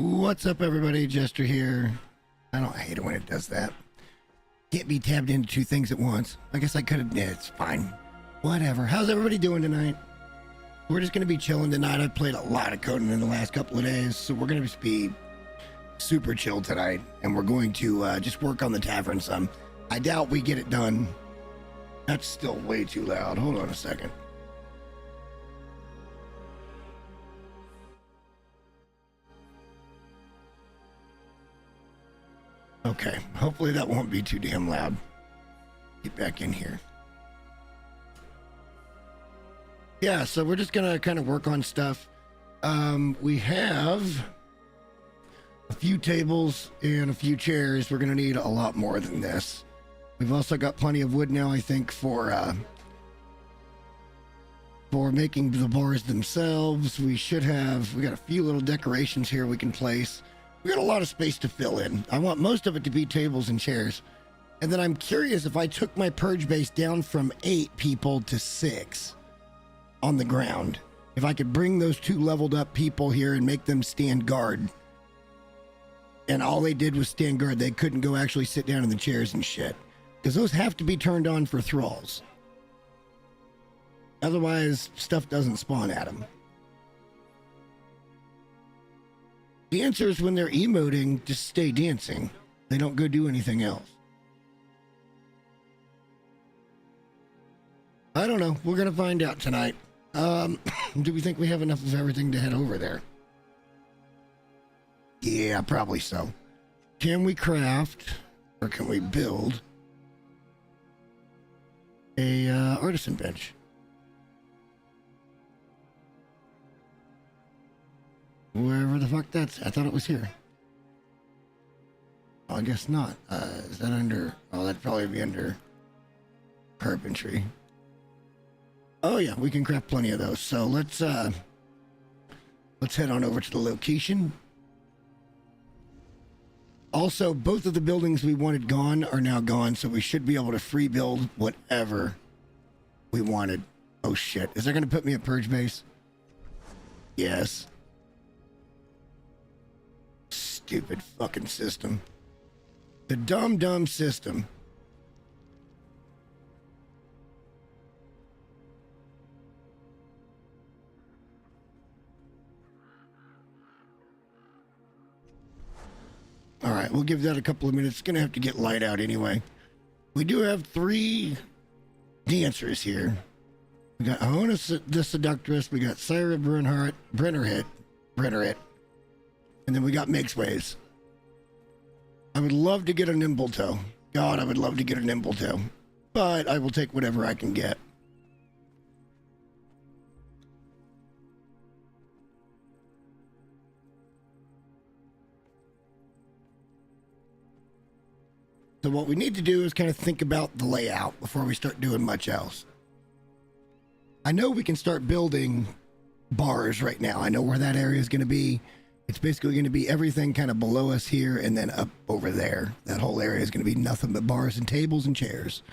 What's up, everybody? Jester here. I hate it when it does that. Can't be tabbed into two things at once. I guess I could have. Yeah, it's fine. Whatever. How's everybody doing tonight? We're just going to be chilling tonight. I've played a lot of Conan in the last couple of days, so we're going to be super chill tonight, and we're going to just work on the Tavern some. I doubt we get it done. That's still way too loud. Hold on a second. Okay, hopefully that won't be too damn loud. Get back in here. Yeah, so we're just gonna kind of work on stuff. We have a few tables and a few chairs. We're gonna need a lot more than this. We've also got plenty of wood now, I think, for making the bars themselves. We got a few little decorations here we can place. We got a lot of space to fill in. I want most of it to be tables and chairs. And then I'm curious if I took my purge base down from 8 people to 6 on the ground. If I could bring those 2 leveled up people here and make them stand guard. And all they did was stand guard. They couldn't go actually sit down in the chairs and shit. Because those have to be turned on for thralls. Otherwise, stuff doesn't spawn at them. Dancers, when they're emoting, just stay dancing. They don't go do anything else. I don't know. We're going to find out tonight. Do we think we have enough of everything to head over there? Yeah, probably so. Can we craft, or can we build a artisan bench? Wherever the fuck that's... I thought it was here. Oh, I guess not. Is that under... Oh, that'd probably be under carpentry. Oh, yeah, we can craft plenty of those. So let's head on over to the location. Also, both of the buildings we wanted gone are now gone, so we should be able to free build whatever we wanted. Oh, shit. Is that going to put me at purge base? Yes. Stupid fucking system. The dumb system. All right, we'll give that a couple of minutes. It's gonna have to get light out anyway. We do have 3 dancers here. We got Ahona the Seductress, we got Syra Brennerhit, and then we got Makesways. I would love to get a Nimble Toe. God, I would love to get a Nimble Toe. But I will take whatever I can get. So what we need to do is kind of think about the layout before we start doing much else. I know we can start building bars right now. I know where that area is going to be. It's basically going to be everything kind of below us here and then up over there. That whole area is going to be nothing but bars and tables and chairs.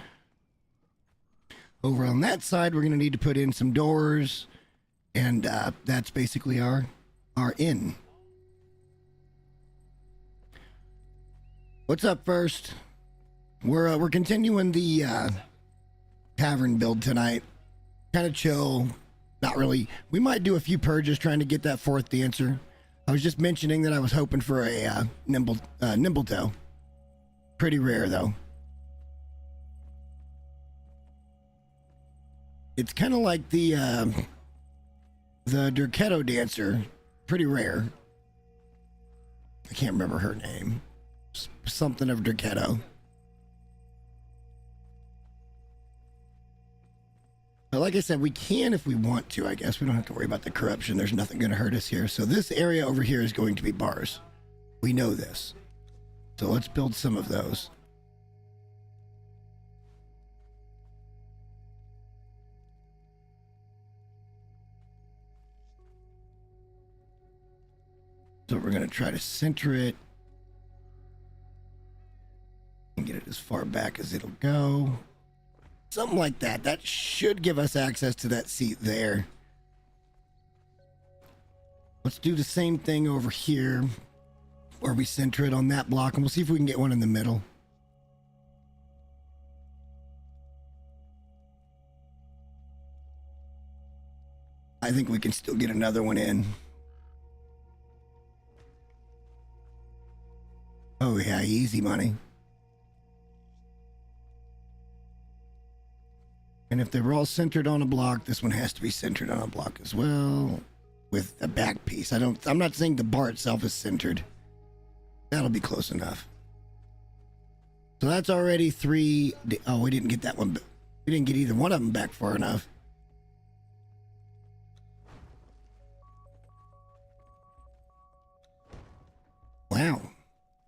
Over on that side, we're going to need to put in some doors, and that's basically our inn. What's up first? We're continuing the tavern build tonight. Kind of chill. Not really. We might do a few purges trying to get that 4th dancer. I was just mentioning that I was hoping for a nimble toe. Pretty rare though. It's kind of like the Durketo dancer. Pretty rare. I can't remember her name. Something of Durketo. But like I said, we can if we want to, I guess. We don't have to worry about the corruption. There's nothing going to hurt us here. So this area over here is going to be bars. We know this. So let's build some of those. So we're going to try to center it. And get it as far back as it'll go. Something like that. That should give us access to that seat there. Let's do the same thing over here. where we center it on that block, and we'll see if we can get one in the middle. I think we can still get another one in. Oh yeah, easy money. And if they were all centered on a block, this one has to be centered on a block as well, with a back piece. I'm not saying the bar itself is centered. That'll be close enough. So that's already 3. Oh, we didn't get that one. We didn't get either one of them back far enough. Wow.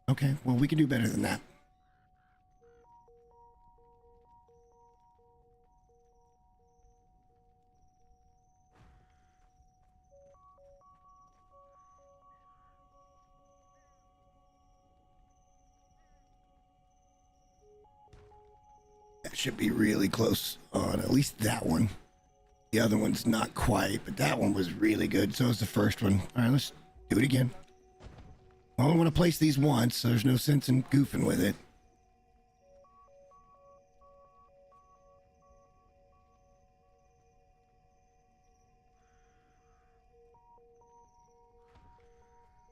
Okay, well, we can do better than that. That should be really close on at least that one. The other one's not quite, but that one was really good. So is the first one. All right, let's do it again. Well, I want to place these once, so there's no sense in goofing with it.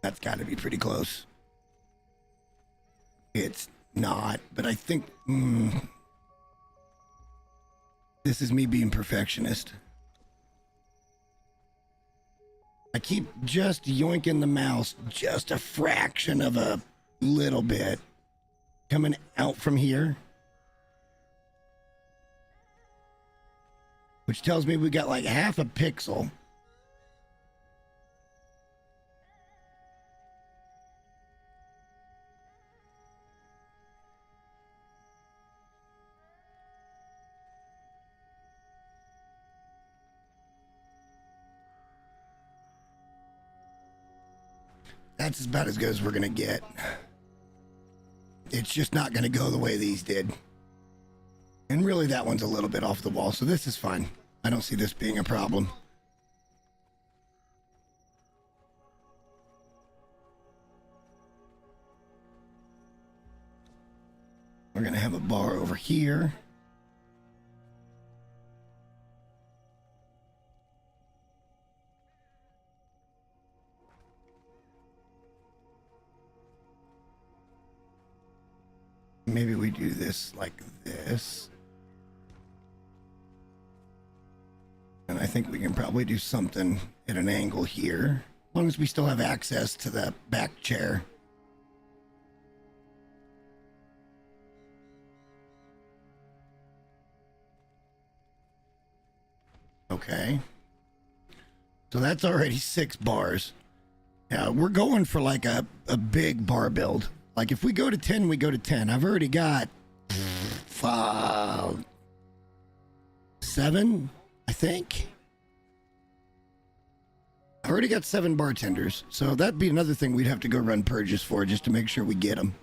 That's got to be pretty close. It's not, but I think... this is me being perfectionist. I keep just yoinking the mouse just a fraction of a little bit coming out from here, which tells me we got like half a pixel. That's about as good as we're going to get. It's just not going to go the way these did. And really, that one's a little bit off the wall, so this is fine. I don't see this being a problem. We're going to have a bar over here. Maybe we do this like this. And I think we can probably do something at an angle here, as long as we still have access to the back chair. Okay. So that's already 6 bars. Yeah, we're going for like a big bar build. Like if we go to 10, we go to 10. I've already got 7, I think. I've already got 7 bartenders. So that'd be another thing we'd have to go run purges for just to make sure we get them.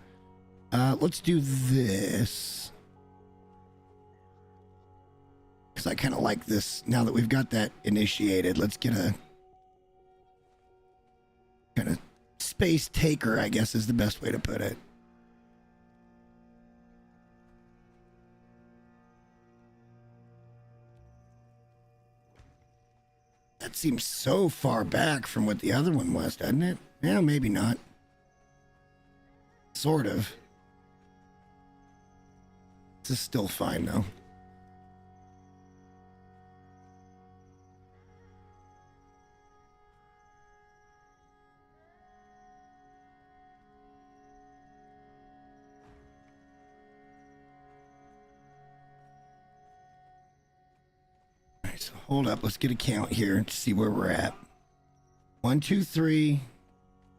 Let's do this. Because I kind of like this. Now that we've got that initiated, let's get a kind of space taker, I guess is the best way to put it. That seems so far back from what the other one was, doesn't it? Yeah, maybe not. Sort of. This is still fine, though. So hold up, let's get a count here to see where we're at. 1, 2, 3,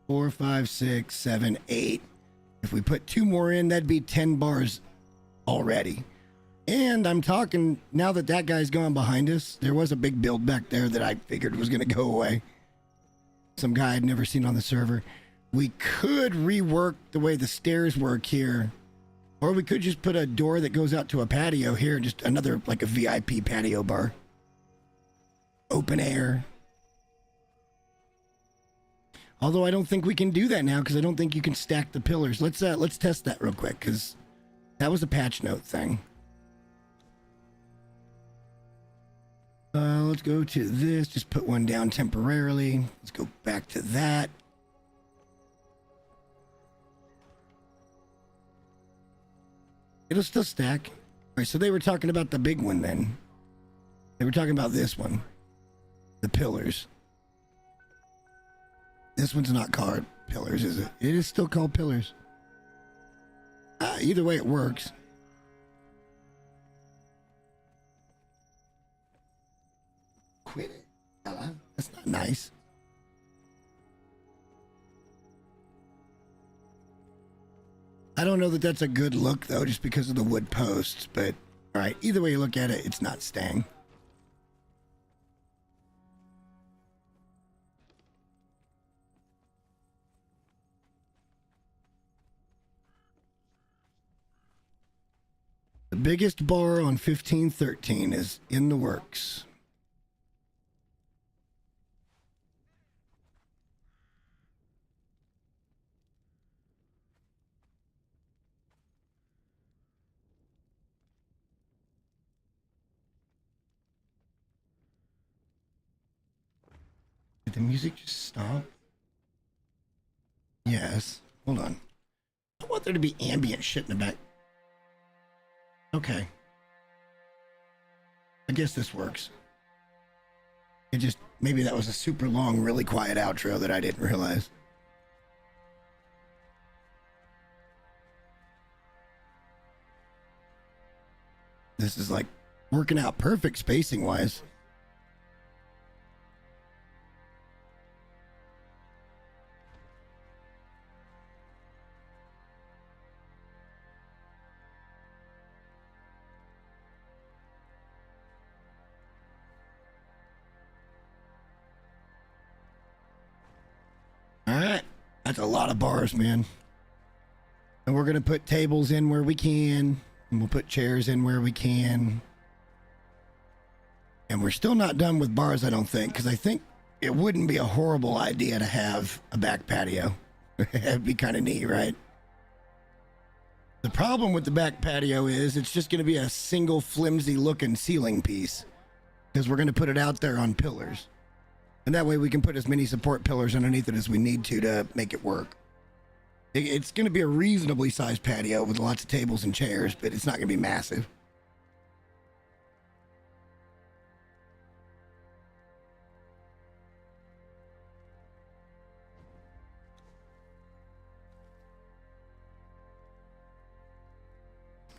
4, 5, 6, 7, 8. If we put 2 more in, that'd be 10 bars already. And I'm talking, now that that guy's gone behind us, there was a big build back there that I figured was going to go away. Some guy I'd never seen on the server. We could rework the way the stairs work here. Or we could just put a door that goes out to a patio here, just another, like a VIP patio bar. Open air. Although I don't think we can do that now because I don't think you can stack the pillars. Let's test that real quick because that was a patch note thing. Let's go to this. Just put one down temporarily. Let's go back to that. It'll still stack. All right, so they were talking about the big one then. They were talking about this one. The pillars. This one's not called pillars, is it? It is still called pillars. Either way, it works. Quit it. Ella. That's not nice. I don't know that that's a good look, though, just because of the wood posts. But, all right, either way you look at it, it's not staying. The biggest bar on 1513 is in the works. Did the music just stop? Yes. Hold on. I want there to be ambient shit in the back. Okay. I guess this works. It just, maybe that was a super long, really quiet outro that I didn't realize. This is like working out perfect spacing wise. All right. That's a lot of bars, man. And we're going to put tables in where we can. And we'll put chairs in where we can. And we're still not done with bars, I don't think. Because I think it wouldn't be a horrible idea to have a back patio. It'd be kind of neat, right? The problem with the back patio is it's just going to be a single flimsy looking ceiling piece. Because we're going to put it out there on pillars. And that way we can put as many support pillars underneath it as we need to make it work. It's going to be a reasonably sized patio with lots of tables and chairs, but it's not going to be massive.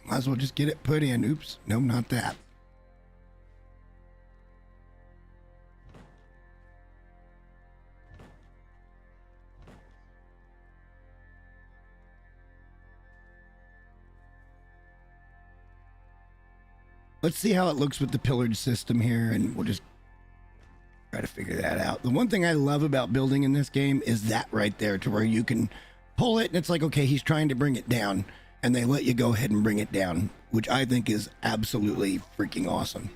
Might as well just get it put in. Oops. No, not that. Let's see how it looks with the pillared system here, and we'll just try to figure that out. The one thing I love about building in this game is that right there, to where you can pull it, and it's like, okay, he's trying to bring it down, and they let you go ahead and bring it down, which I think is absolutely freaking awesome.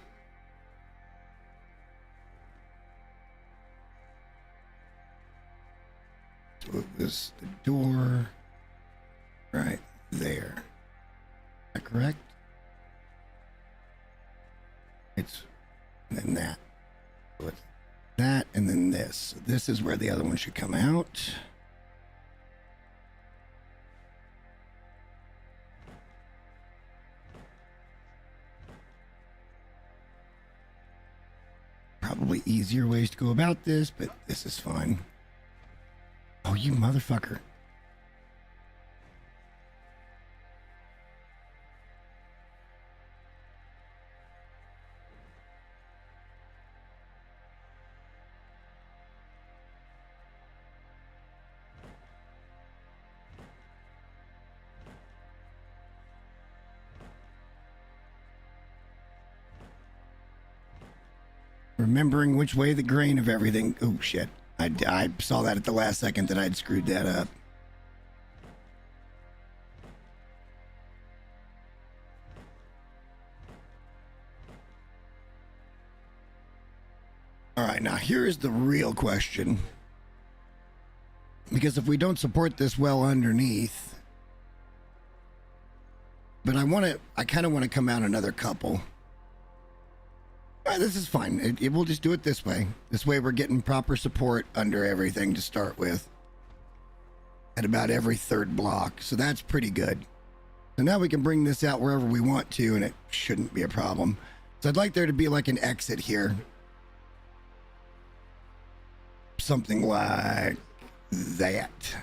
So it was the door right there. Is that correct? It's, and then that. So it's that, and then this. So this is where the other one should come out. Probably easier ways to go about this, but this is fine. Oh, you motherfucker. Remembering which way the grain of everything. Oh, shit. I saw that at the last second that I'd screwed that up. All right, now here is the real question. Because if we don't support this well underneath, but I kind of want to come out another couple. All right, this is fine. We'll just do it this way. This way we're getting proper support under everything to start with. At about every third block. So that's pretty good. So now we can bring this out wherever we want to, and it shouldn't be a problem. So I'd like there to be like an exit here. Something like that.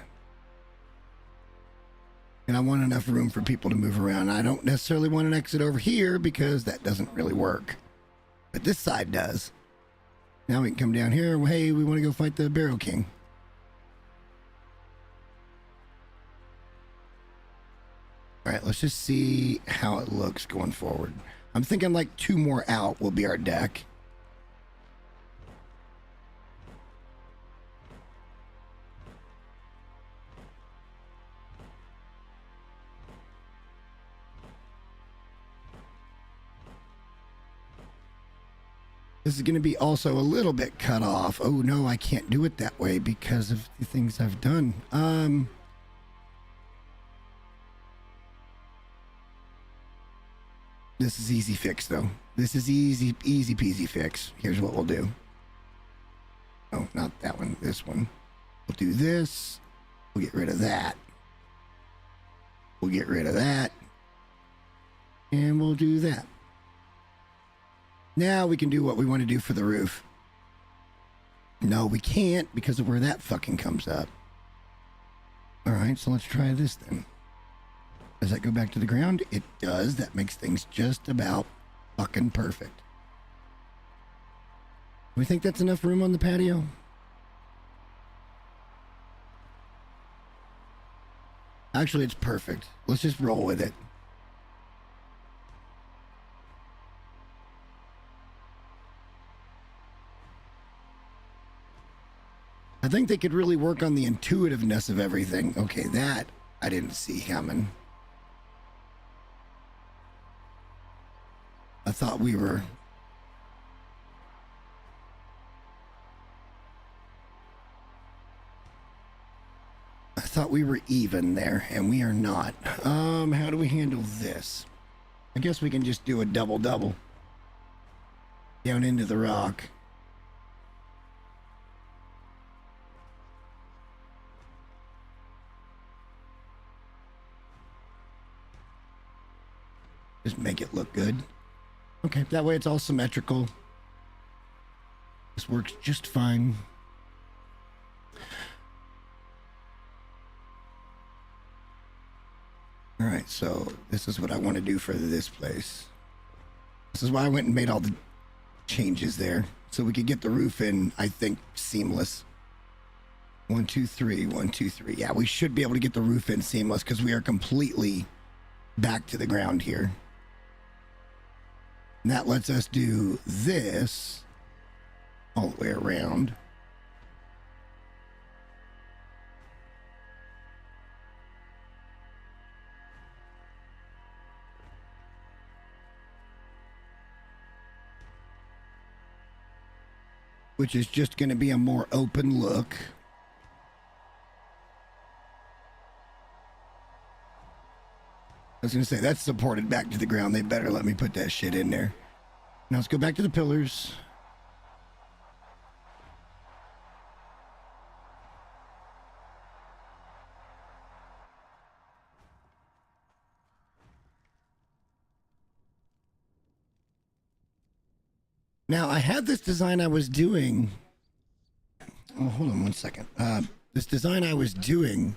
And I want enough room for people to move around. I don't necessarily want an exit over here because that doesn't really work. But this side does. Now we can come down here. Hey, we want to go fight the Barrow King. All right, let's just see how it looks going forward. I'm thinking like 2 more out will be our deck. This is going to be also a little bit cut off. Oh no, I can't do it that way because of the things I've done. This is easy fix though. This is easy peasy fix. Here's what we'll do. Oh, not that one, this one. We'll do this. We'll get rid of that. We'll get rid of that. And we'll do that. Now we can do what we want to do for the roof. No, we can't because of where that fucking comes up. All right, so let's try this then. Does that go back to the ground? It does. That makes things just about fucking perfect. We think that's enough room on the patio? Actually, it's perfect. Let's just roll with it. I think they could really work on the intuitiveness of everything. Okay, that I didn't see coming. I thought we were... I thought we were even there, and we are not. How do we handle this? I guess we can just do a double-double. Down into the rock. Just make it look good. Okay, that way it's all symmetrical. This works just fine. All right, so this is what I want to do for this place. This is why I went and made all the changes there. So we could get the roof in, I think, seamless. 1, 2, 3, 1, 2, 3. Yeah, we should be able to get the roof in seamless because we are completely back to the ground here. And that lets us do this all the way around. Which is just going to be a more open look. I was going to say, that's supported back to the ground. They better let me put that shit in there. Now let's go back to the pillars. Now, I had this design I was doing. Oh, hold on one second. This design I was doing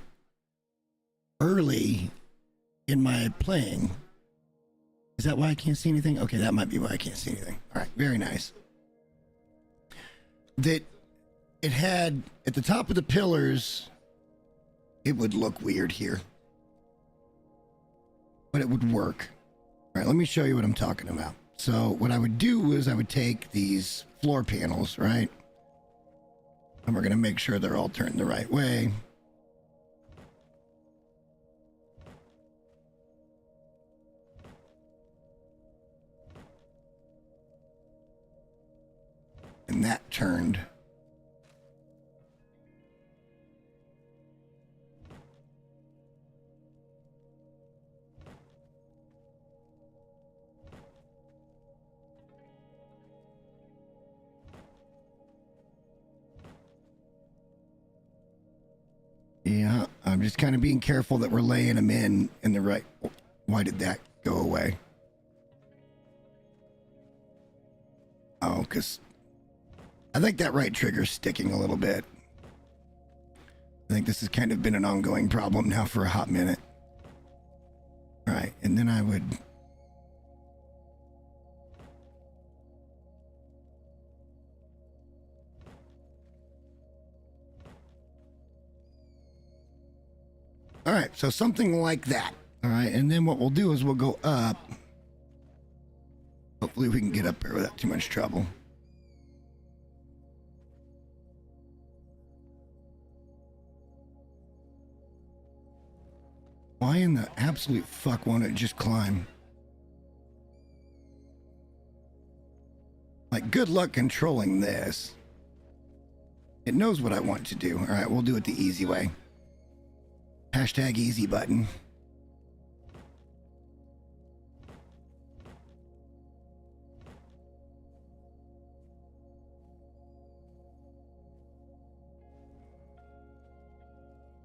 early in my playing. Is that why I can't see anything? Okay, that might be why I can't see anything. All right, very nice. That it had at the top of the pillars, it would look weird here, but it would work. All right, let me show you what I'm talking about. So what I would do is I would take these floor panels, right? And we're going to make sure they're all turned the right way. And that turned I'm just kind of being careful that we're laying them in the right. Why did that go away? Oh, because I think that right trigger's sticking a little bit. I think this has kind of been an ongoing problem now for a hot minute. All right, and then I would... All right, so something like that. All right, and then what we'll do is we'll go up. Hopefully we can get up there without too much trouble. Why in the absolute fuck won't it just climb? Like, good luck controlling this. It knows what I want to do. All right, we'll do it the easy way. Hashtag easy button.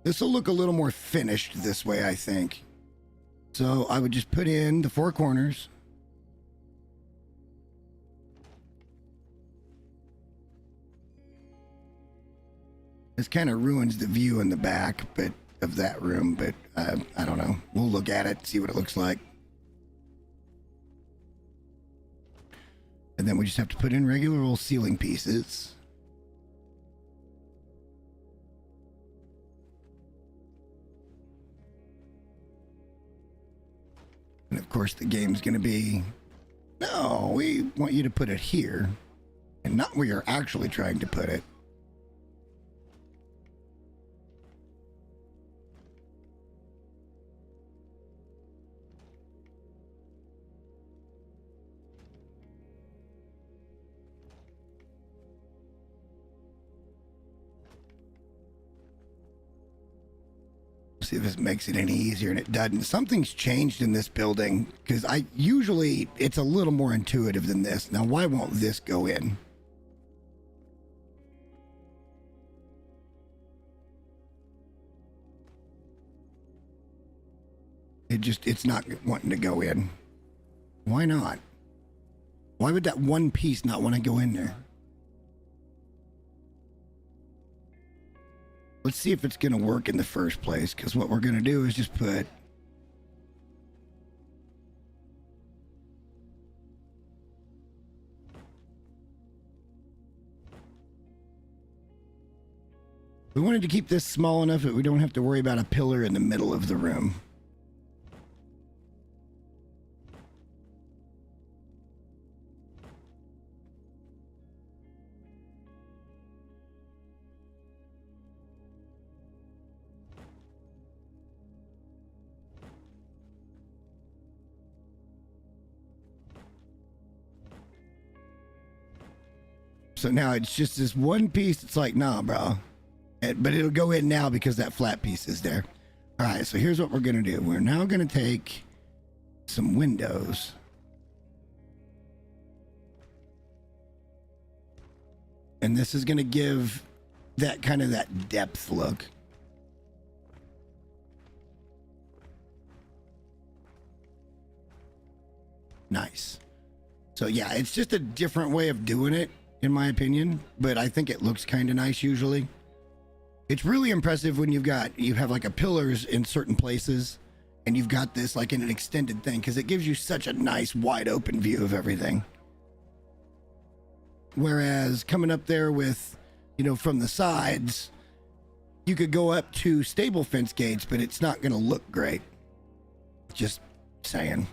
This will look a little more finished this way, I think. So I would just put in the four corners. This kind of ruins the view in the back, but of that room, but I don't know. We'll look at it, see what it looks like. And then we just have to put in regular old ceiling pieces. And of course the game's gonna be, no, we want you to put it here and not where you're actually trying to put it. See if this makes it any easier, and it doesn't. Something's changed in this building, because usually it's a little more intuitive than this. Now, why won't this go in? It's not wanting to go in. Why not? Why would that one piece not want to go in there? Let's see if it's going to work in the first place, because what we're going to do is just put... We wanted to keep this small enough that we don't have to worry about a pillar in the middle of the room. So now it's just this one piece. It's like, nah, bro. But it'll go in now because that flat piece is there. All right, so here's what we're going to do. We're now going to take some windows. And this is going to give that kind of that depth look. Nice. So yeah, it's just a different way of doing it, in my opinion, but I think it looks kind of nice usually. It's really impressive when you have like a pillars in certain places and you've got this like in an extended thing, because it gives you such a nice wide open view of everything. Whereas coming up there with, from the sides, you could go up to stable fence gates, but it's not going to look great. Just saying.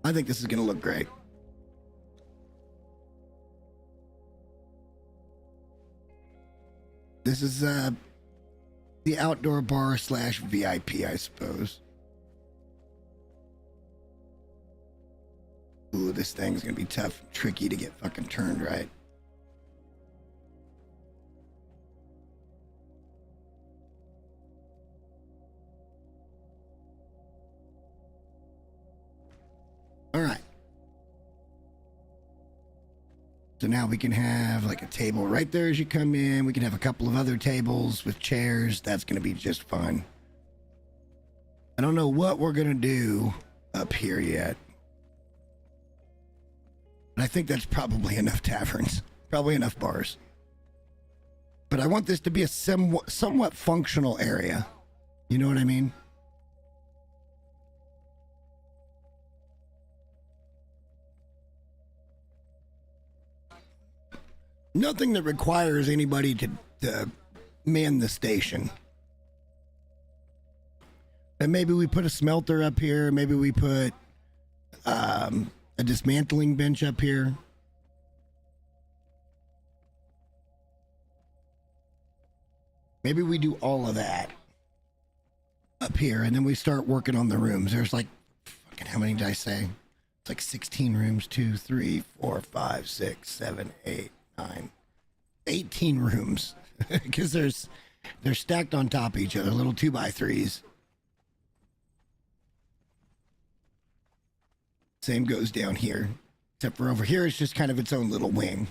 I think this is going to look great. This is the outdoor bar / VIP, I suppose. Ooh, this thing's gonna be tough, tricky to get fucking turned right. All right. So now we can have like a table right there as you come in. We can have a couple of other tables with chairs. That's going to be just fine. I don't know what we're gonna do up here yet. But I think that's probably enough taverns. Probably enough bars. But I want this to be a somewhat functional area. You know what I mean? Nothing that requires anybody to man the station. And maybe we put a smelter up here. Maybe we put a dismantling bench up here. Maybe we do all of that up here, and then we start working on the rooms. There's like, fucking, how many did I say? It's like 16 rooms. 2, 3, 4, 5, 6, 7, 8, 9, 18 rooms. Because they're stacked on top of each other, little 2x3s. Same goes down here, except for over here, it's just kind of its own little wing.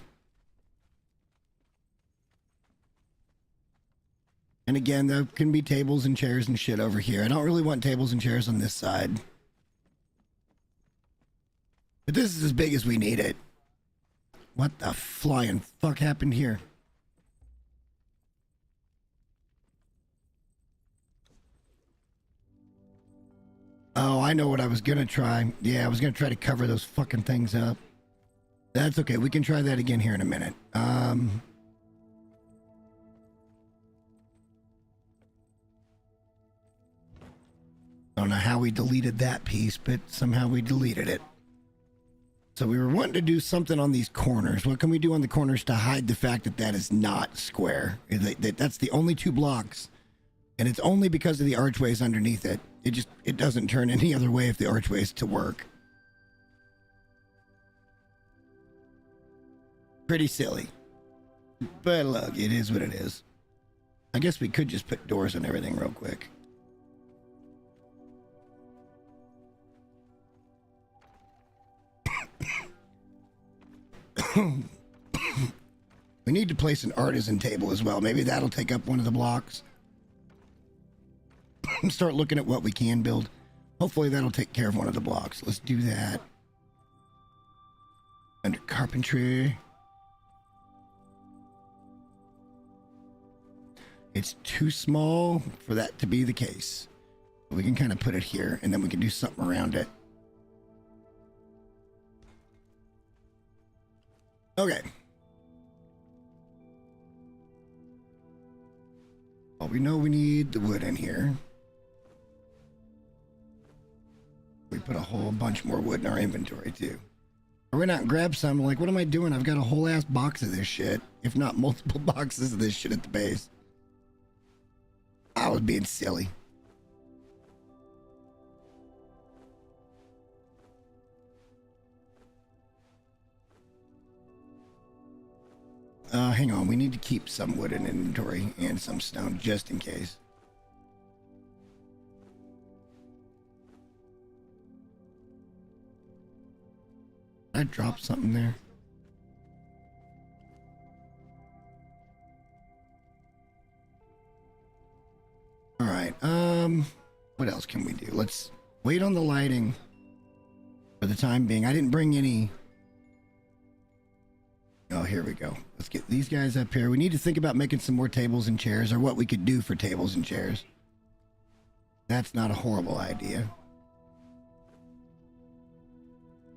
And again, there can be tables and chairs and shit over here. I don't really want tables and chairs on this side. But this is as big as we need it. What the flying fuck happened here? Oh, I know what I was gonna try. Yeah, I was gonna try to cover those fucking things up. That's okay. We can try that again here in a minute. I don't know how we deleted that piece, but somehow we deleted it. So we were wanting to do something on these corners. What can we do on the corners to hide the fact that that is not square? That's the only 2 blocks. And it's only because of the archways underneath it. It doesn't turn any other way if the archway is to work. Pretty silly. But look, it is what it is. I guess we could just put doors on everything real quick. We need to place an artisan table as well. Maybe that'll take up one of the blocks. Start looking at what we can build. Hopefully that'll take care of one of the blocks. Let's do that. Under carpentry. It's too small for that to be the case. We can kind of put it here, and then we can do something around it. Okay. Well, we know we need the wood in here. We put a whole bunch more wood in our inventory, too. Or we not grab some, like, what am I doing? I've got a whole ass box of this shit. If not multiple boxes of this shit at the base. I was being silly. Hang on, we need to keep some wood in inventory and some stone just in case. Did I drop something there? All right, what else can we do? Let's wait on the lighting for the time being. I didn't bring any. Oh, here we go. Let's get these guys up here. We need to think about making some more tables and chairs, or what we could do for tables and chairs. That's not a horrible idea.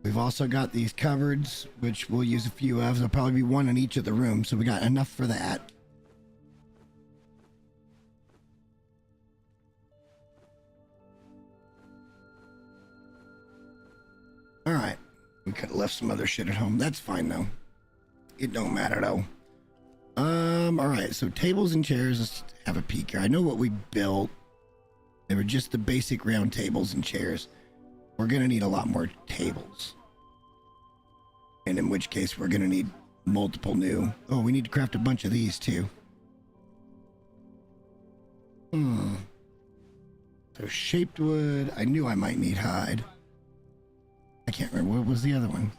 We've also got these cupboards, which we'll use a few of. There'll probably be one in each of the rooms, so we got enough for that. All right. We could have left some other shit at home. That's fine, though. It don't matter, though. All right. So tables and chairs. Let's have a peek here. I know what we built. They were just the basic round tables and chairs. We're going to need a lot more tables. And in which case, we're going to need multiple new. Oh, we need to craft a bunch of these, too. So shaped wood. I knew I might need hide. I can't remember. What was the other one?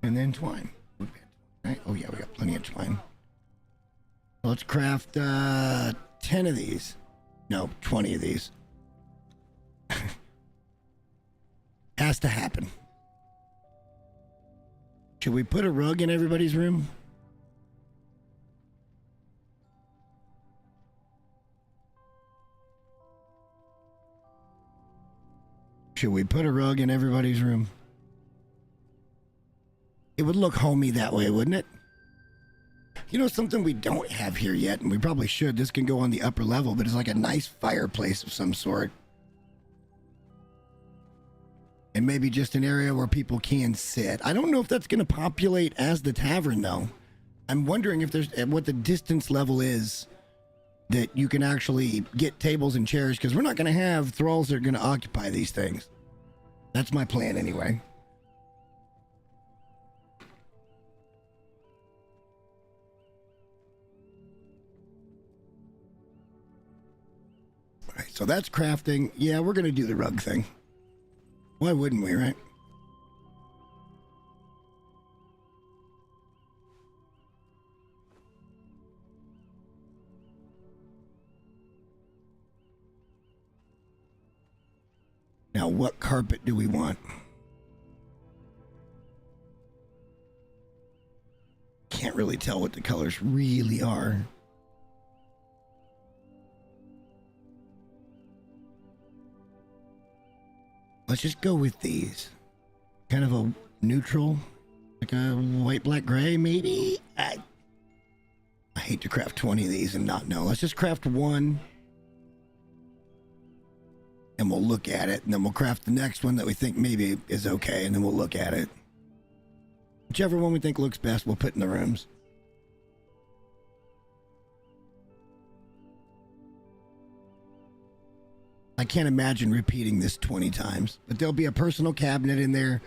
And then twine. Right? Oh, yeah, we got plenty of twine. Let's craft 10 of these. No, 20 of these. Has to happen. Should we put a rug in everybody's room? Should we put a rug in everybody's room? It would look homey that way, wouldn't it? You know, something we don't have here yet, and we probably should. This can go on the upper level, but it's like a nice fireplace of some sort. And maybe just an area where people can sit. I don't know if that's going to populate as the tavern, though. I'm wondering if there's what the distance level is that you can actually get tables and chairs, because we're not going to have thralls that are going to occupy these things. That's my plan anyway. All right, so that's crafting. Yeah, we're going to do the rug thing. Why wouldn't we, right? Now, what carpet do we want? Can't really tell what the colors really are. Let's just go with these. Kind of a neutral, like a white, black, gray, maybe? I hate to craft 20 of these and not know. Let's just craft one. And we'll look at it. And then we'll craft the next one that we think maybe is okay. And then we'll look at it. Whichever one we think looks best, we'll put in the rooms. I can't imagine repeating this 20 times, but there'll be a personal cabinet in there.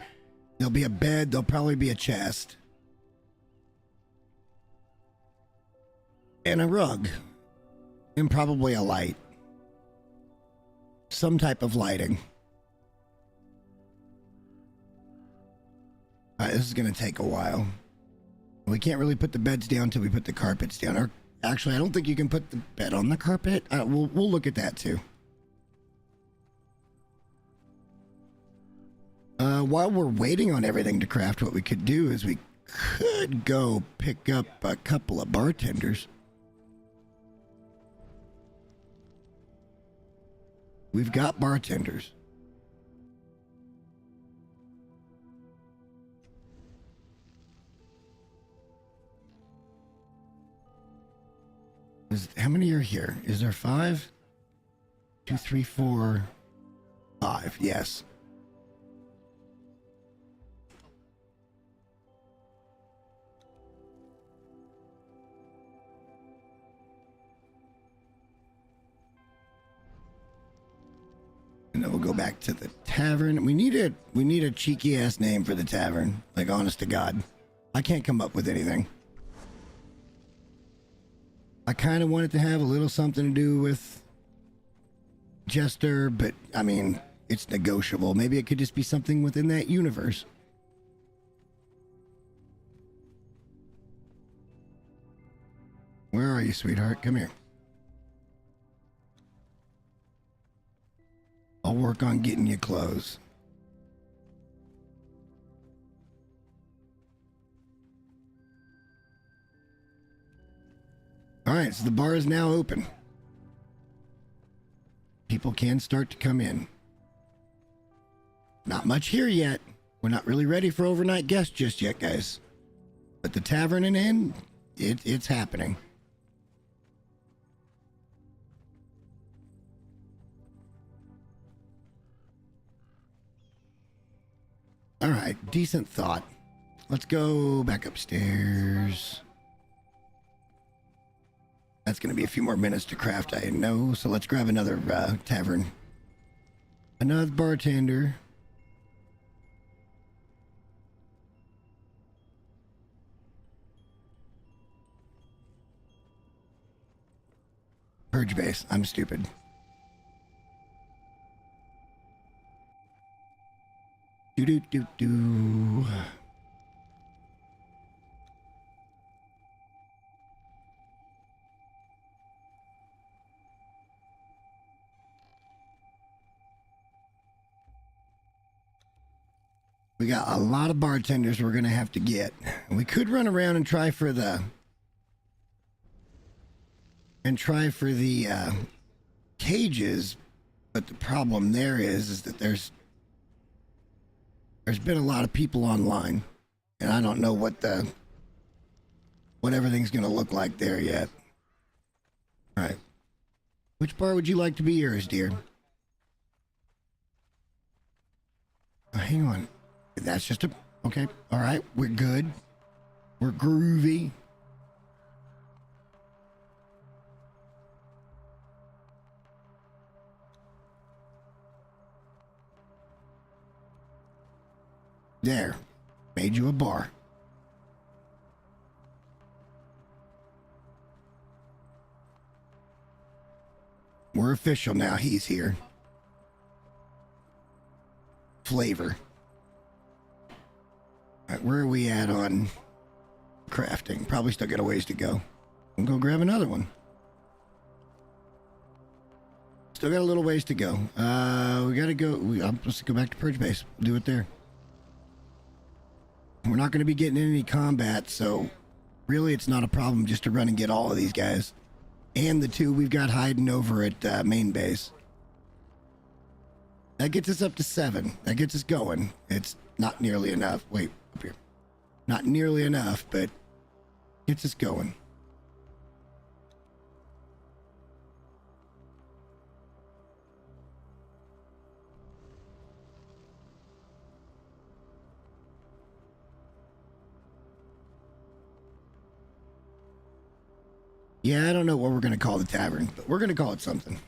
There'll be a bed. There'll probably be a chest. And a rug. And probably a light. Some type of lighting. This is going to take a while. We can't really put the beds down until we put the carpets down. Or actually, I don't think you can put the bed on the carpet. We'll look at that too. While we're waiting on everything to craft, what we could do is we could go pick up a couple of bartenders. We've got bartenders. How many are here? Is there 5? 2, 3, 4, 5. Yes. And then we'll go back to the tavern. We need a cheeky ass name for the tavern. Like, honest to God, I can't come up with anything. I kind of want it to have a little something to do with Jester, but I mean, it's negotiable. Maybe it could just be something within that universe. Where are you, sweetheart? Come here. I'll work on getting you clothes. All right, so the bar is now open. People can start to come in. Not much here yet. We're not really ready for overnight guests just yet, guys. But the tavern and inn, it's happening. All right, decent thought. Let's go back upstairs. That's going to be a few more minutes to craft, I know. So let's grab another tavern. Another bartender. Purge base. I'm stupid. Do. We got a lot of bartenders we're going to have to get. We could run around and try for the... cages, but the problem there is that there's been a lot of people online, and I don't know what everything's gonna look like there yet. All right, which bar would you like to be yours, dear? Oh, hang on, that's just a okay. All right, we're good. We're groovy. There, made you a bar. We're official now, he's here. Flavor. All right, where are we at on crafting? Probably still got a ways to go. We'll go grab another one. Still got a little ways to go. We gotta go, I'm supposed to go back to Purge Base. We'll do it there. We're not going to be getting in any combat, so really it's not a problem just to run and get all of these guys. And the two we've got hiding over at main base. That gets us up to 7. That gets us going. It's not nearly enough. Wait, up here. Not nearly enough, but gets us going. Yeah, I don't know what we're going to call the tavern, but we're going to call it something.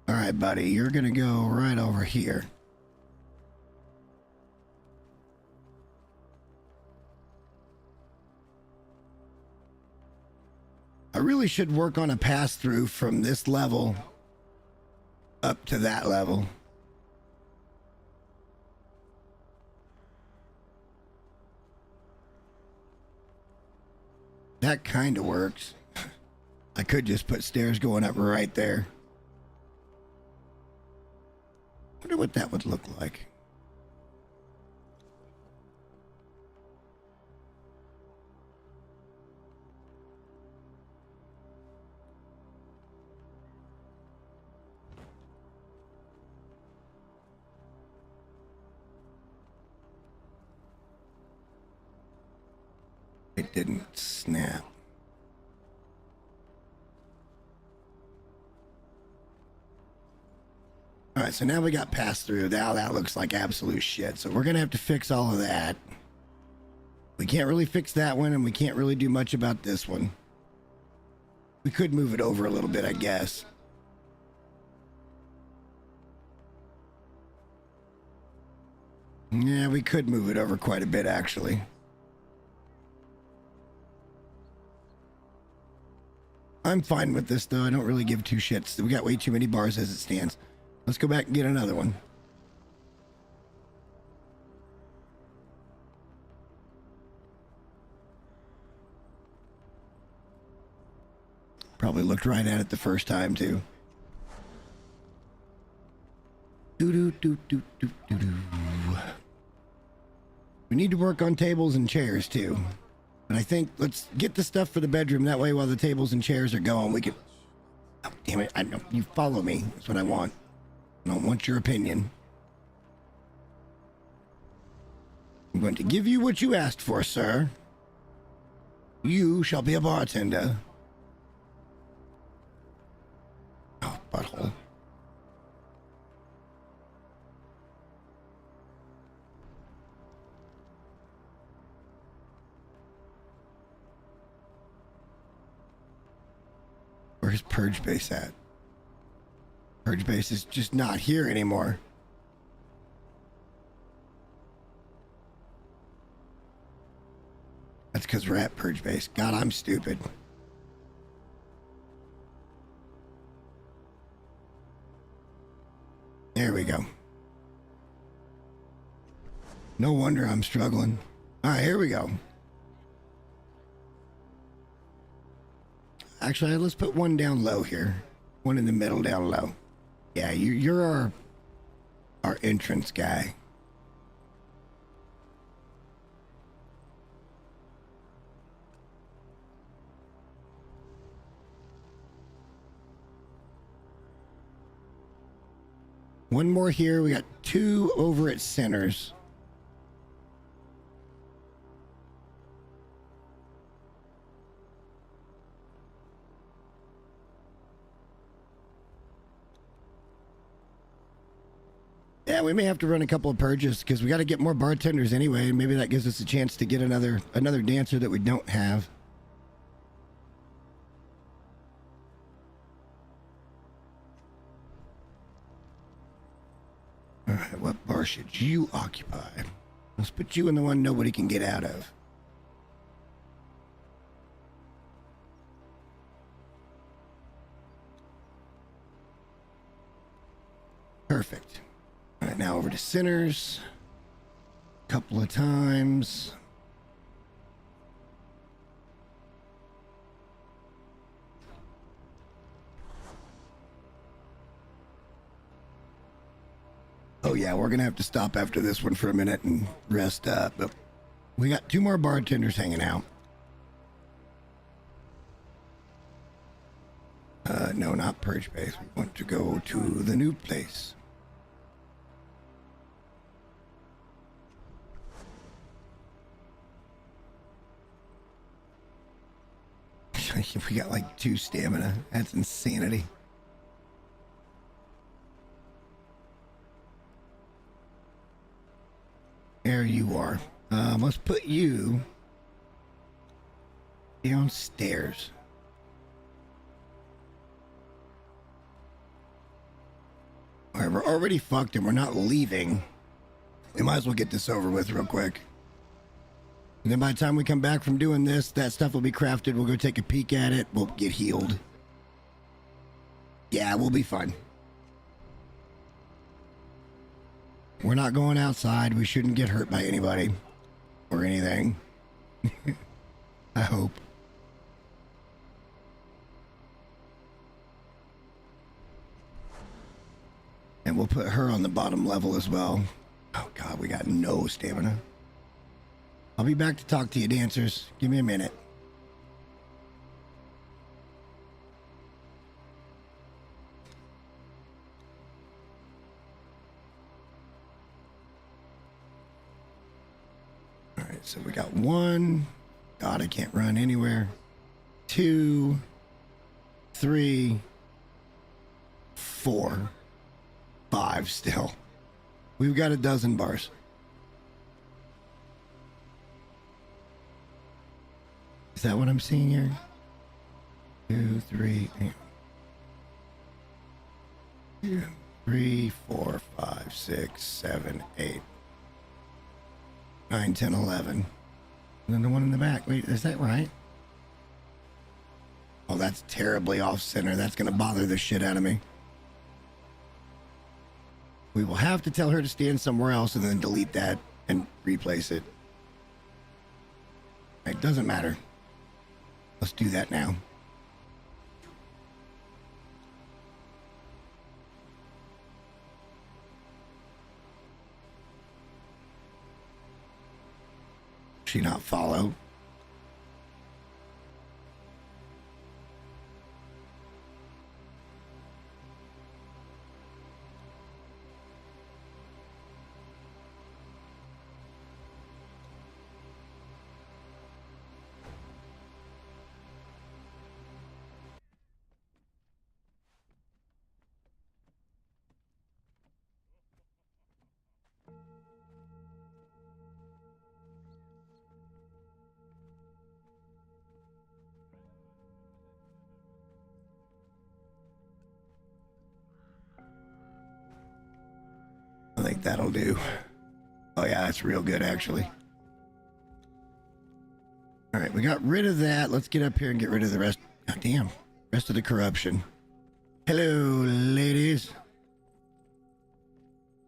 All right, buddy, you're going to go right over here. I really should work on a pass-through from this level up to that level. That kind of works. I could just put stairs going up right there. Wonder what that would look like. It didn't snap. All right, so now we got pass through. Now that looks like absolute shit. So we're going to have to fix all of that. We can't really fix that one, and we can't really do much about this one. We could move it over a little bit, I guess. Yeah, we could move it over quite a bit, actually. I'm fine with this, though. I don't really give two shits. We got way too many bars as it stands. Let's go back and get another one. Probably looked right at it the first time, too. Do-do-do-do-do-do-do. We need to work on tables and chairs, too. But I think let's get the stuff for the bedroom. That way, while the tables and chairs are going, we can... Oh, damn it. I know. You follow me. That's what I want. I don't want your opinion. I'm going to give you what you asked for, sir. You shall be a bartender. Oh, butthole. Where's Purge Base at? Purge Base is just not here anymore. That's because we're at Purge Base. God, I'm stupid. There we go. No wonder I'm struggling. All right, here we go. Actually, let's put one down low here. One in the middle down low. Yeah, you're our entrance guy. One more here. We got 2 over at Sinners. Yeah, we may have to run a couple of purges because we got to get more bartenders anyway. Maybe that gives us a chance to get another dancer that we don't have. All right, what bar should you occupy? Let's put you in the one nobody can get out of. Perfect. All right, now over to Sinners. A couple of times. Oh yeah, we're gonna have to stop after this one for a minute and rest up. But we got 2 more bartenders hanging out. No, not Purge Base. We want to go to the new place. We got like 2 stamina. That's insanity. There you are. Let's put you downstairs. All right, we're already fucked and we're not leaving. We might as well get this over with real quick. And then by the time we come back from doing this, that stuff will be crafted. We'll go take a peek at it. We'll get healed. Yeah, we'll be fine. We're not going outside. We shouldn't get hurt by anybody or anything. I hope. And we'll put her on the bottom level as well. Oh God, we got no stamina. I'll be back to talk to you, dancers. Give me a minute. All right, so we got 1. God, I can't run anywhere. 2, 3, 4, 5 still. We've got a dozen bars. Is that what I'm seeing here? 2, 3, 2, 3, 4, 5, 6, 7, 8, 9, 10, 11. And then the one in the back. Wait, is that right? Oh, that's terribly off center. That's going to bother the shit out of me. We will have to tell her to stand somewhere else and then delete that and replace it. It doesn't matter. Let's do that now. She not follow? I think that'll do. Oh yeah, that's real good actually. All right, we got rid of that. Let's get up here and get rid of the rest. God damn, rest of the corruption. Hello, ladies.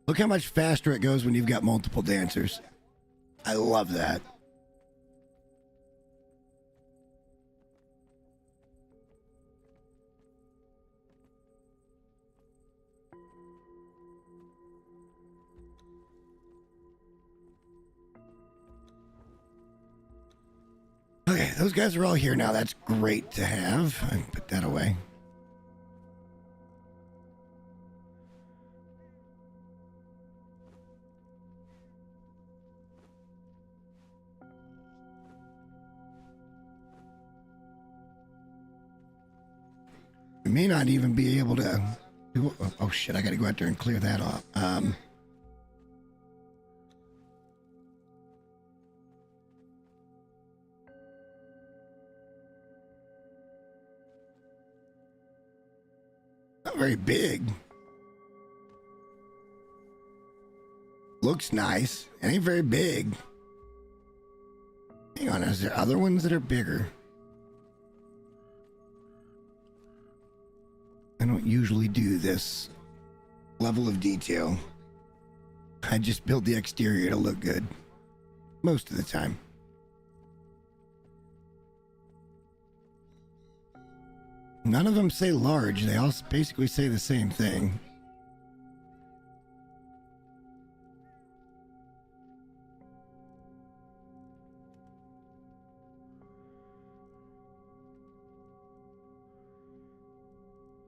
Look how much faster it goes when you've got multiple dancers. I love that. those guys are all here now. That's great to have. I can put that away. We may not even be able to do, oh shit, I gotta go out there and clear that off. Not very big. Looks nice. It ain't very big. Hang on, is there other ones that are bigger? I don't usually do this level of detail. I just build the exterior to look good. Most of the time. None of them say large. They all basically say the same thing.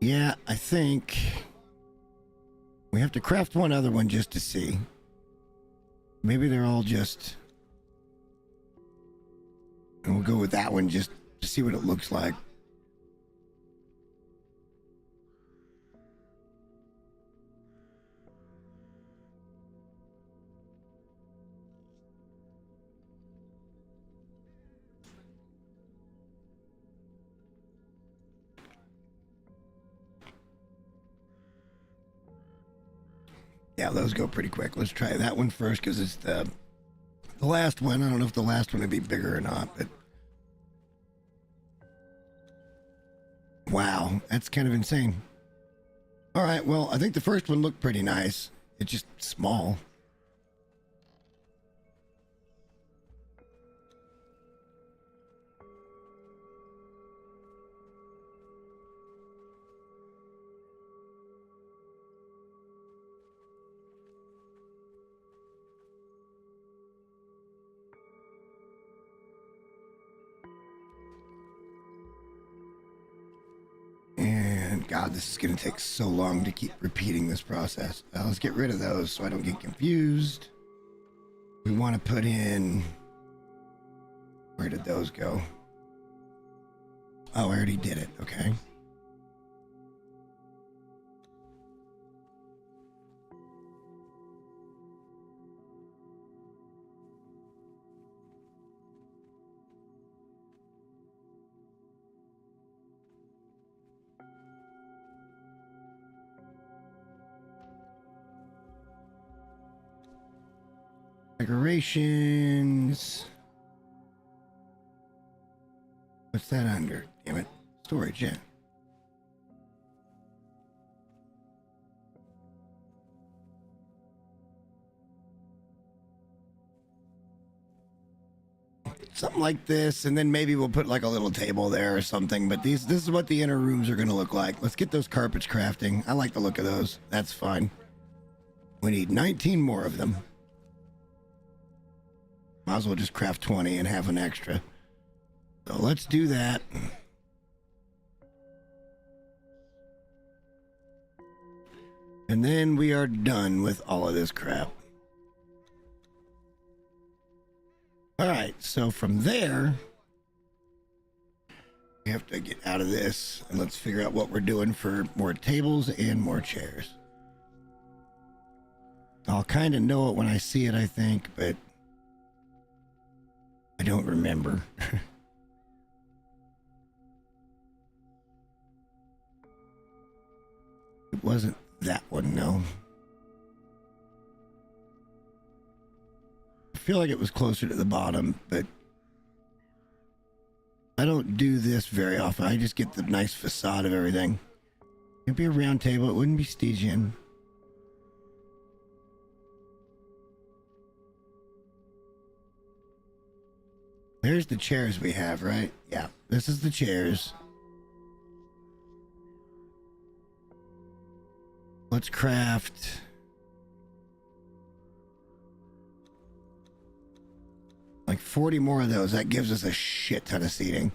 Yeah, I think we have to craft one other one just to see. Maybe they're all just... And we'll go with that one just to see what it looks like. Yeah, those go pretty quick. Let's try that one first because it's the last one. I don't know if the last one would be bigger or not, but... Wow, that's kind of insane. All right, well, I think the first one looked pretty nice. It's just small. God, this is going to take so long to keep repeating this process. Let's get rid of those so I don't get confused. We want to put in... Where did those go? Oh, I already did it. Okay. Decorations. What's that under? Damn it. Storage, yeah. Something like this, and then maybe we'll put like a little table there or something, but this is what the inner rooms are going to look like. Let's get those carpets crafting. I like the look of those. That's fine. We need 19 more of them. Might as well just craft 20 and have an extra. So let's do that. And then we are done with all of this crap. Alright, so from there, we have to get out of this and let's figure out what we're doing for more tables and more chairs. I'll kind of know it when I see it, I think, but I don't remember. It wasn't that one, no. I feel like it was closer to the bottom, but I don't do this very often. I just get the nice facade of everything. It'd be a round table. It wouldn't be Stygian. There's the chairs we have, right? Yeah, this is the chairs. Let's craft... Like 40 more of those. That gives us a shit ton of seating.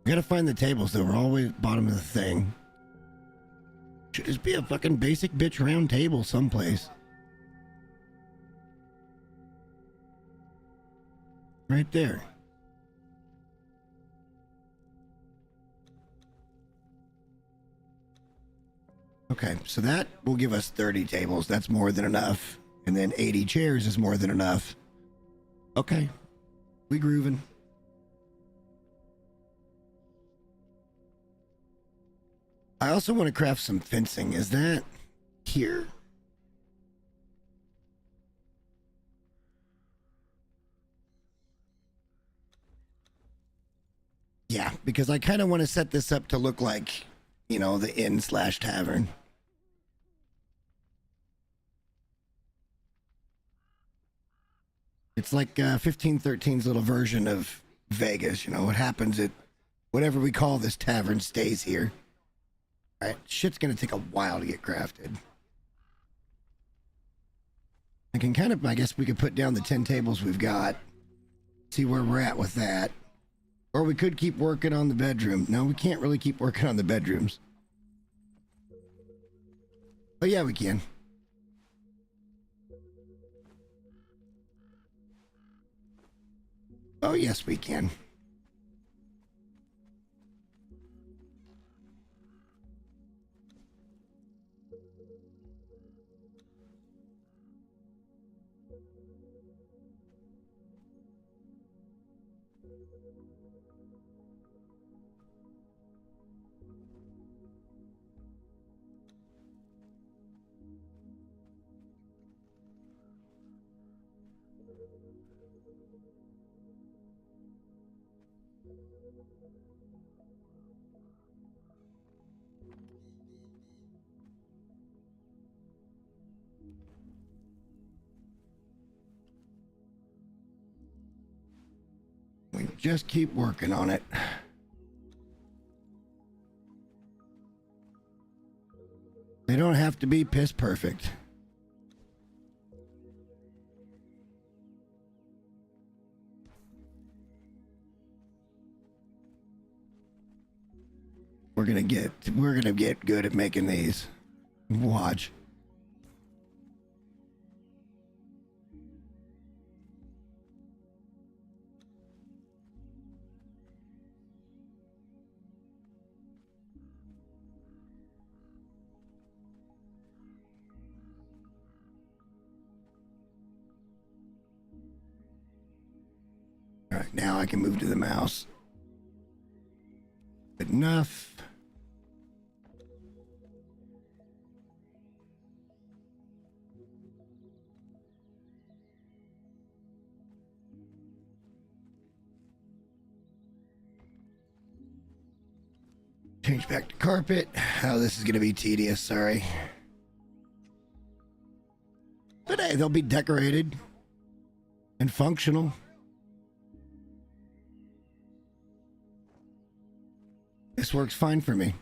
We gotta find the tables though. We're always bottom of the thing. Should just be a fucking basic bitch round table someplace. Right there. Okay, so that will give us 30 tables. That's more than enough. And then 80 chairs is more than enough. Okay. We grooving. I also want to craft some fencing. Is that here? Yeah, because I kind of want to set this up to look like, you know, the inn/tavern. It's like 1513's little version of Vegas. You know, what happens at whatever we call this tavern stays here. All right, shit's going to take a while to get crafted. I can kind of, I guess we could put down the 10 tables we've got. See where we're at with that. Or we could keep working on the bedroom. No, we can't really keep working on the bedrooms. But yeah, we can. Oh, yes, we can. We just keep working on it. They don't have to be piss perfect. We're gonna get good at making these. Watch. All right, now I can move to the mouse. Good enough. Change back to carpet. Oh, this is going to be tedious, sorry. But hey, they'll be decorated and functional. This works fine for me.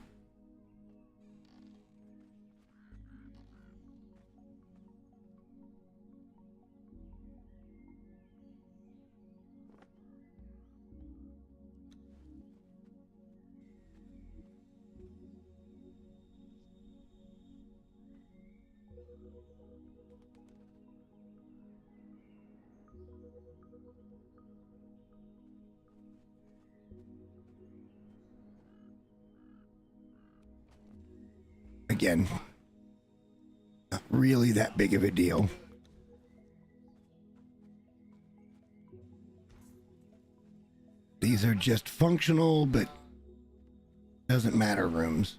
Again, not really that big of a deal. These are just functional, but doesn't matter rooms.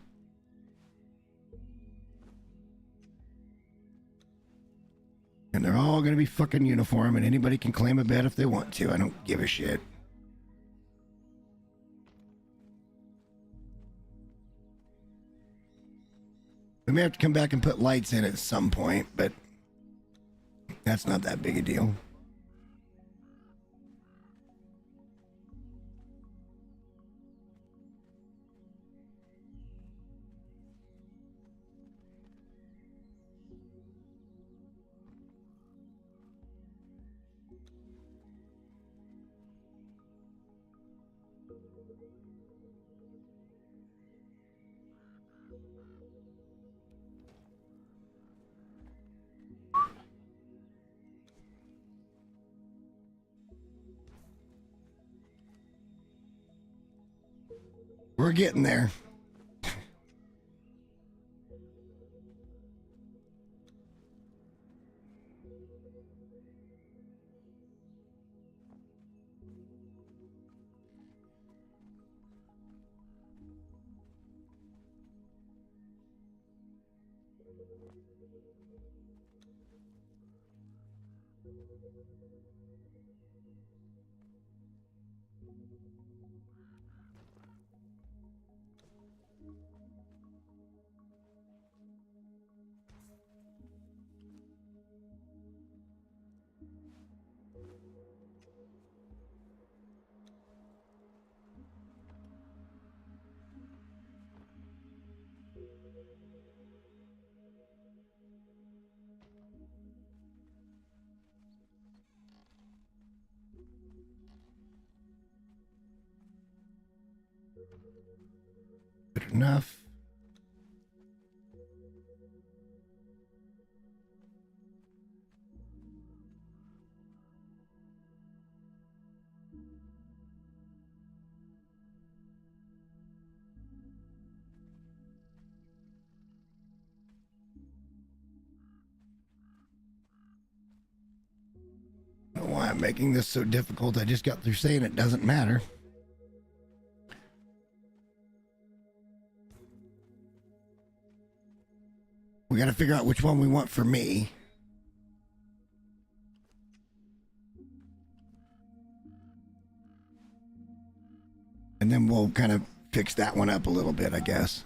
And they're all going to be fucking uniform, and anybody can claim a bed if they want to. I don't give a shit. We may have to come back and put lights in at some point, but that's not that big a deal. We're getting there. Good enough. I don't know why I'm making this so difficult. I just got through saying it doesn't matter. We got to figure out which one we want for me. And then we'll kind of fix that one up a little bit, I guess.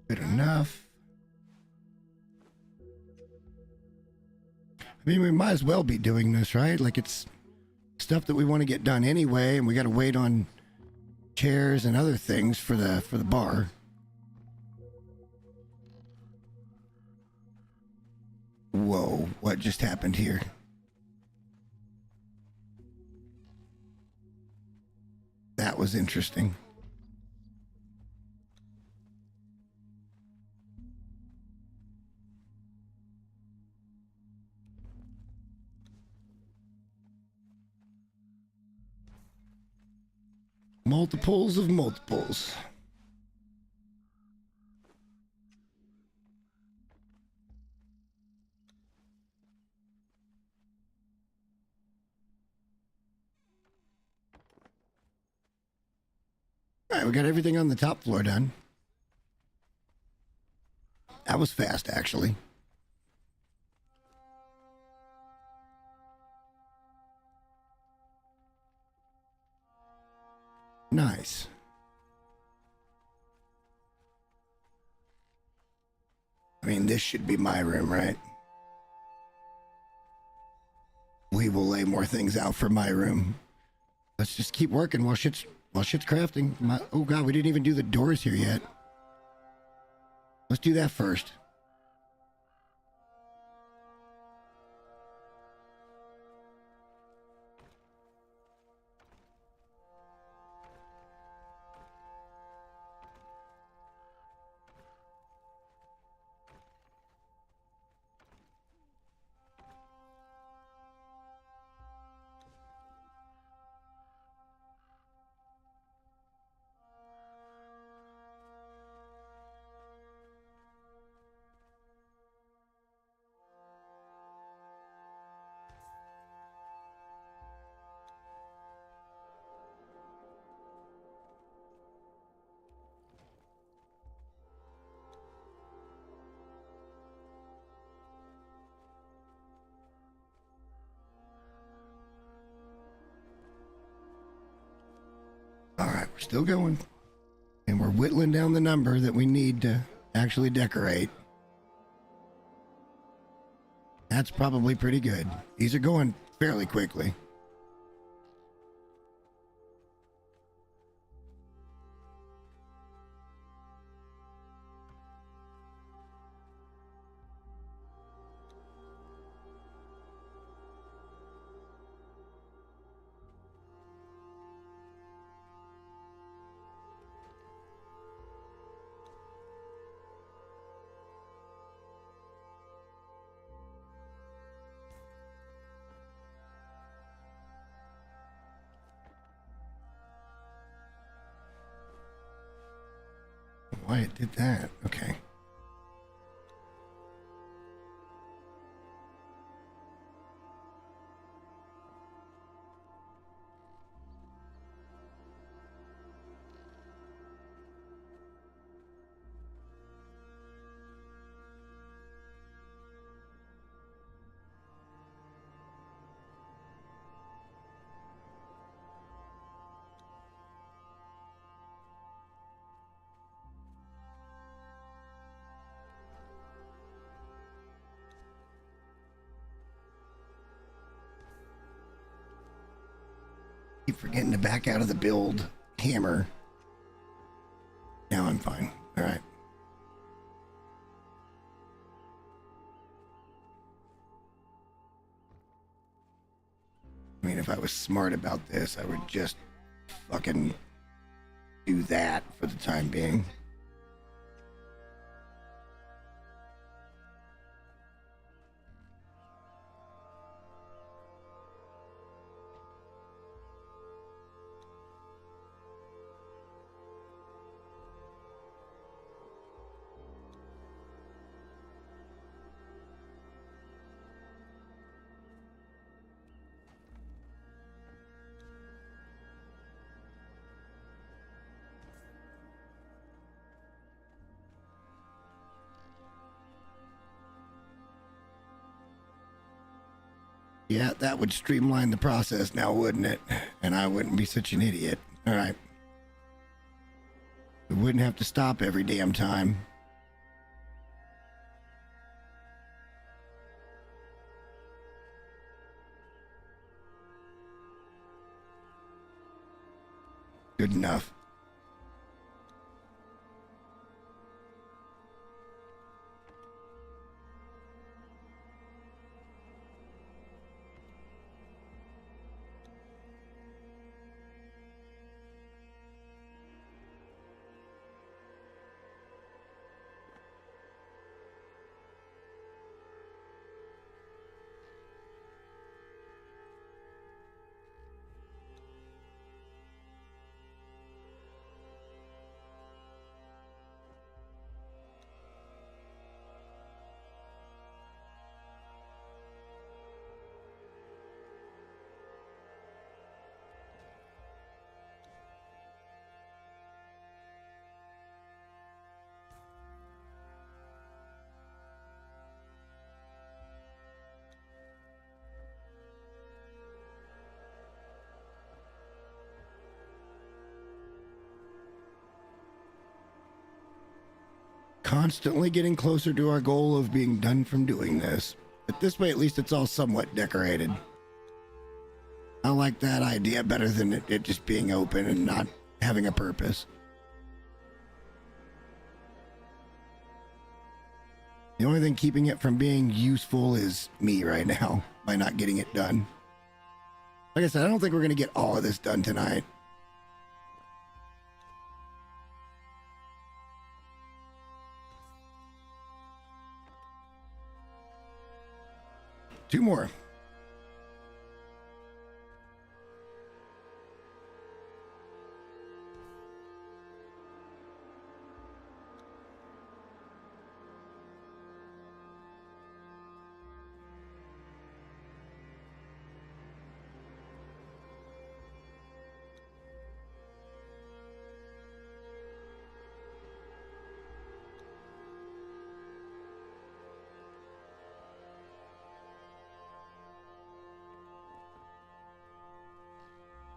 Good enough. I mean, we might as well be doing this, right? Like, it's stuff that we want to get done anyway, and we got to wait on chairs and other things for the bar. Whoa, what just happened here? That was interesting. Multiples of multiples. All right, we got everything on the top floor done. That was fast, actually. Nice. I mean, this should be my room, right? We will lay more things out for my room. Let's just keep working while shit's crafting. Oh god, we didn't even do the doors here yet. Let's do that first. All right, we're still going. And we're whittling down the number that we need to actually decorate. That's probably pretty good. These are going fairly quickly. why it did that. Okay. Keep forgetting to back out of the build hammer. Now I'm fine. All right. I mean, if I was smart about this, I would just fucking do that for the time being. Yeah, that would streamline the process now, wouldn't it? And I wouldn't be such an idiot. All right. We wouldn't have to stop every damn time. Good enough. Constantly getting closer to our goal of being done from doing this. But this way, at least it's all somewhat decorated. I like that idea better than it just being open and not having a purpose. The only thing keeping it from being useful is me right now, by not getting it done. Like I said, I don't think we're going to get all of this done tonight. Two more.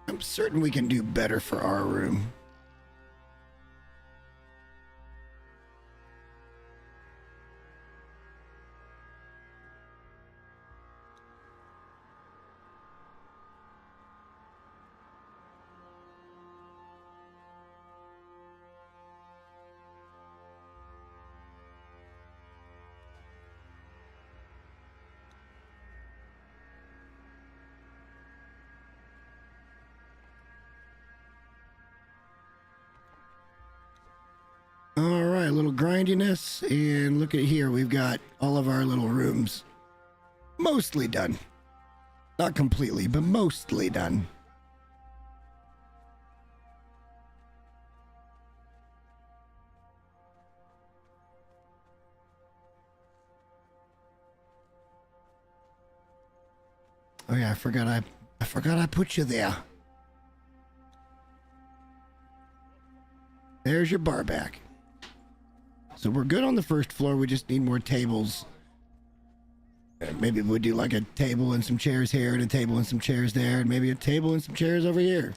I'm certain we can do better for our room. All right, a little grindiness, and look at here. We've got all of our little rooms mostly done. Not completely, but mostly done. Oh yeah, I forgot I put you there. There's your bar back. So we're good on the first floor. We just need more tables. Maybe we'll do like a table and some chairs here and a table and some chairs there and maybe a table and some chairs over here.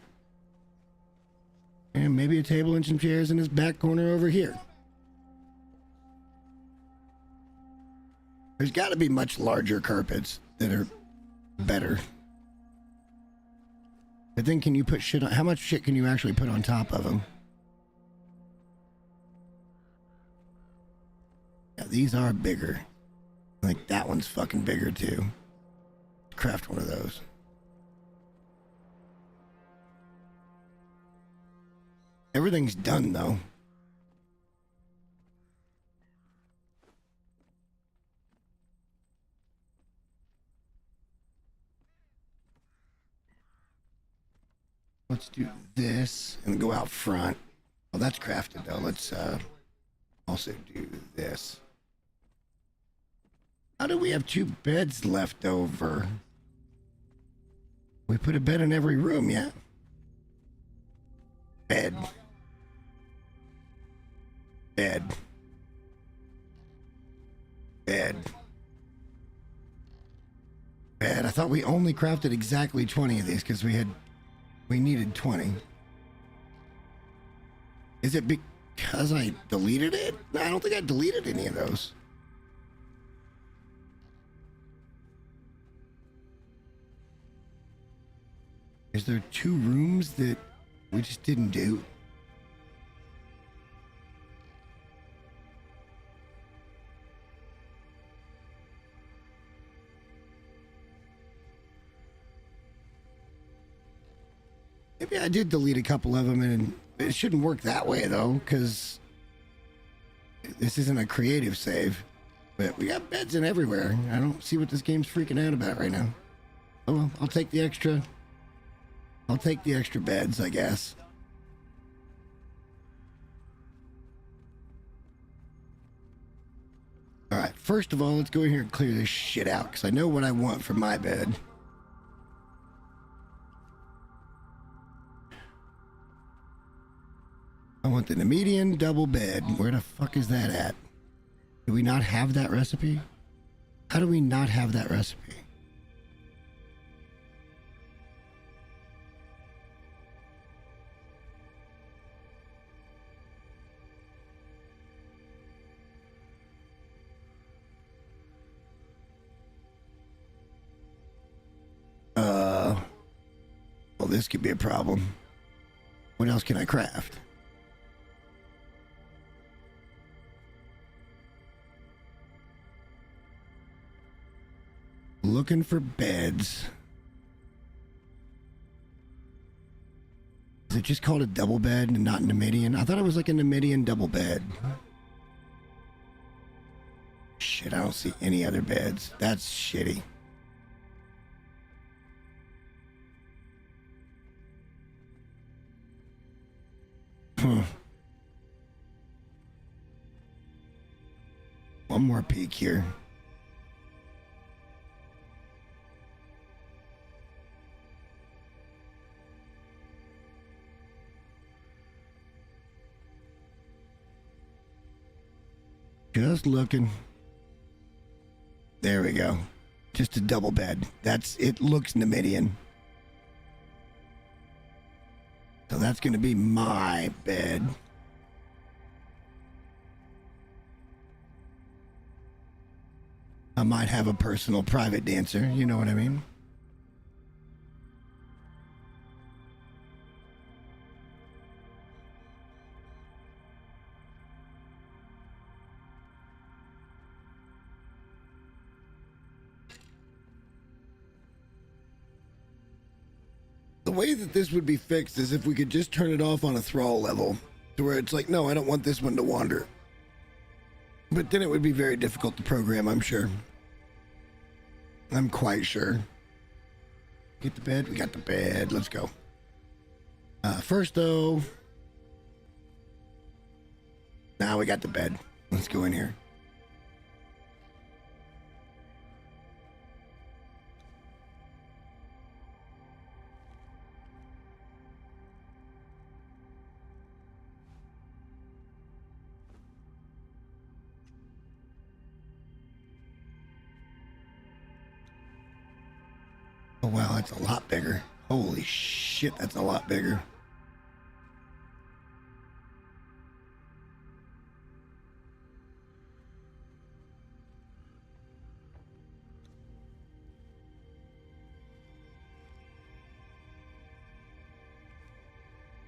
And maybe a table and some chairs in this back corner over here. There's got to be much larger carpets that are better. But then can you put shit on? How much shit can you actually put on top of them? Yeah, these are bigger. I think that one's fucking bigger too. Craft one of those. Everything's done though. Let's do this and go out front. Well, that's crafted though. Let's also do this. How do we have 2 beds left over? We put a bed in every room, yeah? Bed. Bed. Bed. Bed. I thought we only crafted exactly 20 of these because we needed 20. Is it because I deleted it? No, I don't think I deleted any of those. Is there 2 rooms that we just didn't do? Maybe I did delete a couple of them, and it shouldn't work that way though, because this isn't a creative save. But we got beds in everywhere. I don't see what this game's freaking out about right now. Oh well, I'll take the extra beds, I guess. All right, first of all, let's go in here and clear this shit out, because I know what I want for my bed. I want the median double bed. Where the fuck is that at? Do we not have that recipe? How do we not have that recipe? Well, this could be a problem. What else can I craft? Looking for beds. Is it just called a double bed and not Numidian? I thought it was like a Numidian double bed. Shit, I don't see any other beds. That's shitty. One more peek here. Just looking. There we go. Just a double bed. It looks Numidian. So that's going to be my bed. I might have a personal private dancer, you know what I mean? The way that this would be fixed is if we could just turn it off on a thrall level to where it's like, no, I don't want this one to wander. But then it would be very difficult to program, I'm sure. I'm quite sure. Get the bed? We got the bed. Let's go. First, though... Now we got the bed. Let's go in here. Oh, wow, that's a lot bigger. Holy shit, that's a lot bigger.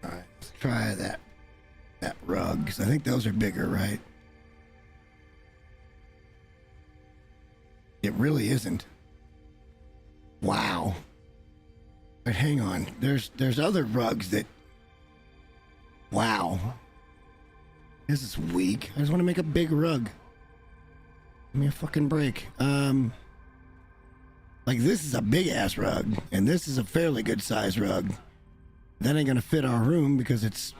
All right, let's try that rug, because I think those are bigger, right? It really isn't. Wow. But hang on. There's other rugs that... Wow. This is weak. I just want to make a big rug. Give me a fucking break. Like, this is a big-ass rug, and this is a fairly good-sized rug. That ain't gonna fit our room because it's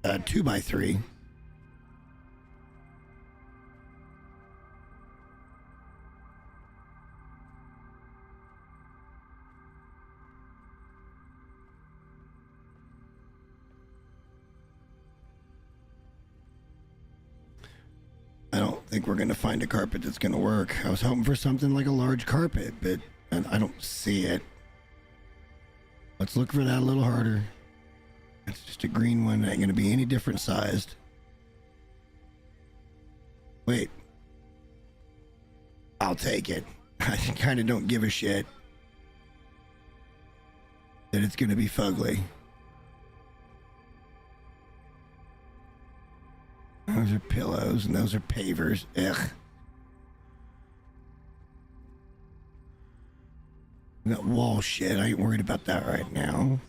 2x3. I don't think we're gonna find a carpet that's gonna work. I was hoping for something like a large carpet, but I don't see it. Let's look for that a little harder. It's just a green one. It ain't gonna be any different sized. Wait. I'll take it. I kind of don't give a shit that it's gonna be fugly. Those are pillows and those are pavers. Ugh. That wall shit, I ain't worried about that right now.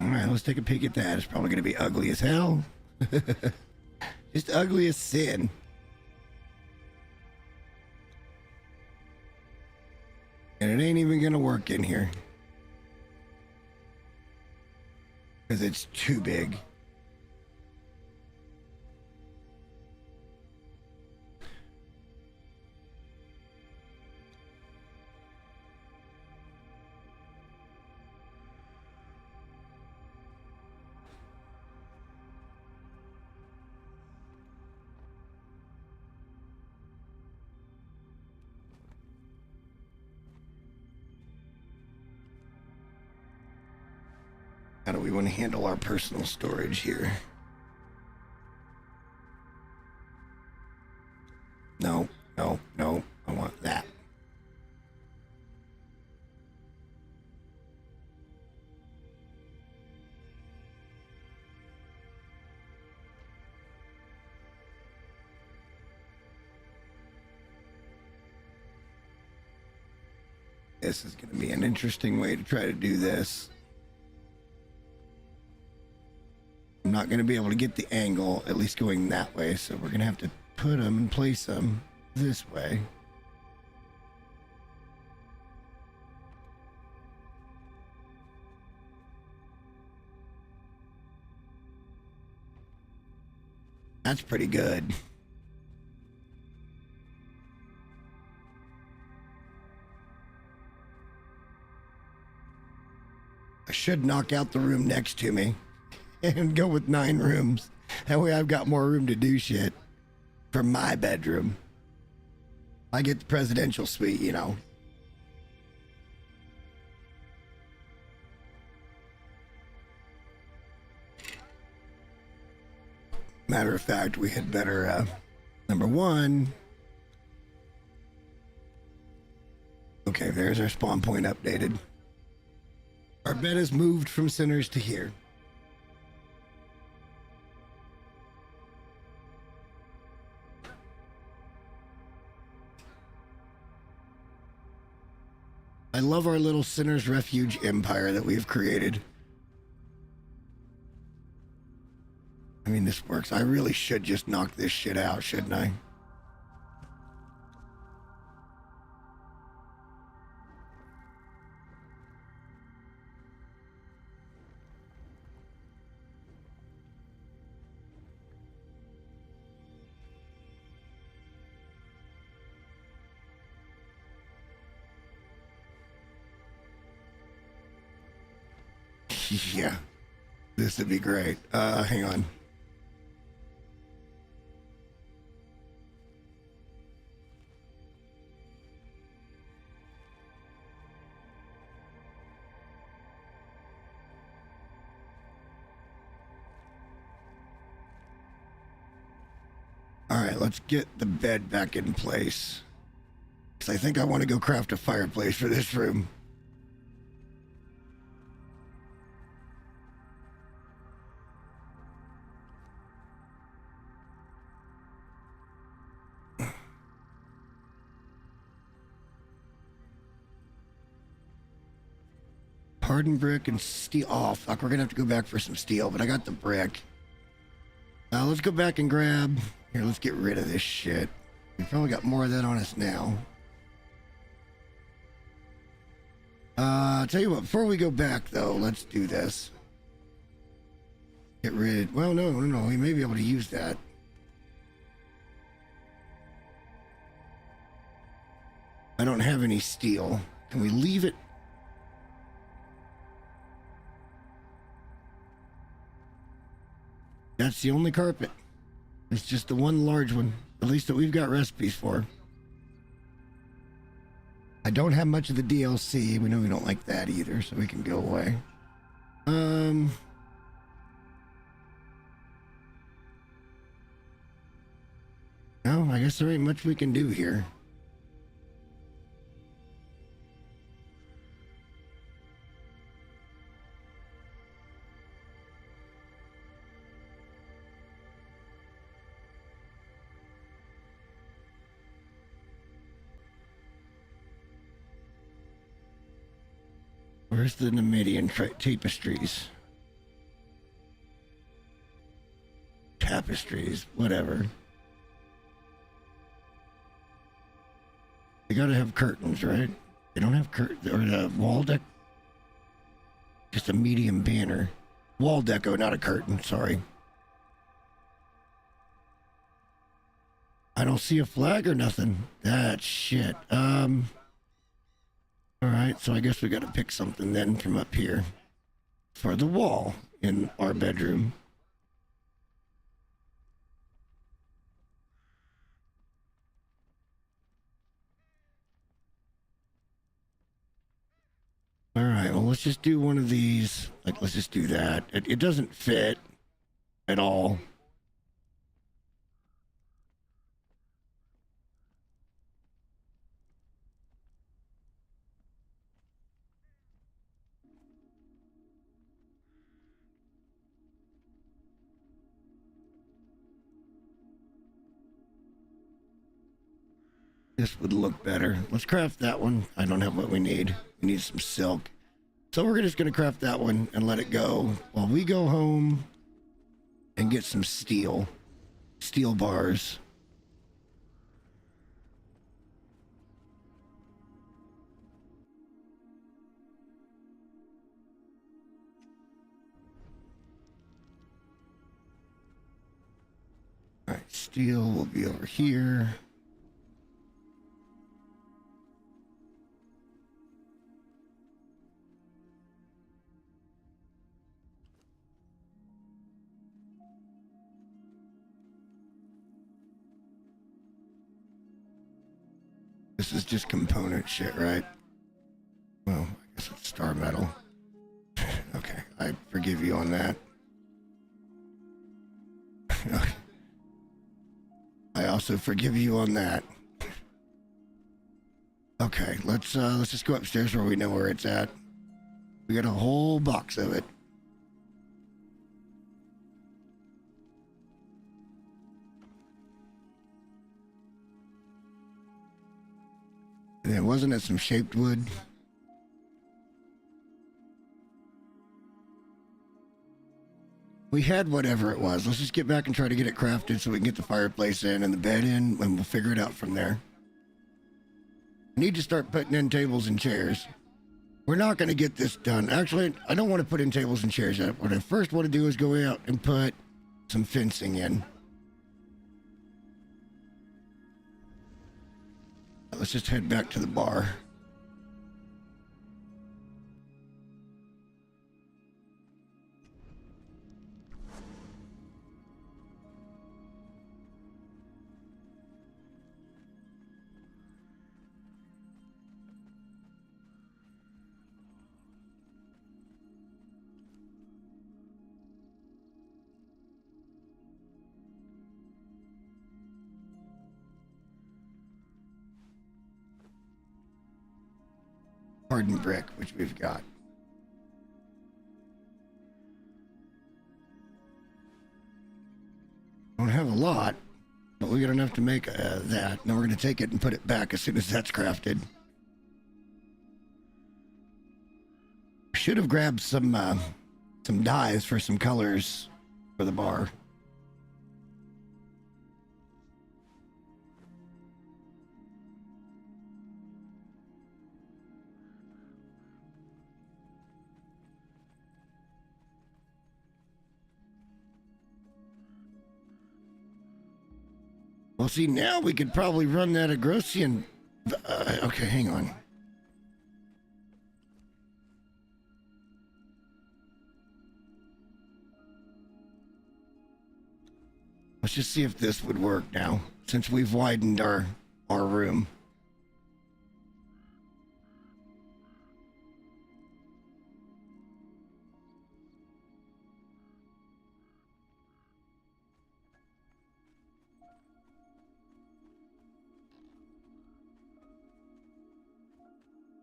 Alright, let's take a peek at that. It's probably gonna be ugly as hell. Just ugly as sin. And it ain't even gonna work in here. Because it's too big. How do we want to handle our personal storage here? No, no, no. I want that. This is going to be an interesting way to try to do this. I'm not going to be able to get the angle, at least going that way, so we're going to have to put them and place them this way. That's pretty good. I should knock out the room next to me and go with 9 rooms. That way I've got more room to do shit for my bedroom. I get the presidential suite, you know. Matter of fact, we had better, number 1. Okay, there's our spawn point updated. Our bed is moved from Sinners to here. I love our little Sinner's Refuge empire that we've created. I mean, this works. I really should just knock this shit out, shouldn't I? Yeah, this would be great. Hang on. All right, let's get the bed back in place. Because I think I want to go craft a fireplace for this room. Hardened brick and steel. Oh, fuck, we're going to have to go back for some steel, but I got the brick. Let's go back and grab... Here, let's get rid of this shit. We probably got more of that on us now. I'll tell you what, before we go back, though, let's do this. Get rid... Well, no, we may be able to use that. I don't have any steel. Can we leave it? That's the only carpet. It's just the one large one, at least that we've got recipes for. I don't have much of the DLC. We know we don't like that either, so we can go away. No, I guess there ain't much we can do here. Where's the Numidian tapestries? Tapestries, whatever. They gotta have curtains, right? They don't have curtains, or the wall deck. Just a medium banner. Wall deco, not a curtain, sorry. I don't see a flag or nothing. That shit. Alright, so I guess we gotta pick something then from up here for the wall in our bedroom. Alright, well, let's just do one of these. Like, let's just do that. It doesn't fit at all. This would look better. Let's craft that one. I don't have what we need. We need some silk. So we're just going to craft that one and let it go while we go home and get some steel. Steel bars. All right, steel will be over here. This is just component shit, right? Well, I guess it's star metal. Okay, I forgive you on that. I also forgive you on that. Okay, let's just go upstairs where we know where it's at. We got a whole box of it. And then wasn't it some shaped wood? We had whatever it was. Let's just get back and try to get it crafted so we can get the fireplace in and the bed in, and we'll figure it out from there. I need to start putting in tables and chairs. We're not going to get this done. Actually, I don't want to put in tables and chairs yet. What I first want to do is go out and put some fencing in. Let's just head back to the bar. hardened brick, which we've got. Don't have a lot, but we got enough to make that. Now we're going to take it and put it back as soon as that's crafted. Should have grabbed some dyes for some colors for the bar. Well, see, now we could probably run that Agrosian. Okay, hang on. Let's just see if this would work now, since we've widened our room.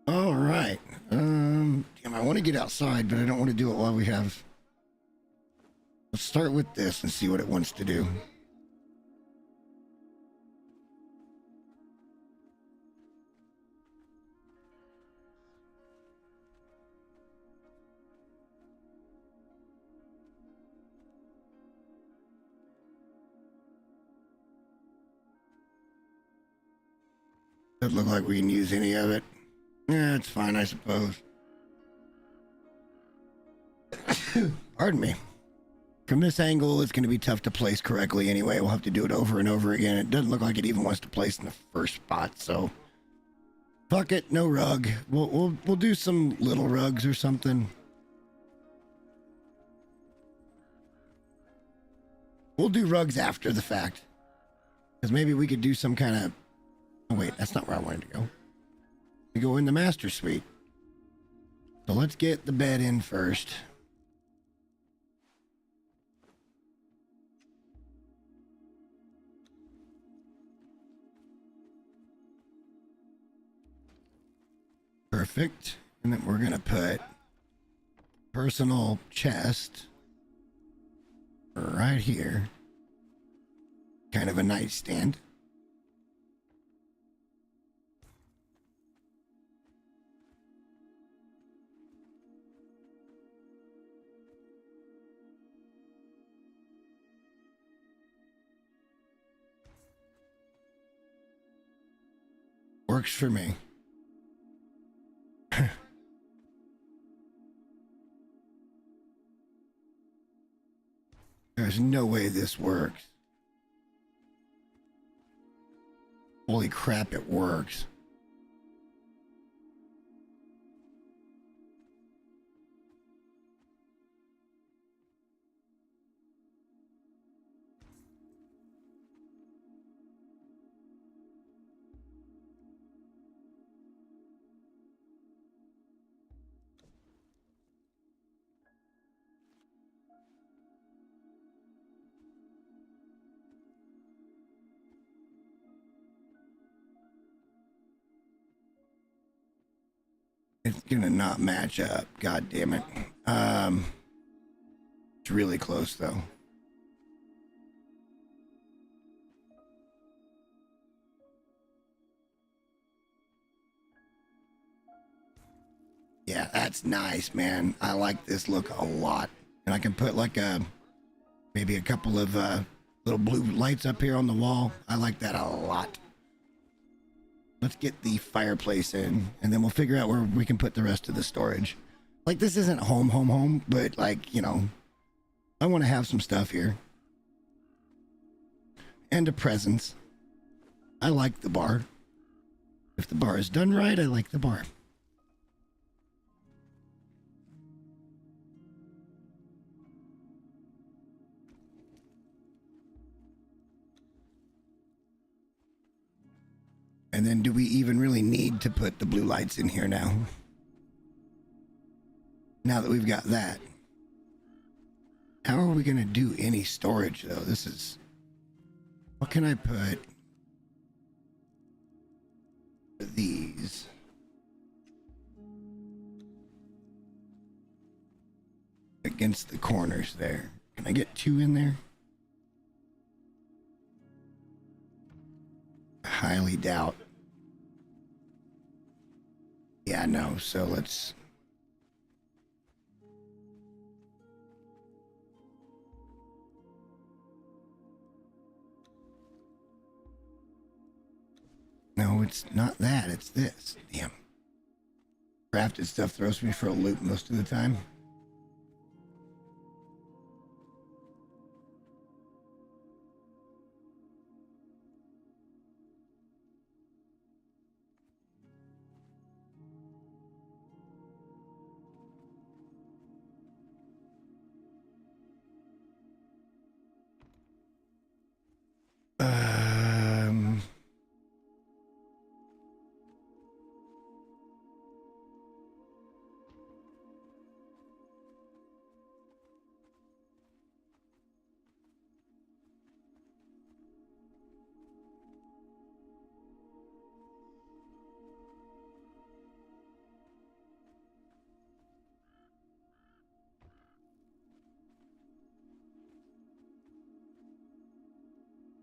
All right. Damn, I want to get outside, but I don't want to do it while we have. Let's start with this and see what it wants to do. Doesn't look like we can use any of it. Yeah, it's fine, I suppose. Pardon me. From this angle, it's going to be tough to place correctly anyway. We'll have to do it over and over again. It doesn't look like it even wants to place in the first spot, so fuck it, no rug. We'll do some little rugs or something. We'll do rugs after the fact, because maybe we could do some kind of. Oh wait, that's not where I wanted to go. We go in the master suite. So let's get the bed in first. Perfect. And then we're going to put personal chest right here. Kind of a nightstand. Works for me. There's no way this works. Holy crap, it works. It's gonna not match up. God damn it. It's really close though. Yeah, that's nice, man. I like this look a lot. And I can put like maybe a couple of little blue lights up here on the wall. I like that a lot. Let's get the fireplace in, and then we'll figure out where we can put the rest of the storage. Like, this isn't home, but, like, you know, I want to have some stuff here. And a presence. I like the bar. If the bar is done right, I like the bar. And then do we even really need to put the blue lights in here now? Now that we've got that. How are we going to do any storage, though? This is... What can I put? These. against the corners there. Can I get 2 in there? I highly doubt. Yeah, no, so let's... No, it's not that, it's this. Damn. Crafted stuff throws me for a loop most of the time.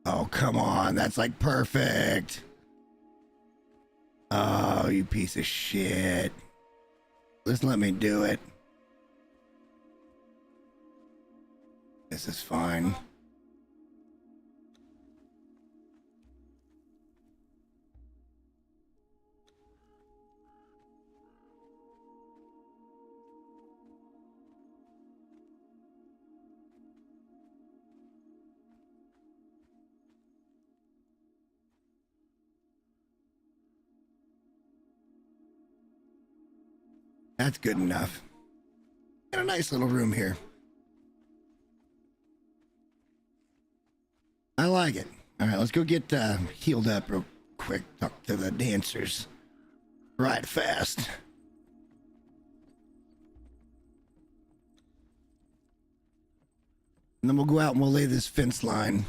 Oh, come on. That's like perfect. Oh, you piece of shit. Just let me do it. This is fine. That's good enough. Got a nice little room here. I like it. All right, let's go get healed up real quick. Talk to the dancers. Right fast. And then we'll go out and we'll lay this fence line.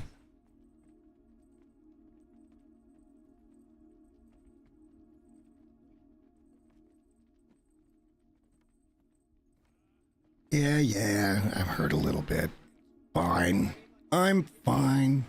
Yeah, I've heard a little bit. Fine. I'm fine.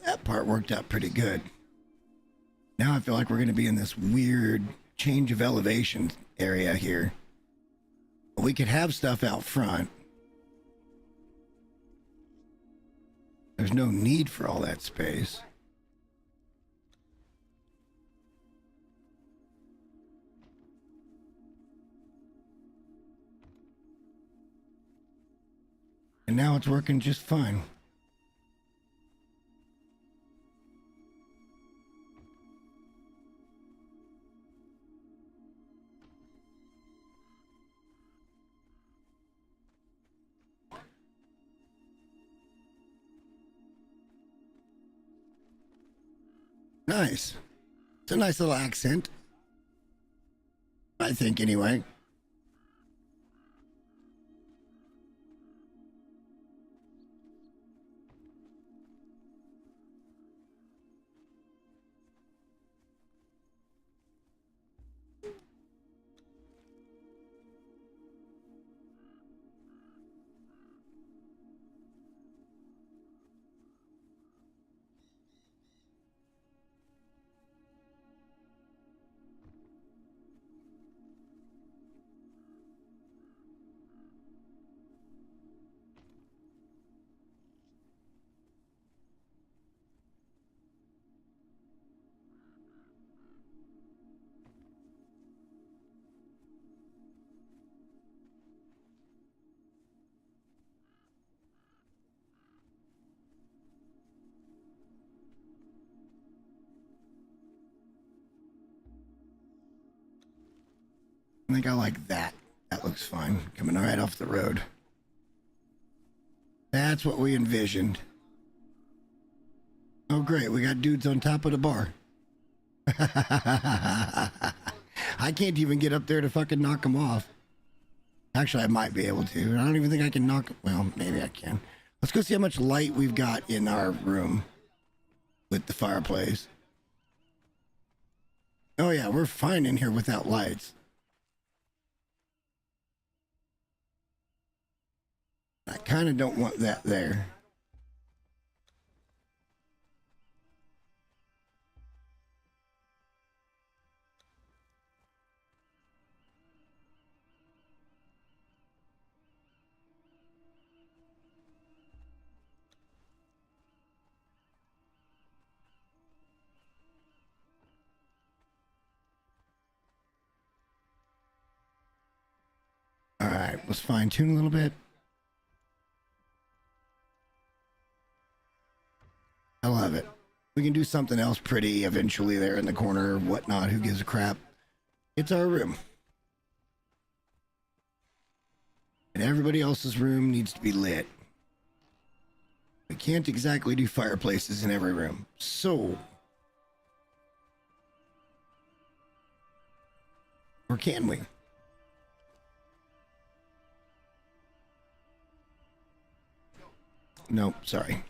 That part worked out pretty good. Now I feel like we're going to be in this weird change of elevation area here. We could have stuff out front. There's no need for all that space. And now it's working just fine. Nice. It's a nice little accent. I think, anyway. I think I like that. That looks fine. Coming right off the road. That's what we envisioned. Oh, great. We got dudes on top of the bar. I can't even get up there to fucking knock them off. Actually, I might be able to. I don't even think I can knock... Well, maybe I can. Let's go see how much light we've got in our room with the fireplace. Oh, yeah. We're fine in here without lights. I kind of don't want that there. All right, let's fine tune a little bit. I love it. We can do something else pretty eventually there in the corner or whatnot. Who gives a crap? It's our room. And everybody else's room needs to be lit. We can't exactly do fireplaces in every room. So... Or can we? Nope, sorry.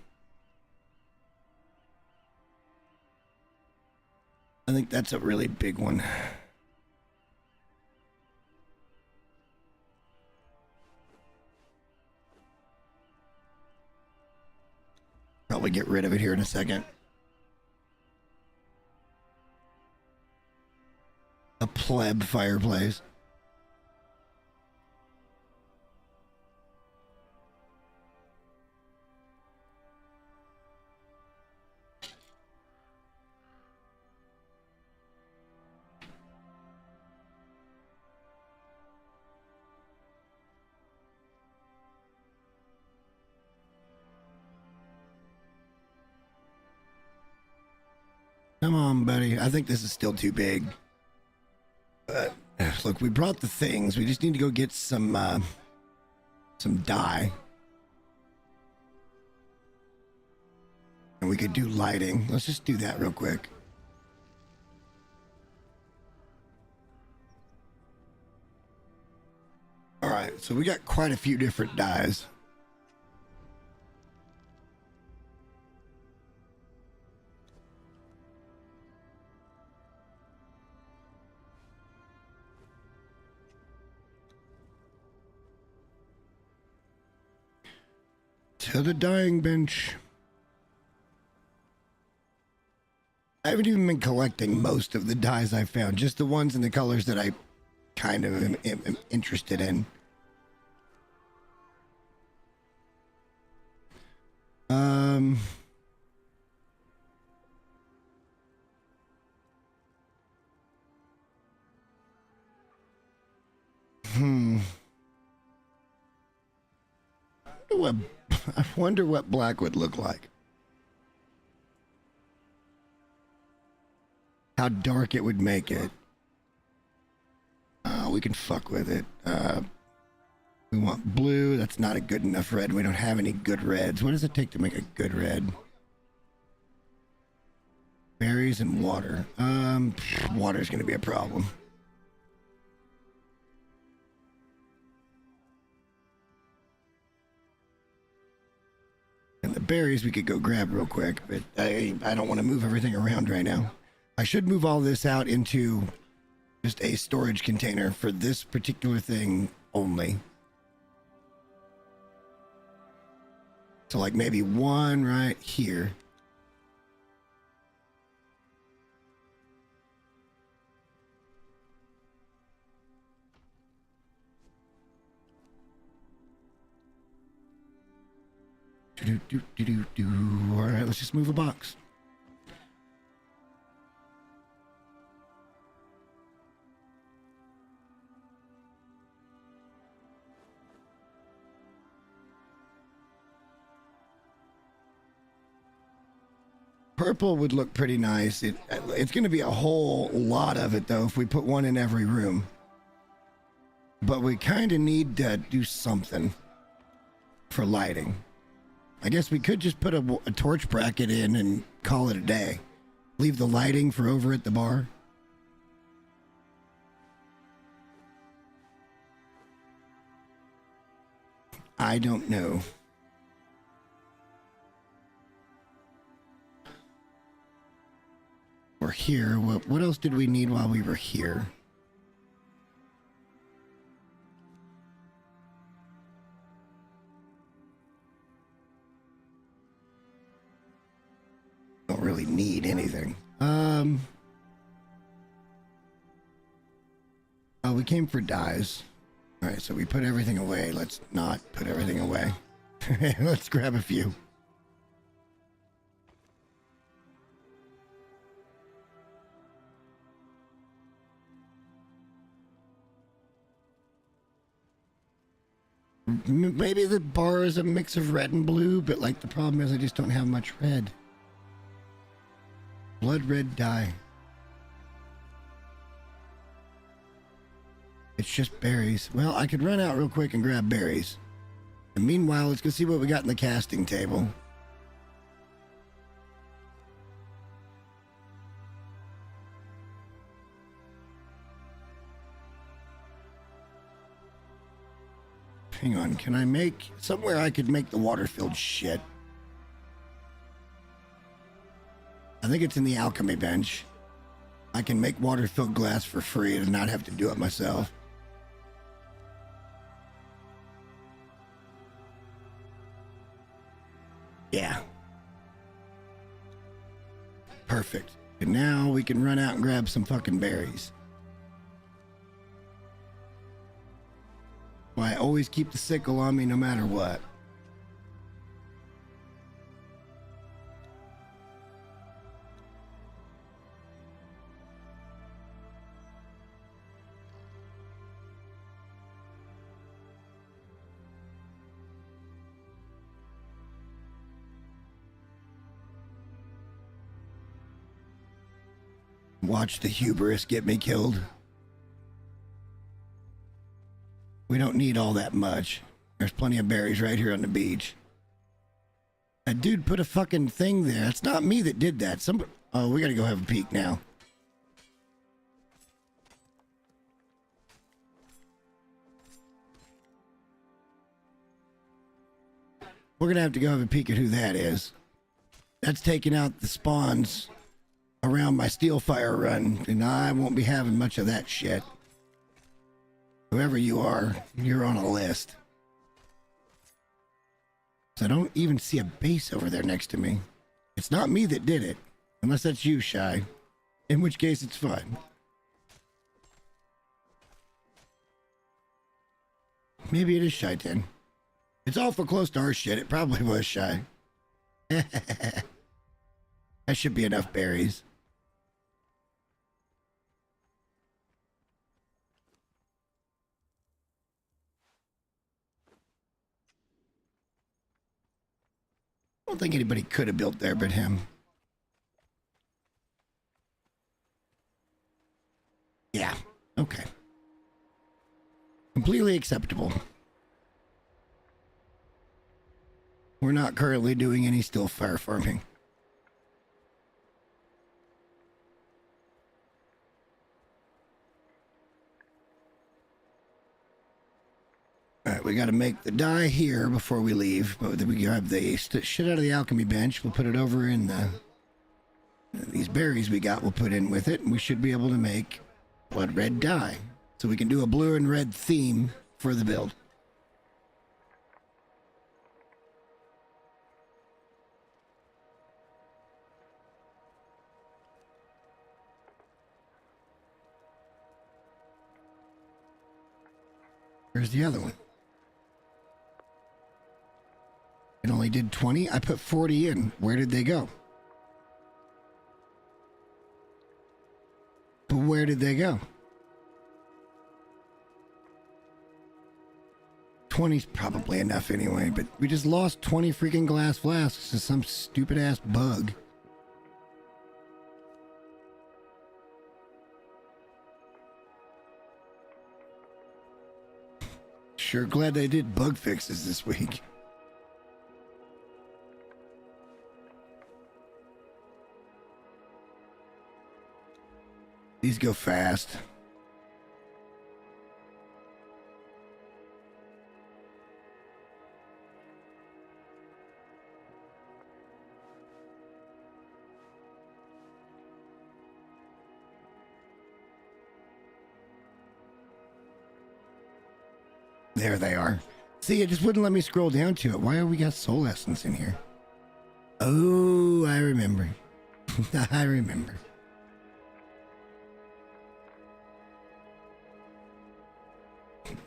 I think that's a really big one. Probably get rid of it here in a second. A pleb fireplace. Come on, buddy. I think this is still too big. But look, we brought the things. We just need to go get some dye. And we could do lighting. Let's just do that real quick. All right, so we got quite a few different dyes. To the dyeing bench. I haven't even been collecting most of the dyes I found, just the ones and the colors that I kind of am interested in. I wonder what black would look like. How dark it would make it. We can fuck with it. We want blue. That's not a good enough red. We don't have any good reds. What does it take to make a good red? Berries and water. Water's gonna be a problem. And the berries we could go grab real quick, but I don't want to move everything around right now. I should move all this out into just a storage container for this particular thing only. So like maybe one right here. All right, let's just move a box. Purple would look pretty nice. It's going to be a whole lot of it, though, if we put one in every room. But we kind of need to do something for lighting. I guess we could just put a torch bracket in and call it a day. Leave the lighting for over at the bar. I don't know. We're here. What else did we need while we were here? Don't really need anything. Oh, we came for dyes. All right, so we put everything away. Let's not put everything away. Let's grab a few. Maybe the bar is a mix of red and blue, but like the problem is I just don't have much red. Blood red dye. It's just berries. Well, I could run out real quick and grab berries. And meanwhile, let's go see what we got in the casting table. Hang on, can I make... Somewhere I could make the water-filled shit. I think it's in the alchemy bench. I can make water-filled glass for free and not have to do it myself. Yeah. Perfect. And now we can run out and grab some fucking berries. Why I always keep the sickle on me no matter what. Watch the hubris get me killed. We don't need all that much. There's plenty of berries right here on the beach. That dude put a fucking thing there. It's not me that did that. Somebody... Oh, we gotta go have a peek now. We're gonna have to go have a peek at who that is. That's taking out the spawns around my steel fire run, and I won't be having much of that shit. Whoever you are, you're on a list. So I don't even see a base over there next to me. It's not me that did it, unless that's you, Shy. In which case, it's fine. Maybe it is Shy 10. It's awful close to our shit. It probably was Shy. That should be enough berries. I don't think anybody could have built there but him. Yeah, okay. Completely acceptable. We're not currently doing any still fire farming. Alright, we gotta make the dye here before we leave. But we grab the shit out of the alchemy bench. We'll put it over in the... These berries we got, we'll put in with it. And we should be able to make blood red dye. So we can do a blue and red theme for the build. Where's the other one? It only did 20. I put 40 in. Where did they go? But where did they go? 20's probably enough anyway, but we just lost 20 freaking glass flasks to some stupid ass bug. Sure glad they did bug fixes this week. These go fast. There they are. See, it just wouldn't let me scroll down to it. Why have we got soul essence in here? Oh, I remember. I remember.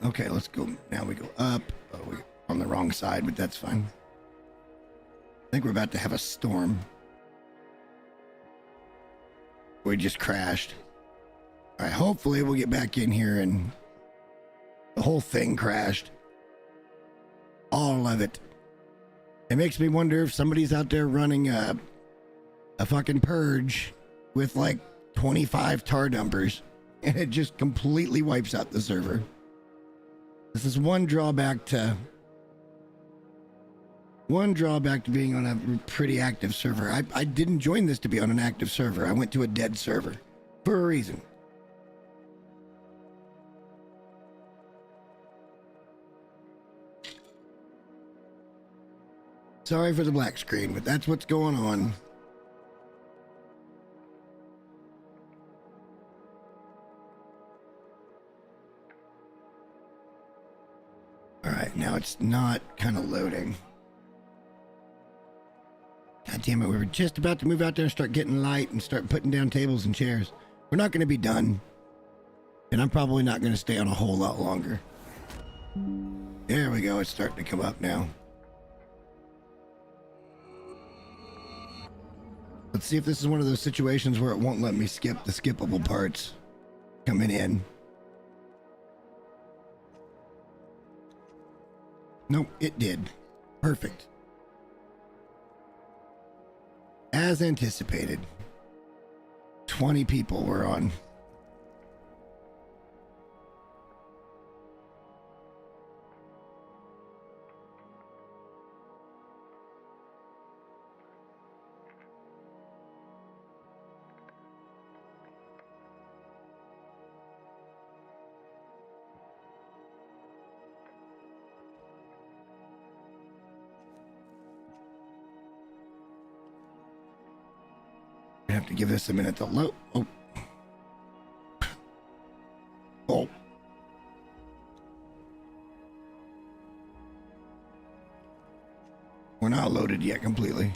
Okay, let's go. Now we go up. Oh, we're on the wrong side, but that's fine. I think we're about to have a storm. We just crashed. All right, hopefully we'll get back in here and the whole thing crashed. All of it. It makes me wonder if somebody's out there running a fucking purge with like 25 tar dumpers and it just completely wipes out the server. This is one drawback to being on a pretty active server. I didn't join this to be on an active server. I went to a dead server for a reason. Sorry for the black screen, but that's what's going on. All right, now it's not kind of loading. God damn it, we were just about to move out there and start getting light and start putting down tables and chairs. We're not going to be done. And I'm probably not going to stay on a whole lot longer. There we go, it's starting to come up now. Let's see if this is one of those situations where it won't let me skip the skippable parts coming in. Nope, it did. Perfect. As anticipated. 20 people were on. I have to give this a minute to load. Oh. Oh. We're not loaded yet completely.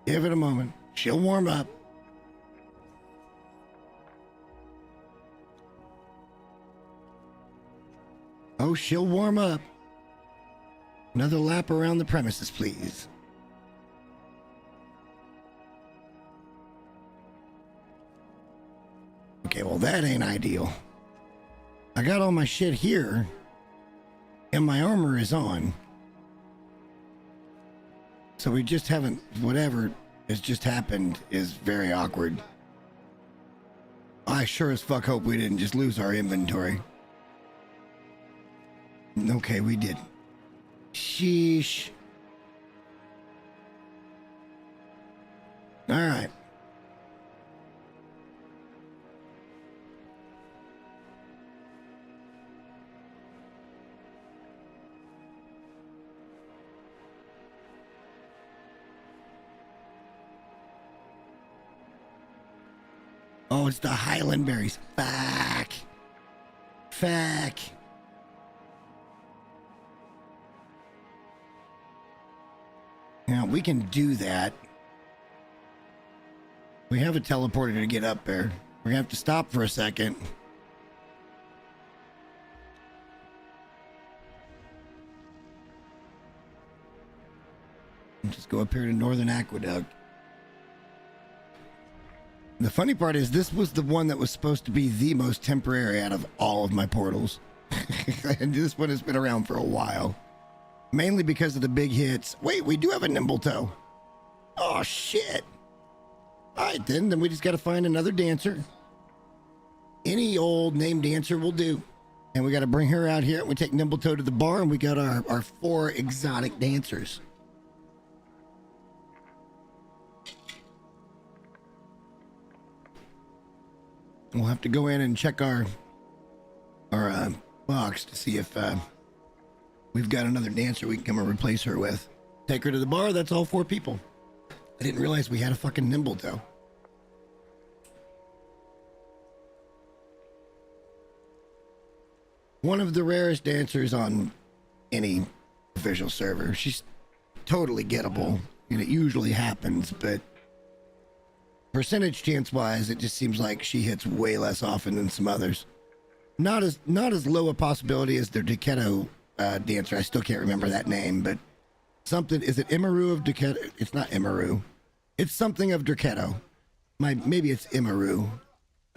Give it a moment. She'll warm up. Oh, she'll warm up. Another lap around the premises, please. Okay, well, that ain't ideal. I got all my shit here, and my armor is on. So we just haven't, whatever has just happened is very awkward. I sure as fuck hope we didn't just lose our inventory. Okay, we didn't. Sheesh. All right. Oh, it's the Highland berries. Fuck. Fuck. Now, we can do that. We have a teleporter to get up there. We're going to have to stop for a second. And just go up here to Northern Aqueduct. The funny part is this was the one that was supposed to be the most temporary out of all of my portals. And this one has been around for a while. Mainly because of the big hits. Wait, we do have a nimble toe. Oh, shit. All right, then we just got to find another dancer. Any old name dancer will do. And we got to bring her out here. We take Nimbletoe to the bar, and we got our 4 exotic dancers. We'll have to go in and check our box to see if we've got another dancer we can come and replace her with. Take her to the bar. That's all 4 people. I didn't realize we had a fucking Nimbletoe. One of the rarest dancers on any official server. She's totally gettable, and it usually happens, but percentage chance wise, it just seems like she hits way less often than some others. Not as low a possibility as the Duketo dancer. I still can't remember that name, but something, is it Imaru of Duketo? It's not Imaru. It's something of Duketo. Maybe it's Imaru.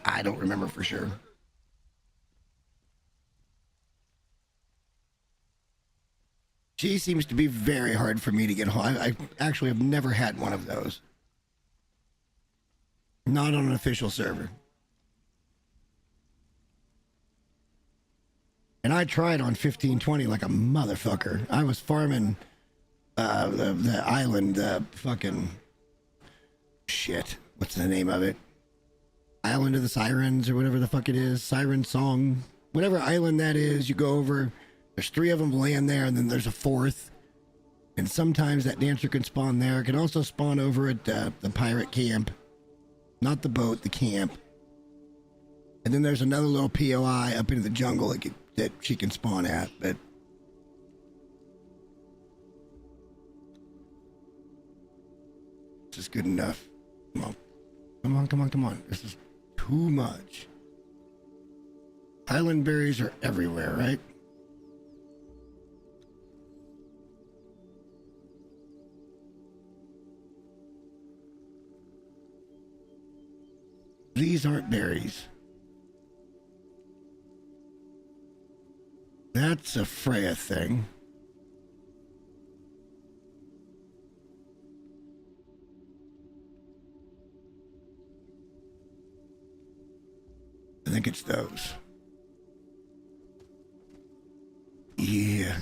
I don't remember for sure. She seems to be very hard for me to get home. I actually have never had one of those. Not on an official server. And I tried on 1520 like a motherfucker. I was farming the island, fucking shit. What's the name of it? Island of the Sirens or whatever the fuck it is. Siren Song. Whatever island that is, you go over. There's 3 of them land there, and then there's a 4th. And sometimes that dancer can spawn there. It can also spawn over at the pirate camp. Not the boat, the camp. And then there's another little POI up into the jungle that she can spawn at, but this is good enough. Come on. Come on, come on, come on. This is too much. Island berries are everywhere, right? These aren't berries. That's a Freya thing. I think it's those. Yeah.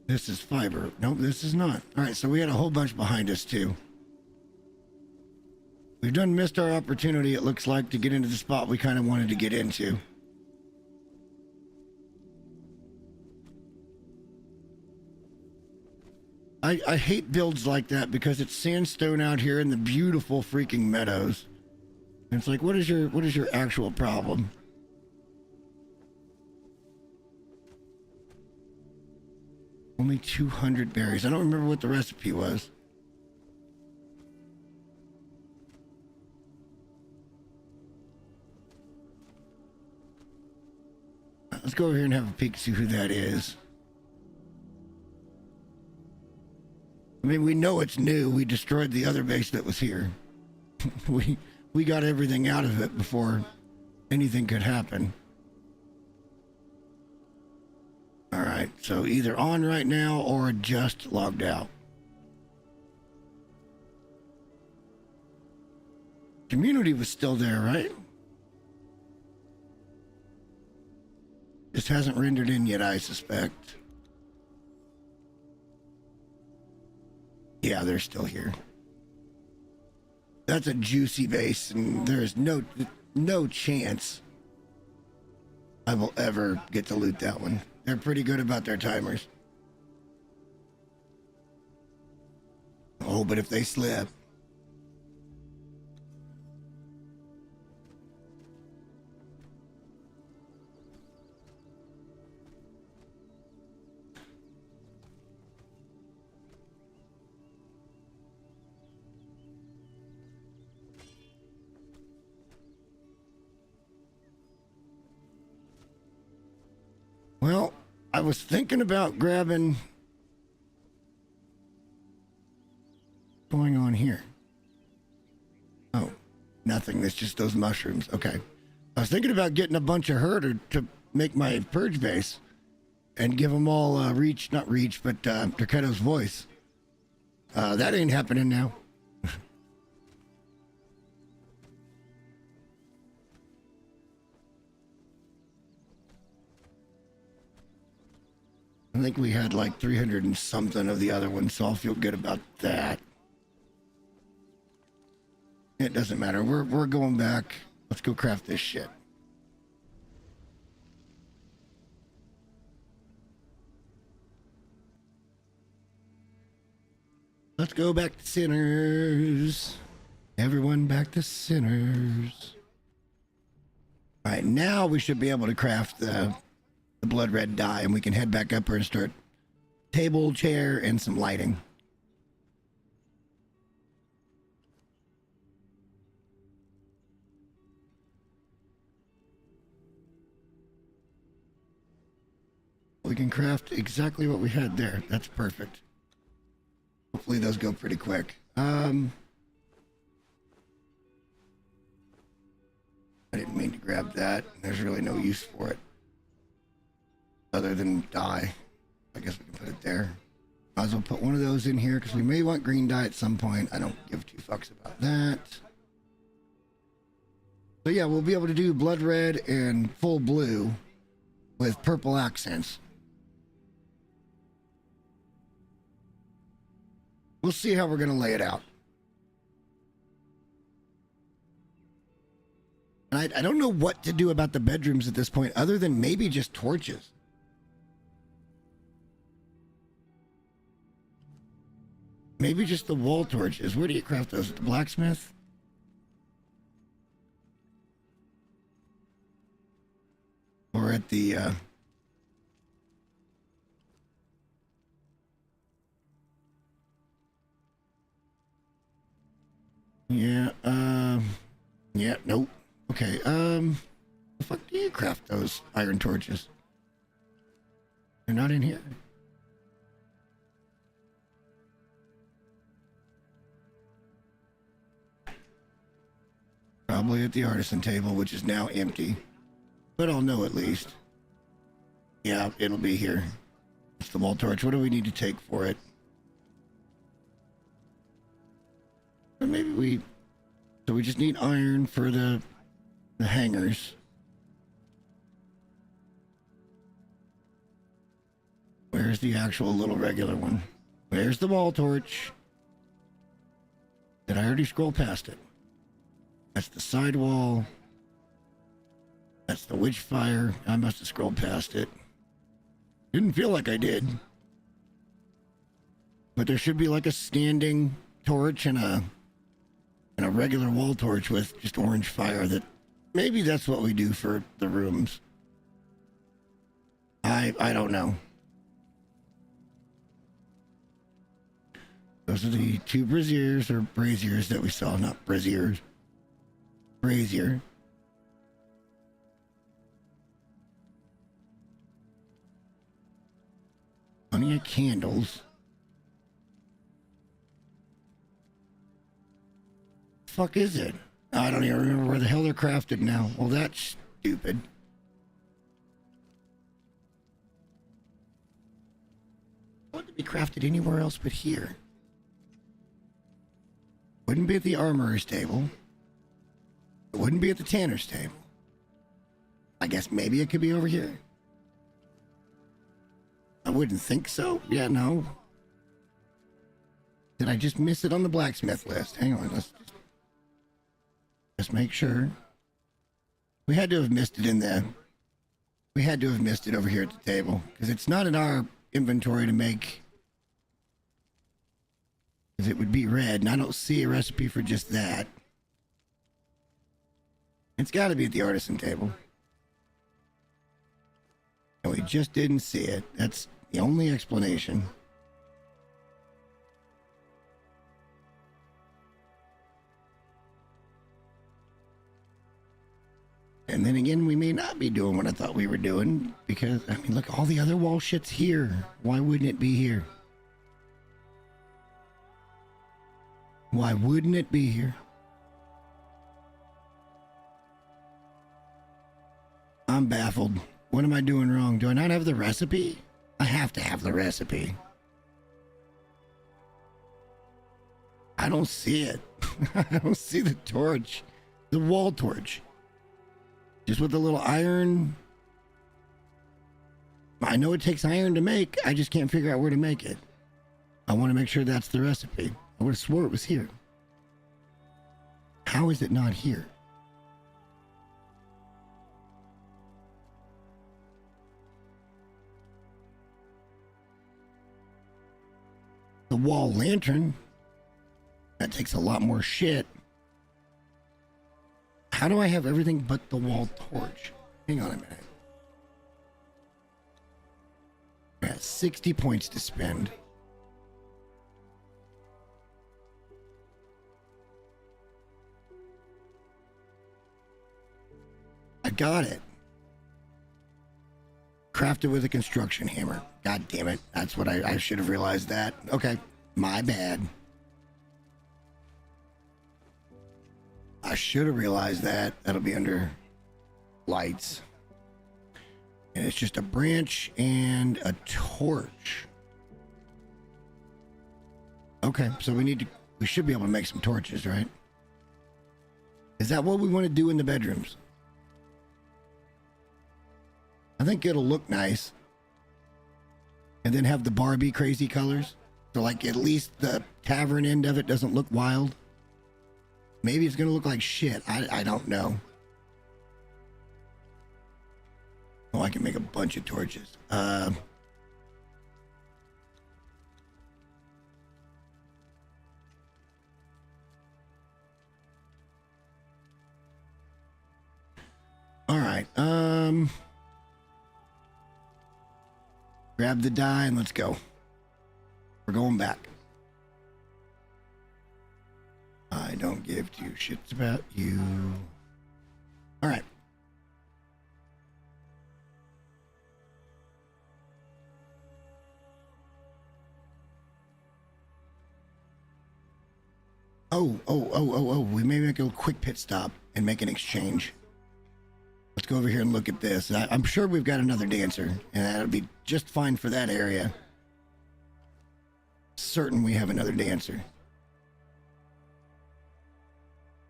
This is fiber. Nope, this is not. All right, so we had a whole bunch behind us, too. We've done missed our opportunity, it looks like, to get into the spot we kind of wanted to get into. I hate builds like that because it's sandstone out here in the beautiful freaking meadows. And it's like, what is your actual problem? Only 200 berries. I don't remember what the recipe was. Let's go over here and have a peek, see who that is. I mean, we know it's new. We destroyed the other base that was here. we got everything out of it before anything could happen. All right, so either on right now or just logged out. Community was still there, right? Just hasn't rendered in yet, I suspect. Yeah, they're still here. That's a juicy base, and there's no chance I will ever get to loot that one. They're pretty good about their timers. Oh, but if they slip. Well, I was thinking about grabbing... What's going on here? Oh, nothing. It's just those mushrooms. Okay. I was thinking about getting a bunch of herder to make my purge base. and give them all reach, not reach, but Drakedo's voice. That ain't happening now. I think we had like 300 and something of the other ones, so I'll feel good about that. It doesn't matter. We're going back. Let's go craft this shit. Let's go back to sinners. Everyone back to sinners. All right, now we should be able to craft the blood red dye, and we can head back up here and start table, chair, and some lighting. We can craft exactly what we had there. That's perfect. Hopefully those go pretty quick. I didn't mean to grab that. There's really no use for it. Other than dye. I guess we can put it there. Might as well put one of those in here because we may want green dye at some point. I don't give two fucks about that. So yeah, we'll be able to do blood red and full blue with purple accents. We'll see how we're going to lay it out. And I don't know what to do about the bedrooms at this point other than maybe just torches. Maybe just the wall torches. Where do you craft those? At the blacksmith? Or at the, yeah, nope. Okay, the fuck do you craft those iron torches? They're not in here. Probably at the artisan table, which is now empty. But I'll know at least. Yeah, it'll be here. It's the wall torch. What do we need to take for it? Or maybe we... So we just need iron for the hangers. Where's the actual little regular one? Where's the wall torch? Did I already scroll past it? That's the side wall. That's the witch fire. I must have scrolled past it. Didn't feel like I did. But there should be like a standing torch and a regular wall torch with just orange fire. That maybe that's what we do for the rooms. I don't know. Those are the two braziers or braziers that we saw, not braziers. Brazier. Plenty of candles. Fuck is it? I don't even remember where the hell they're crafted now. Well, that's stupid. I want to be crafted anywhere else but here. Wouldn't be at the armorer's table. It wouldn't be at the tanner's table. I guess maybe it could be over here. I wouldn't think so. Yeah, no. Did I just miss it on the blacksmith list? Hang on, let's just make sure. We had to have missed it in the... We had to have missed it over here at the table. Because it's not in our inventory to make... Because it would be red, and I don't see a recipe for just that. It's got to be at the artisan table. And we just didn't see it. That's the only explanation. And then again, we may not be doing what I thought we were doing. Because, I mean, look, all the other wall shit's here. Why wouldn't it be here? Why wouldn't it be here? I'm baffled. What am I doing wrong? Do I not have the recipe? I have to have the recipe. I don't see it. I don't see the torch. The wall torch. Just with a little iron. I know it takes iron to make. I just can't figure out where to make it. I want to make sure that's the recipe. I would have swore it was here. How is it not here? The wall lantern. That takes a lot more shit. How do I have everything but the wall torch? Hang on a minute. I got 60 points to spend. I got it. Crafted with a construction hammer. God damn it. That's what I should have realized that. Okay. My bad. I should have realized that. That'll be under lights. And it's just a branch and a torch. Okay, so we should be able to make some torches, right? Is that what we want to do in the bedrooms? I think it'll look nice. And then have the Barbie crazy colors. So like at least the tavern end of it doesn't look wild. Maybe it's going to look like shit. I don't know. Oh, I can make a bunch of torches. All right. Grab the die and let's go. We're going back. I don't give two shits about you. All right. Oh. We may make a quick pit stop and make an exchange. Let's go over here and look at this. I'm sure we've got another dancer, and that'll be just fine for that area. Certain we have another dancer.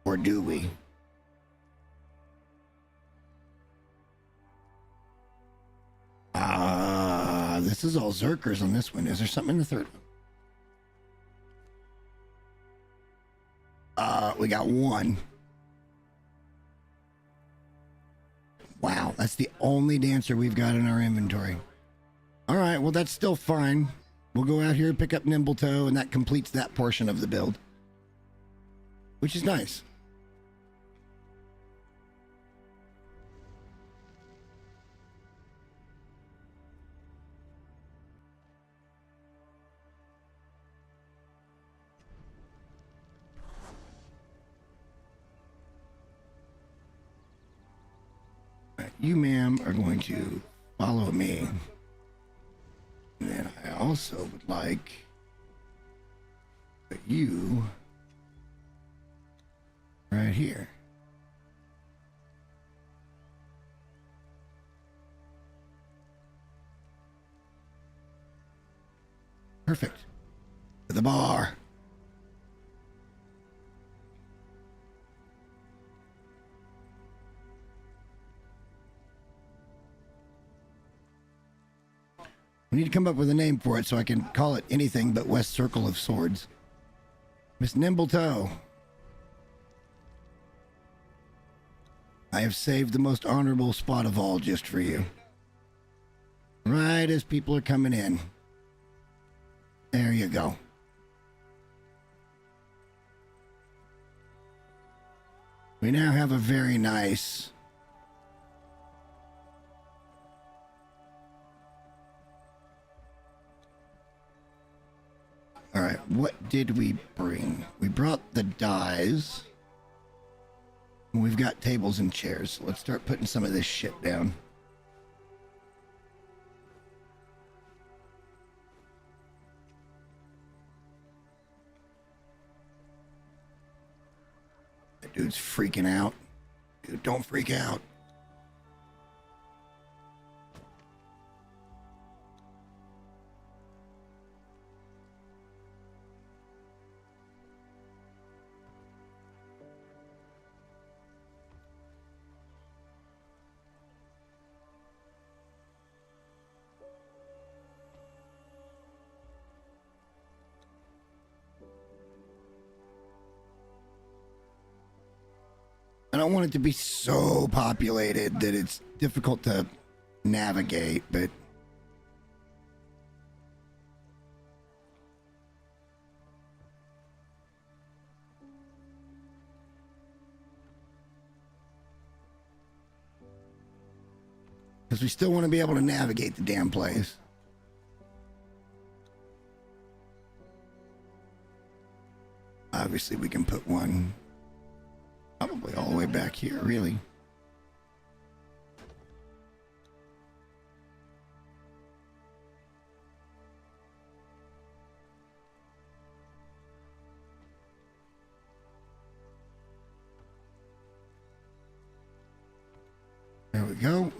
Or do we? This is all Zerkers on this one. Is there something in the third one? We got one. Wow, that's the only dancer we've got in our inventory. All right, well, that's still fine. We'll go out here and pick up Nimbletoe, and that completes that portion of the build. Which is nice. You, ma'am, are going to follow me. And then I also would like that you right here. Perfect. To the bar. We need to come up with a name for it so I can call it anything but West Circle of Swords. Miss Nimbletoe. I have saved the most honorable spot of all just for you. Right as people are coming in. There you go. We now have a very nice... All right, what did we bring? We brought the dies. We've got tables and chairs. So let's start putting some of this shit down. That dude's freaking out. Dude, don't freak out. don't want it to be so populated that it's difficult to navigate, but because we still want to be able to navigate the damn place. Obviously, we can put one probably all the way back here, really. There we go.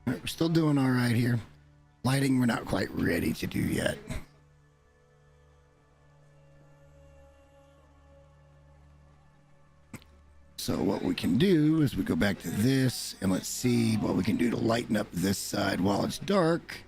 All right, we're still doing all right here. Lighting, we're not quite ready to do yet. So what we can do is we go back to this and let's see what we can do to lighten up this side while it's dark.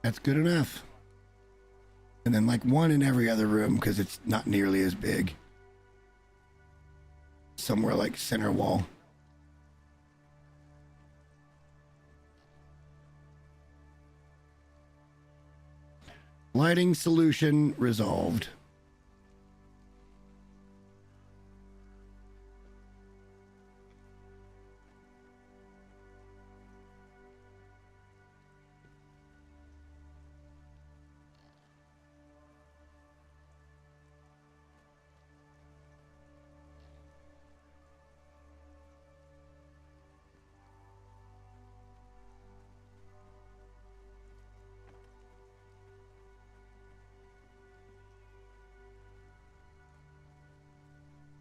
That's good enough. And then like one in every other room because it's not nearly as big. Somewhere like center wall. Lighting solution resolved.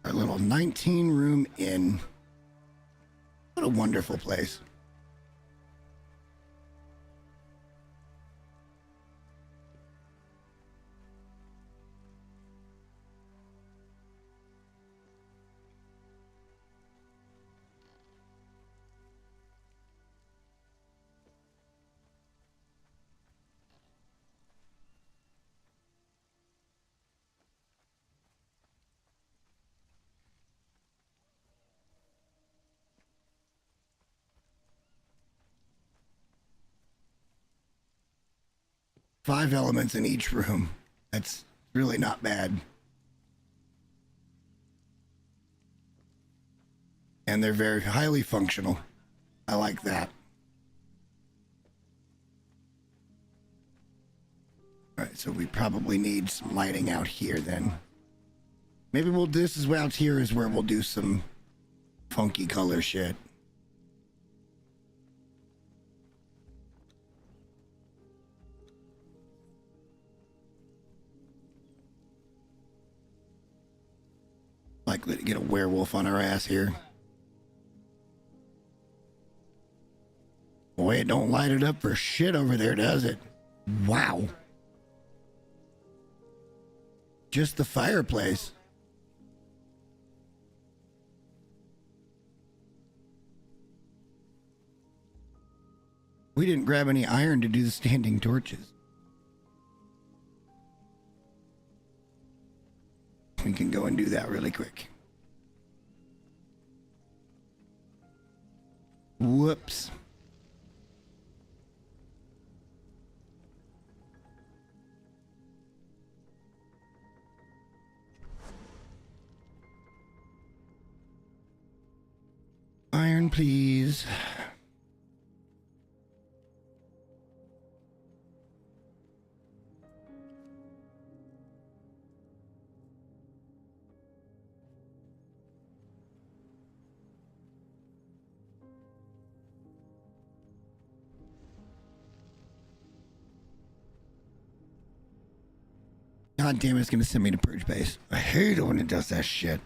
Our little 19-room inn. What a wonderful place. Five elements in each room. That's really not bad. And they're very highly functional. I like that. All right, so we probably need some lighting out here then. Maybe this is out here is where we'll do some funky color shit. Likely to get a werewolf on our ass here. Boy, it don't light it up for shit over there, does it? Wow. Just the fireplace. We didn't grab any iron to do the standing torches. We can go and do that really quick. Whoops. Iron, please. God damn it, it's gonna send me to Purge Base. I hate it when it does that shit.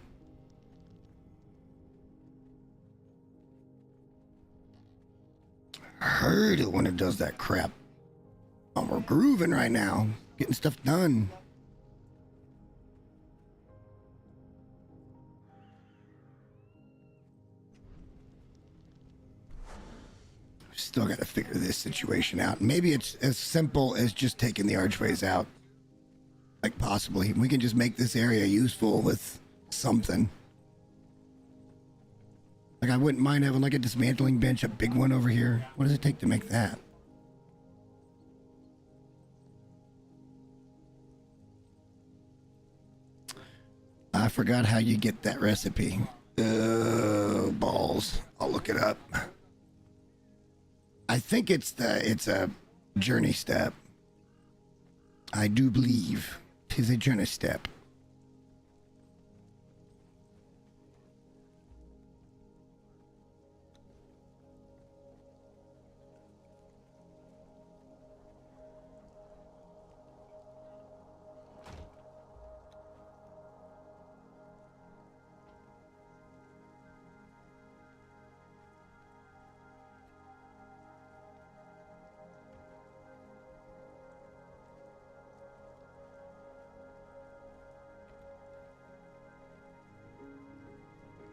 I hate it when it does that crap. Oh, we're grooving right now. Getting stuff done. Still got to figure this situation out. Maybe it's as simple as just taking the archways out. Like, possibly. We can just make this area useful with something. Like, I wouldn't mind having, like, a dismantling bench, a big one over here. What does it take to make that? I forgot how you get that recipe. Balls. I'll look it up. I think it's a journey step. I do believe 'tis a journey step.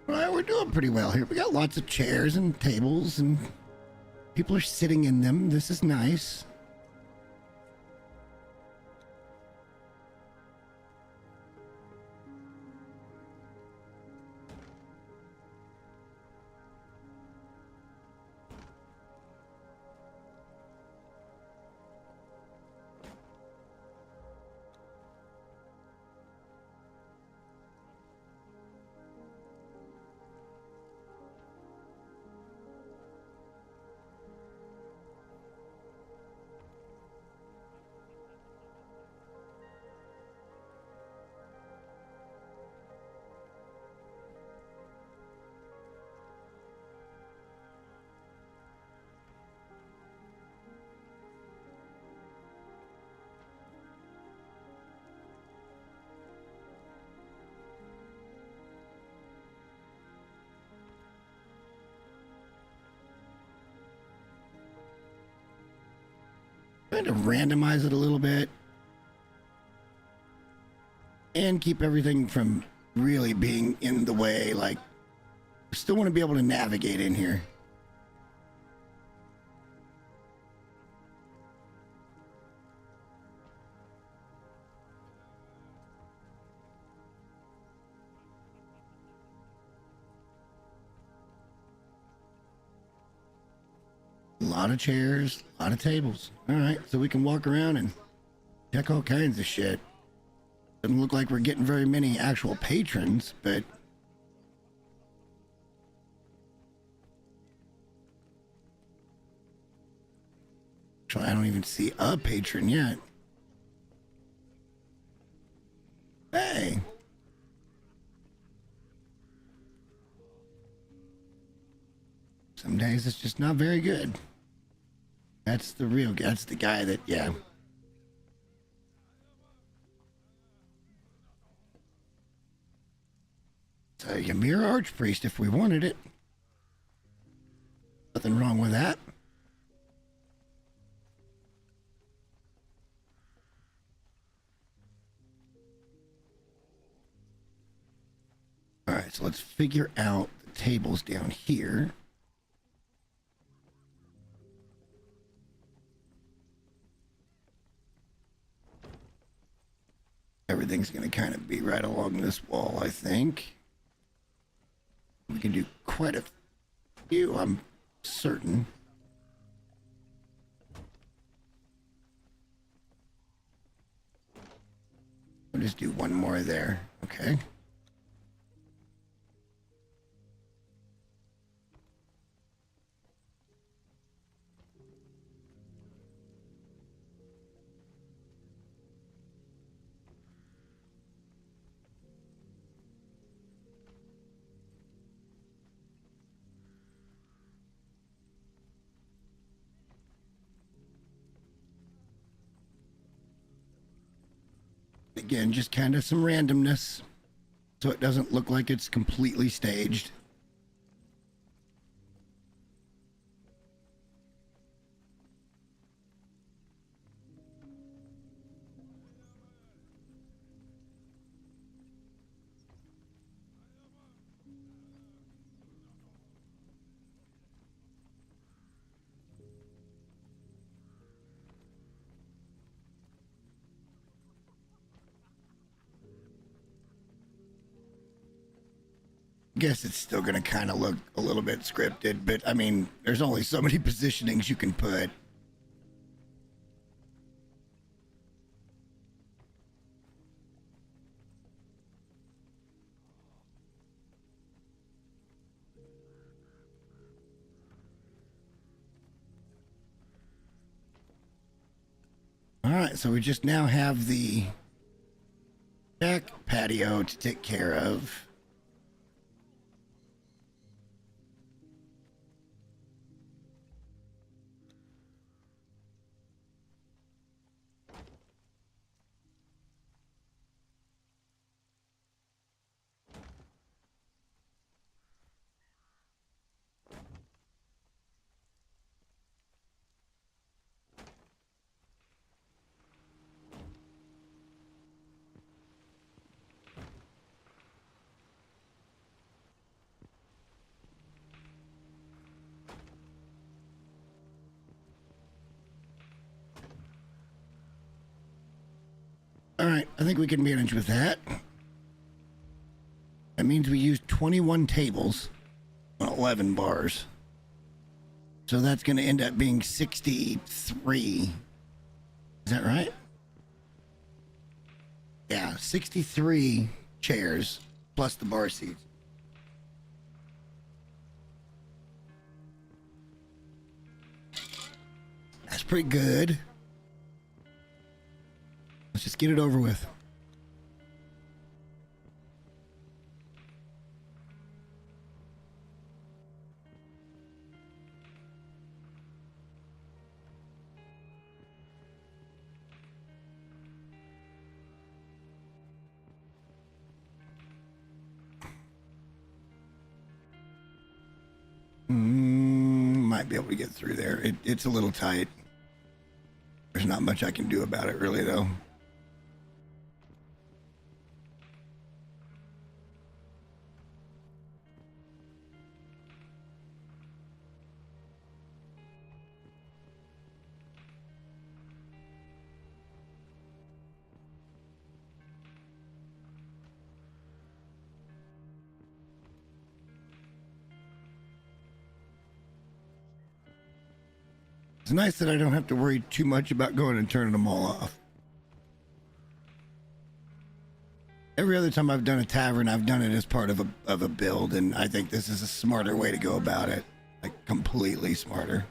Well, we're doing pretty well here. We got lots of chairs and tables, and people are sitting in them. This is nice. Trying to randomize it a little bit and keep everything from really being in the way. Like, still want to be able to navigate in here. A lot of chairs, a lot of tables. All right, so we can walk around and check all kinds of shit. Doesn't look like we're getting very many actual patrons, but actually, I don't even see a patron yet. Hey. Some days it's just not very good. That's the guy that, yeah. So a mere archpriest if we wanted it. Nothing wrong with that. Alright, so let's figure out the tables down here. Everything's going to kind of be right along this wall, I think. We can do quite a few, I'm certain. We'll just do one more there, okay? Again, just kind of some randomness so it doesn't look like it's completely staged. Guess it's still going to kind of look a little bit scripted, but I mean, there's only so many positionings you can put. All right, so we just now have the back patio to take care of. All right, I think we can manage with that. That means we used 21 tables on 11 bars. So that's going to end up being 63. Is that right? Yeah, 63 chairs plus the bar seats. That's pretty good. Let's just get it over with. Might be able to get through there. It's a little tight. There's not much I can do about it, really, though. It's nice that I don't have to worry too much about going and turning them all off. Every other time I've done a tavern, I've done it as part of a build, and I think this is a smarter way to go about it. Like, completely smarter.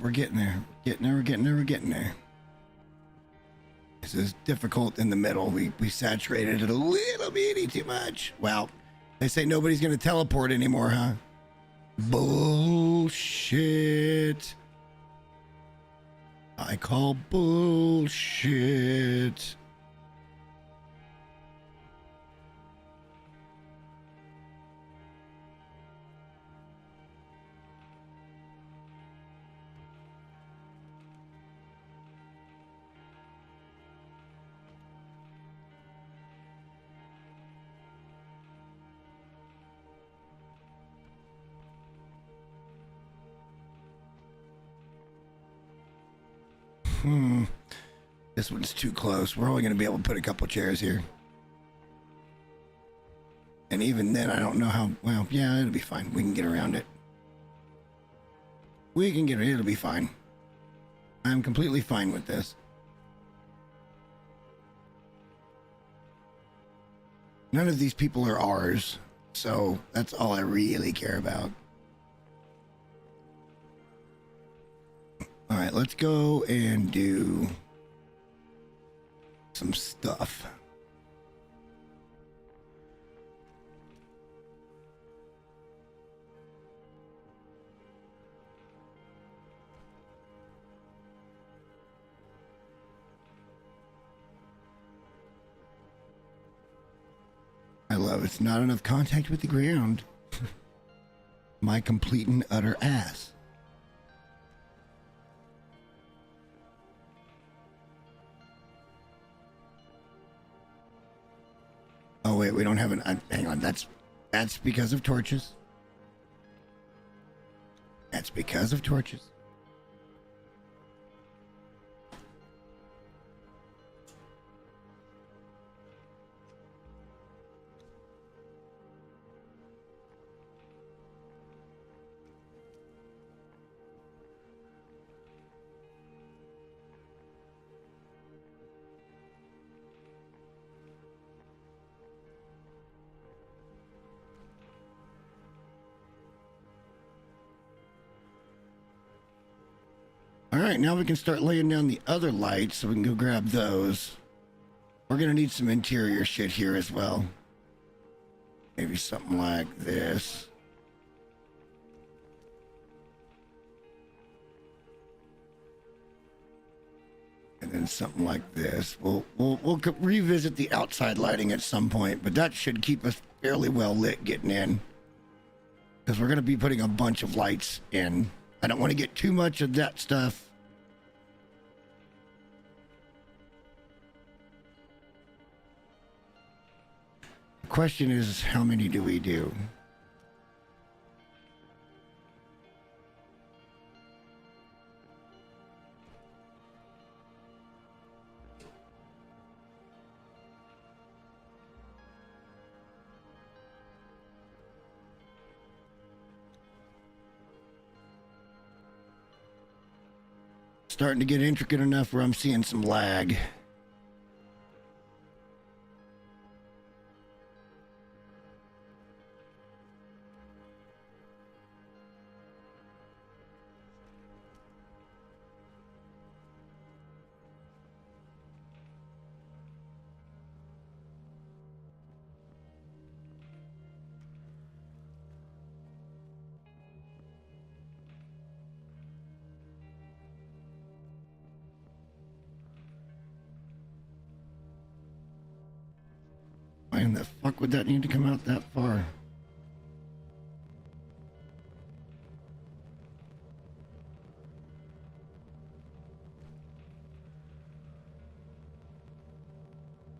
We're getting there. We're getting there. This is difficult in the middle. We saturated it a little bitty too much. Well, they say nobody's going to teleport anymore, huh? Bullshit. I call bullshit. This one's too close. We're only going to be able to put a couple chairs here. And even then, I don't know how... Well, yeah, it'll be fine. We can get around it. We can get it. It'll be fine. I'm completely fine with this. None of these people are ours, so that's all I really care about. All right, let's go and do some stuff. I love it's not enough contact with the ground. My complete and utter ass. Oh wait, we don't have an. Hang on, that's because of torches. That's because of torches. All right, now we can start laying down the other lights so we can go grab those. We're gonna need some interior shit here as well. Maybe something like this. And then something like this. We'll revisit the outside lighting at some point, but that should keep us fairly well lit getting in. Because we're gonna be putting a bunch of lights in. I don't want to get too much of that stuff. The question is, how many do we do? Starting to get intricate enough where I'm seeing some lag. Why in the fuck would that need to come out that far?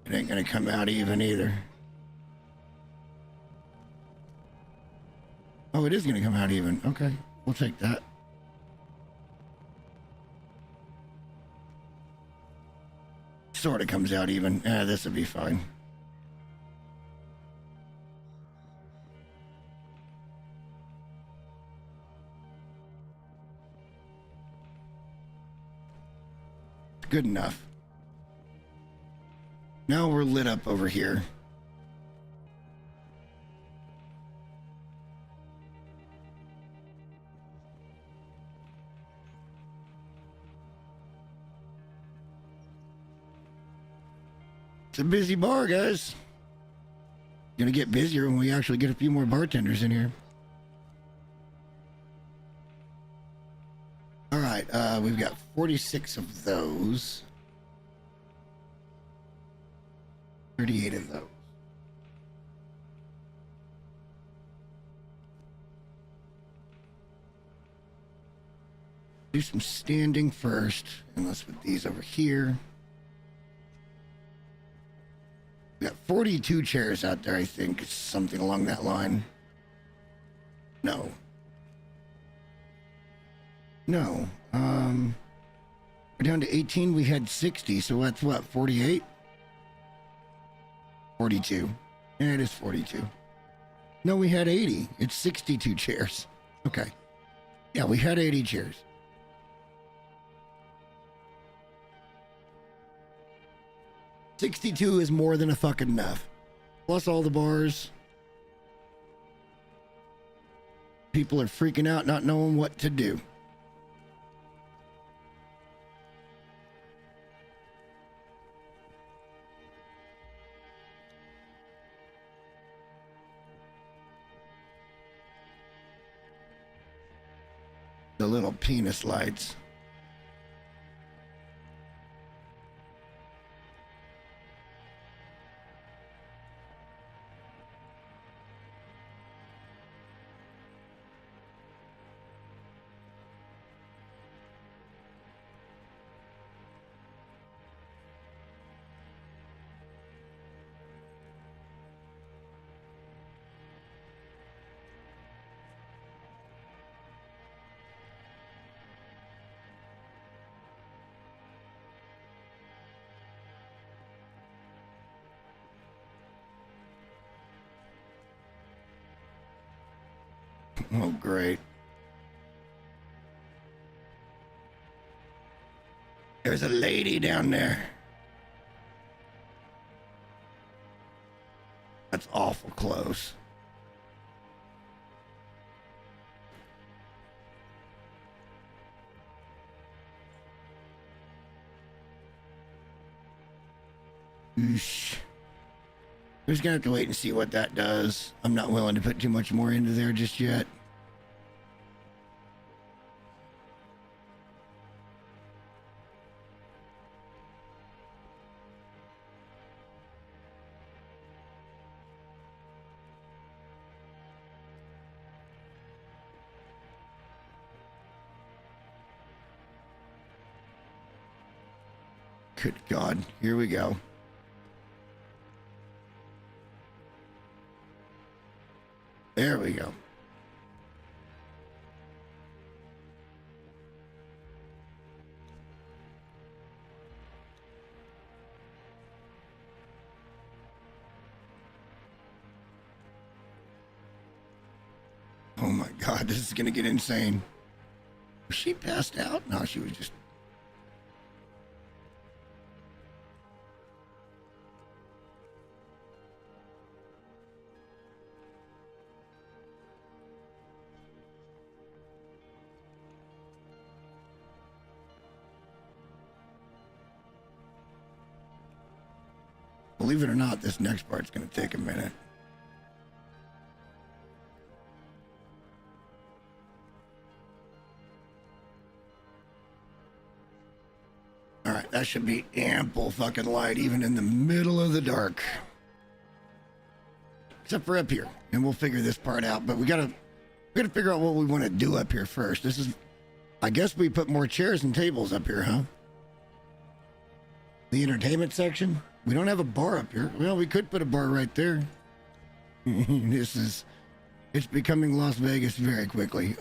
It ain't gonna come out even either. Oh, it is gonna come out even. Okay, we'll take that. Sort of comes out even. This will be fine. Good enough. Now we're lit up over here. It's a busy bar, guys. Gonna get busier when we actually get a few more bartenders in here. All right, we've got 46 of those. 38 of those. Do some standing first, and let's put these over here. We got 42 chairs out there, I think. Something along that line. No. No. We're down to 18. We had 60, so that's what, 48? 42. Yeah, it is 42. No, we had 80. It's 62 chairs. Okay. Yeah, we had 80 chairs. $62 is more than a fucking enough. plus all the bars. People are freaking out, not knowing what to do. The little penis lights. Oh, great. There's a lady down there. That's awful close. Oosh. We're just gonna have to wait and see what that does. I'm not willing to put too much more into there just yet. Good God, here we go. There we go. Oh my God, this is gonna get insane. Was she passed out? No, she was just... Believe it or not, this next part's gonna take a minute. All right, that should be ample fucking light, even in the middle of the dark. Except for up here, and we'll figure this part out. But we gotta figure out what we want to do up here first. This is, I guess we put more chairs and tables up here, huh? The entertainment section. We don't have a bar up here. Well, we could put a bar right there. It's becoming Las Vegas very quickly.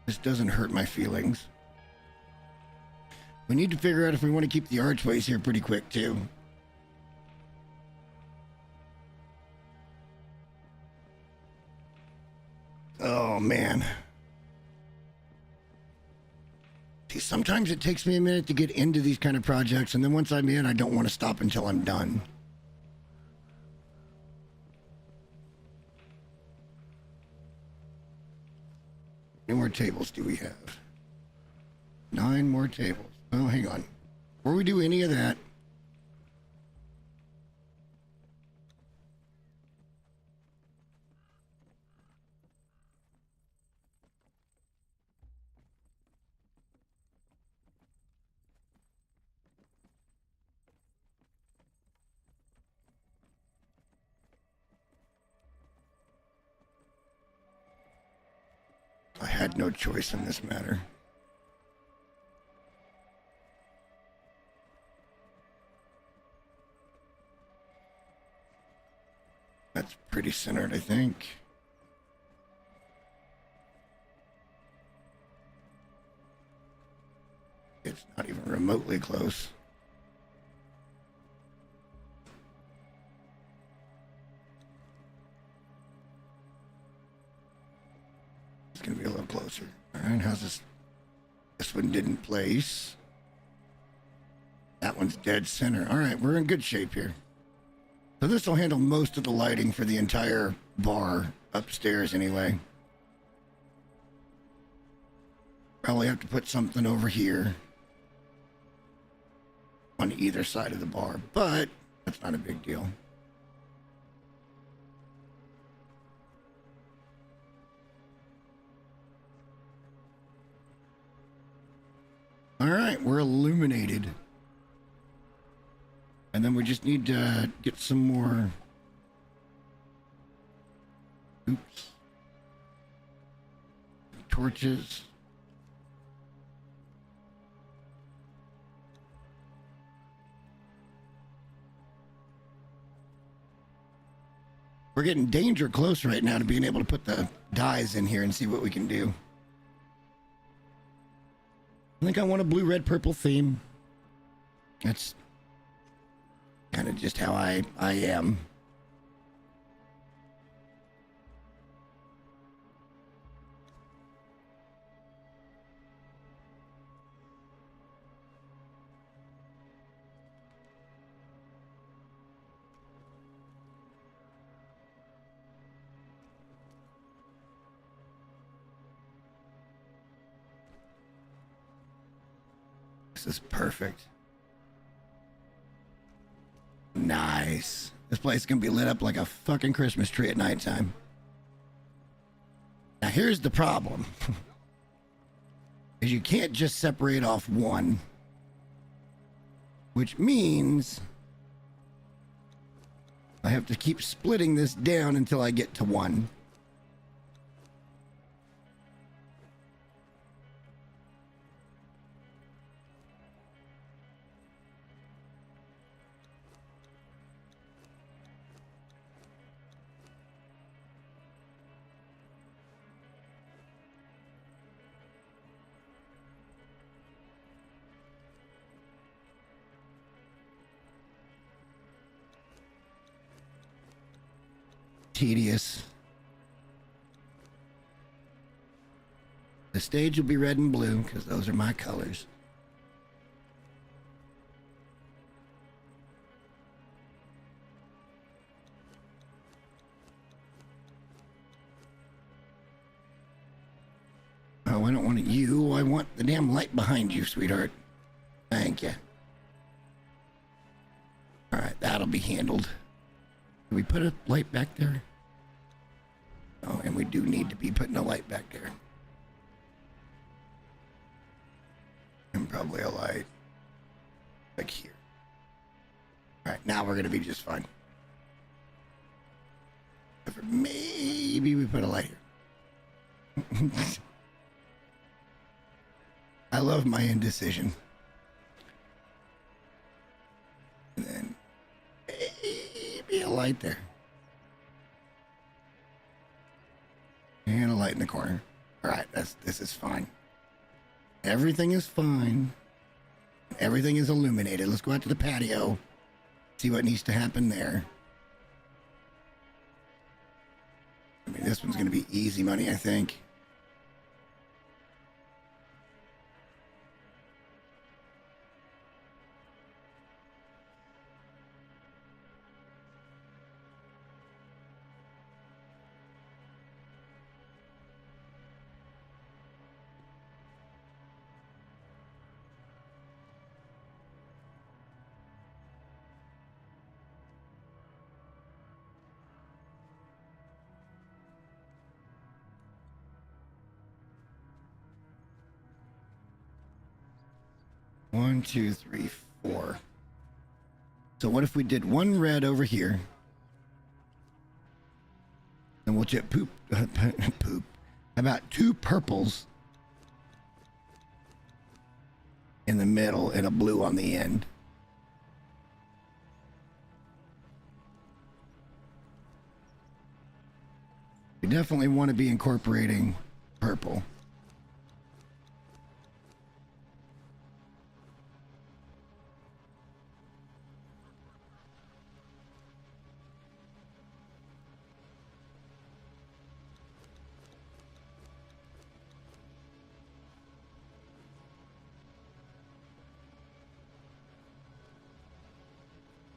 This doesn't hurt my feelings. We need to figure out if we want to keep the archways here pretty quick, too. Oh, man. See, sometimes it takes me a minute to get into these kind of projects, and then once I'm in, I don't want to stop until I'm done. How many more tables do we have? 9 more tables. Oh, hang on. Before we do any of that, I had no choice in this matter. That's pretty centered, I think. It's not even remotely close. going to be a little closer. All right, how's this? This one didn't place. That one's dead center. All right, we're in good shape here. So this will handle most of the lighting for the entire bar upstairs anyway. Probably have to put something over here on either side of the bar, but that's not a big deal. All right, we're illuminated. And then we just need to get some more. Oops. Torches. We're getting danger close right now to being able to put the dyes in here and see what we can do. I think I want a blue, red, purple theme. That's kind of just how I am. This is perfect. Nice. This place is going to be lit up like a fucking Christmas tree at nighttime. Now here's the problem. Is you can't just separate off one. Which means I have to keep splitting this down until I get to one. Tedious. The stage will be red and blue because those are my colors. Oh, I don't want you. I want the damn light behind you, sweetheart. Thank you. All right, that'll be handled. Can we put a light back there? Oh, and we do need to be putting a light back there. And probably a light like here. All right, now we're going to be just fine. Maybe we put a light here. I love my indecision. And then maybe a light there. And a light in the corner. All right, this is fine. Everything is fine. Everything is illuminated. Let's go out to the patio. See what needs to happen there. I mean, this one's going to be easy money, I think. One, two, three, four. So what if we did one red over here? And we'll just poop. Poop. How about two purples in the middle and a blue on the end? We definitely want to be incorporating purple.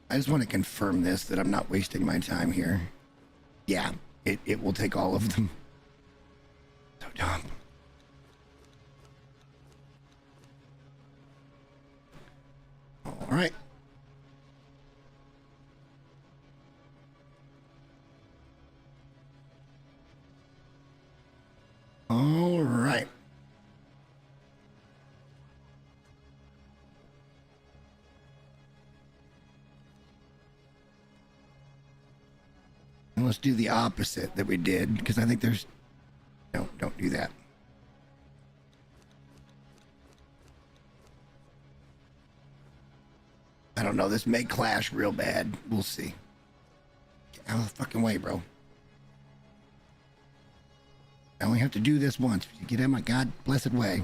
I just want to confirm this, that I'm not wasting my time here. Yeah, it will take all of them. So dumb. All right. All right. And let's do the opposite that we did, because I think there's... No, don't do that. I don't know. This may clash real bad. We'll see. Get out of the fucking way, bro. I only have to do this once. Get in my God blessed way.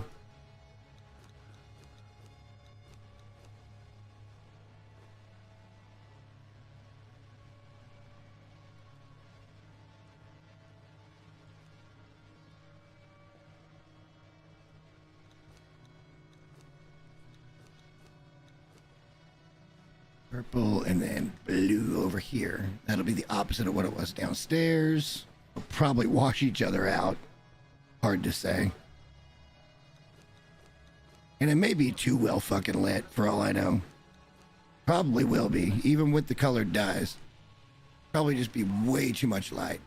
Purple and then blue over here. That'll be the opposite of what it was downstairs. We'll probably wash each other out. Hard to say. And it may be too well fucking lit for all I know. Probably will be, even with the colored dyes. Probably just be way too much light.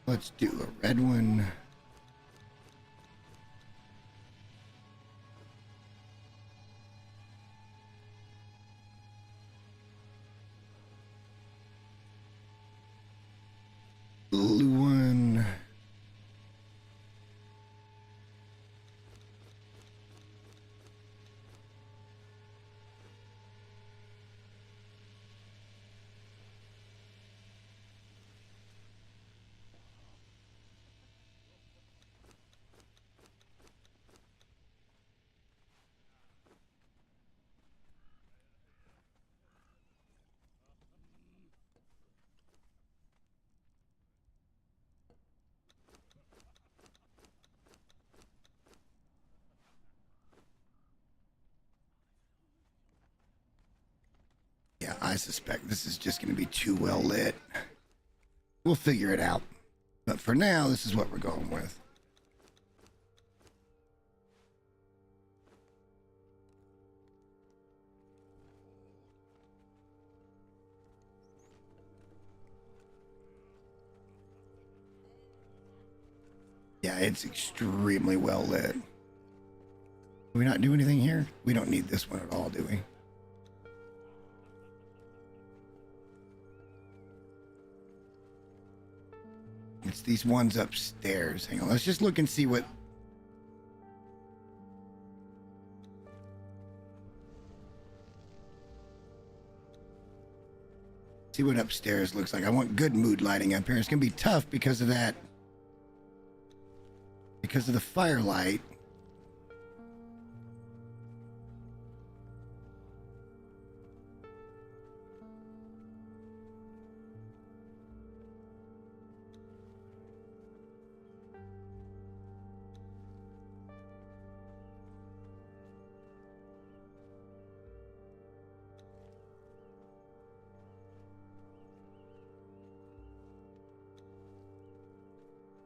Let's do a red one. Blue one. Yeah, I suspect this is just going to be too well lit. We'll figure it out. But for now, this is what we're going with. Yeah, it's extremely well lit. Do we not do anything here? We don't need this one at all, do we? It's these ones upstairs. Hang on, let's just look and see what... See what upstairs looks like. I want good mood lighting up here. It's going to be tough because of that. Because of the firelight.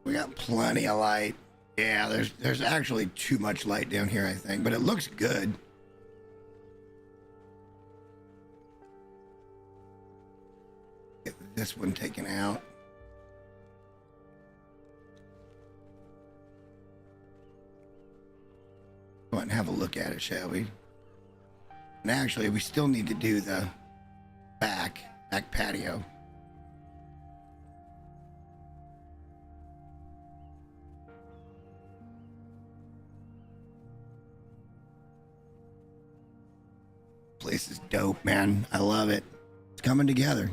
We got plenty of light. Yeah, there's actually too much light down here, I think, but it looks good. Get this one taken out. Go ahead and have a look at it, shall we? And actually, we still need to do the back patio. Place is dope, man. I love it. It's coming together.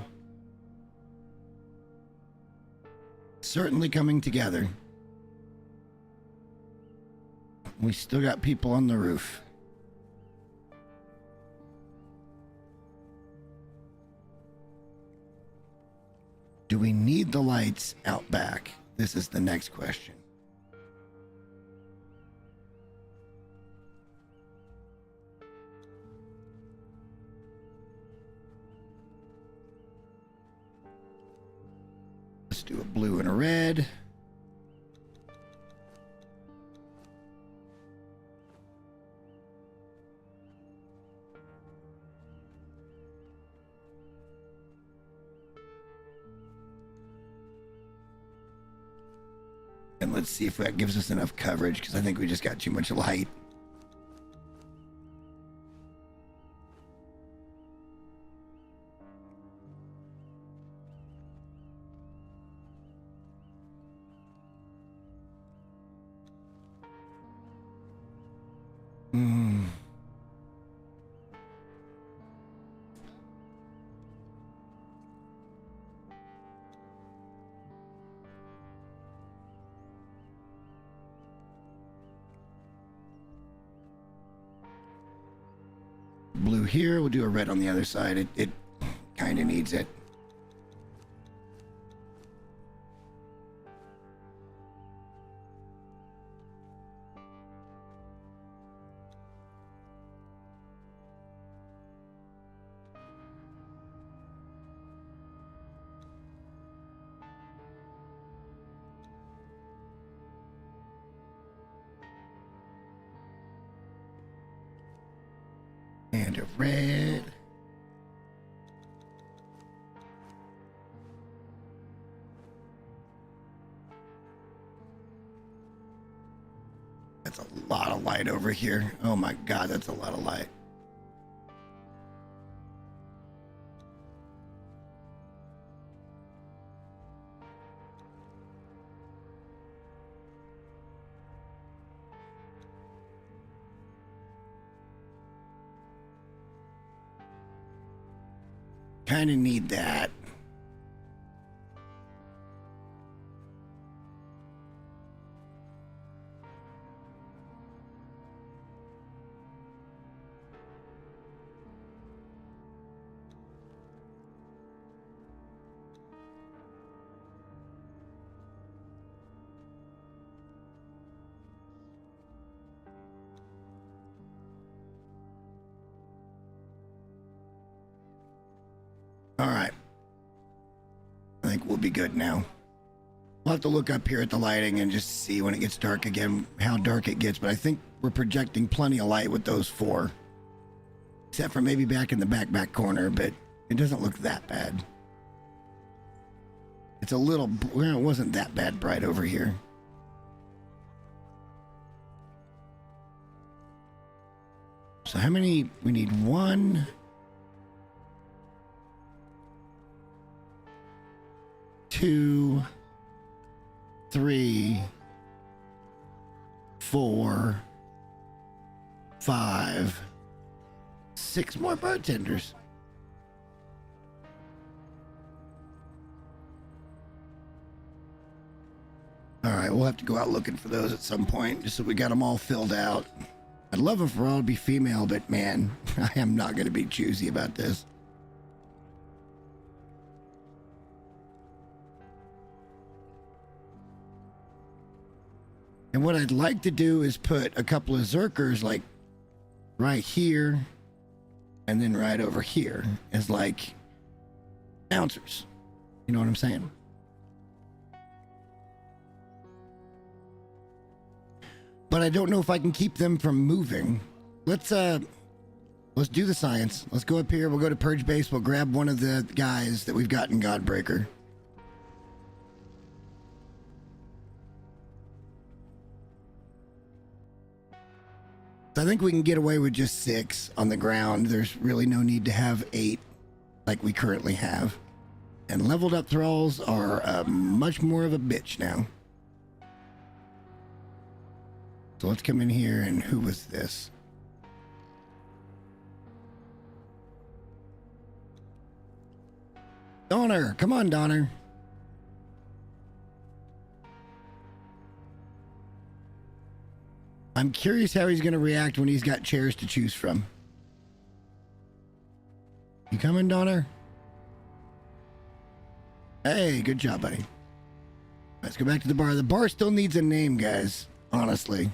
Certainly coming together. We still got people on the roof. Do we need the lights out back? This is the next question. blue and a red. And let's see if that gives us enough coverage, because I think we just got too much light. Blue here, we'll do a red on the other side. It kind of needs it. And a red. That's a lot of light over here. Oh my God, that's a lot of light. Kind of need that. All right. I think we'll be good now. We'll have to look up here at the lighting and just see when it gets dark again, how dark it gets. But I think we're projecting plenty of light with those four. Except for maybe back in the back corner, but it doesn't look that bad. It's a little, well, it wasn't that bad bright over here. So how many? We need 1, 2, 3, 4, 5, 6 more bartenders. All right, we'll have to go out looking for those at some point, just so we got them all filled out. I'd love them for all to be female, but man, I am not going to be choosy about this. And what I'd like to do is put a couple of Zerkers like right here and then right over here as like bouncers. You know what I'm saying? But I don't know if I can keep them from moving. Let's do the science. Let's go up here. We'll go to Purge Base. We'll grab one of the guys that we've got in Godbreaker. I think we can get away with just 6 on the ground. There's really no need to have 8 like we currently have. And leveled up thralls are much more of a bitch now. So let's come in here, and who was this? Donner, come on, Donner. I'm curious how he's going to react when he's got chairs to choose from. You coming, Donner? Hey, good job, buddy. Let's go back to the bar. The bar still needs a name, guys. Honestly.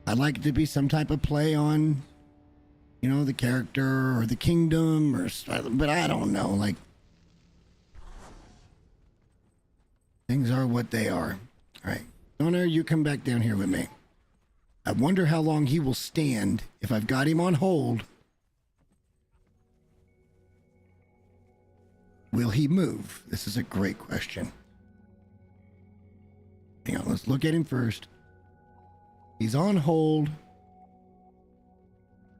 I'd like it to be some type of play on, you know, the character or the kingdom, or, but I don't know. Like, Things are what they are. All right. Donor, you come back down here with me. I wonder how long he will stand if I've got him on hold. Will he move? This is a great question. Hang on, let's look at him first. He's on hold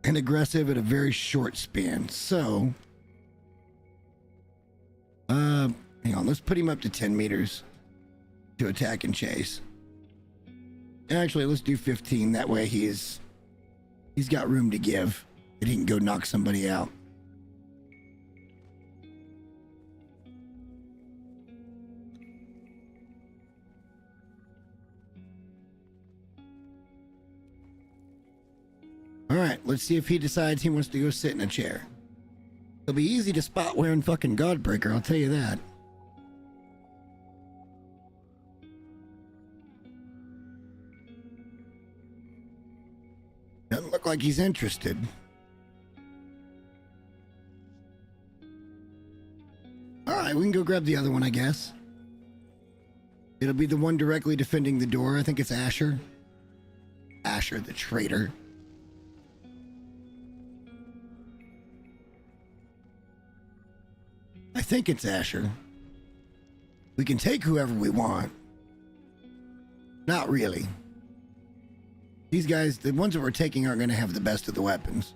and aggressive at a very short span. So, hang on, let's put him up to 10 meters to attack and chase. Actually, let's do 15. That way he's got room to give, and he can go knock somebody out. All right, let's see if he decides he wants to go sit in a chair. It'll be easy to spot wearing fucking Godbreaker, I'll tell you that. Doesn't look like he's interested. All right, we can go grab the other one, I guess. It'll be the one directly defending the door. I think it's Asher. Asher, the traitor. I think it's Asher. We can take whoever we want. Not really. These guys, the ones that we're taking, aren't going to have the best of the weapons.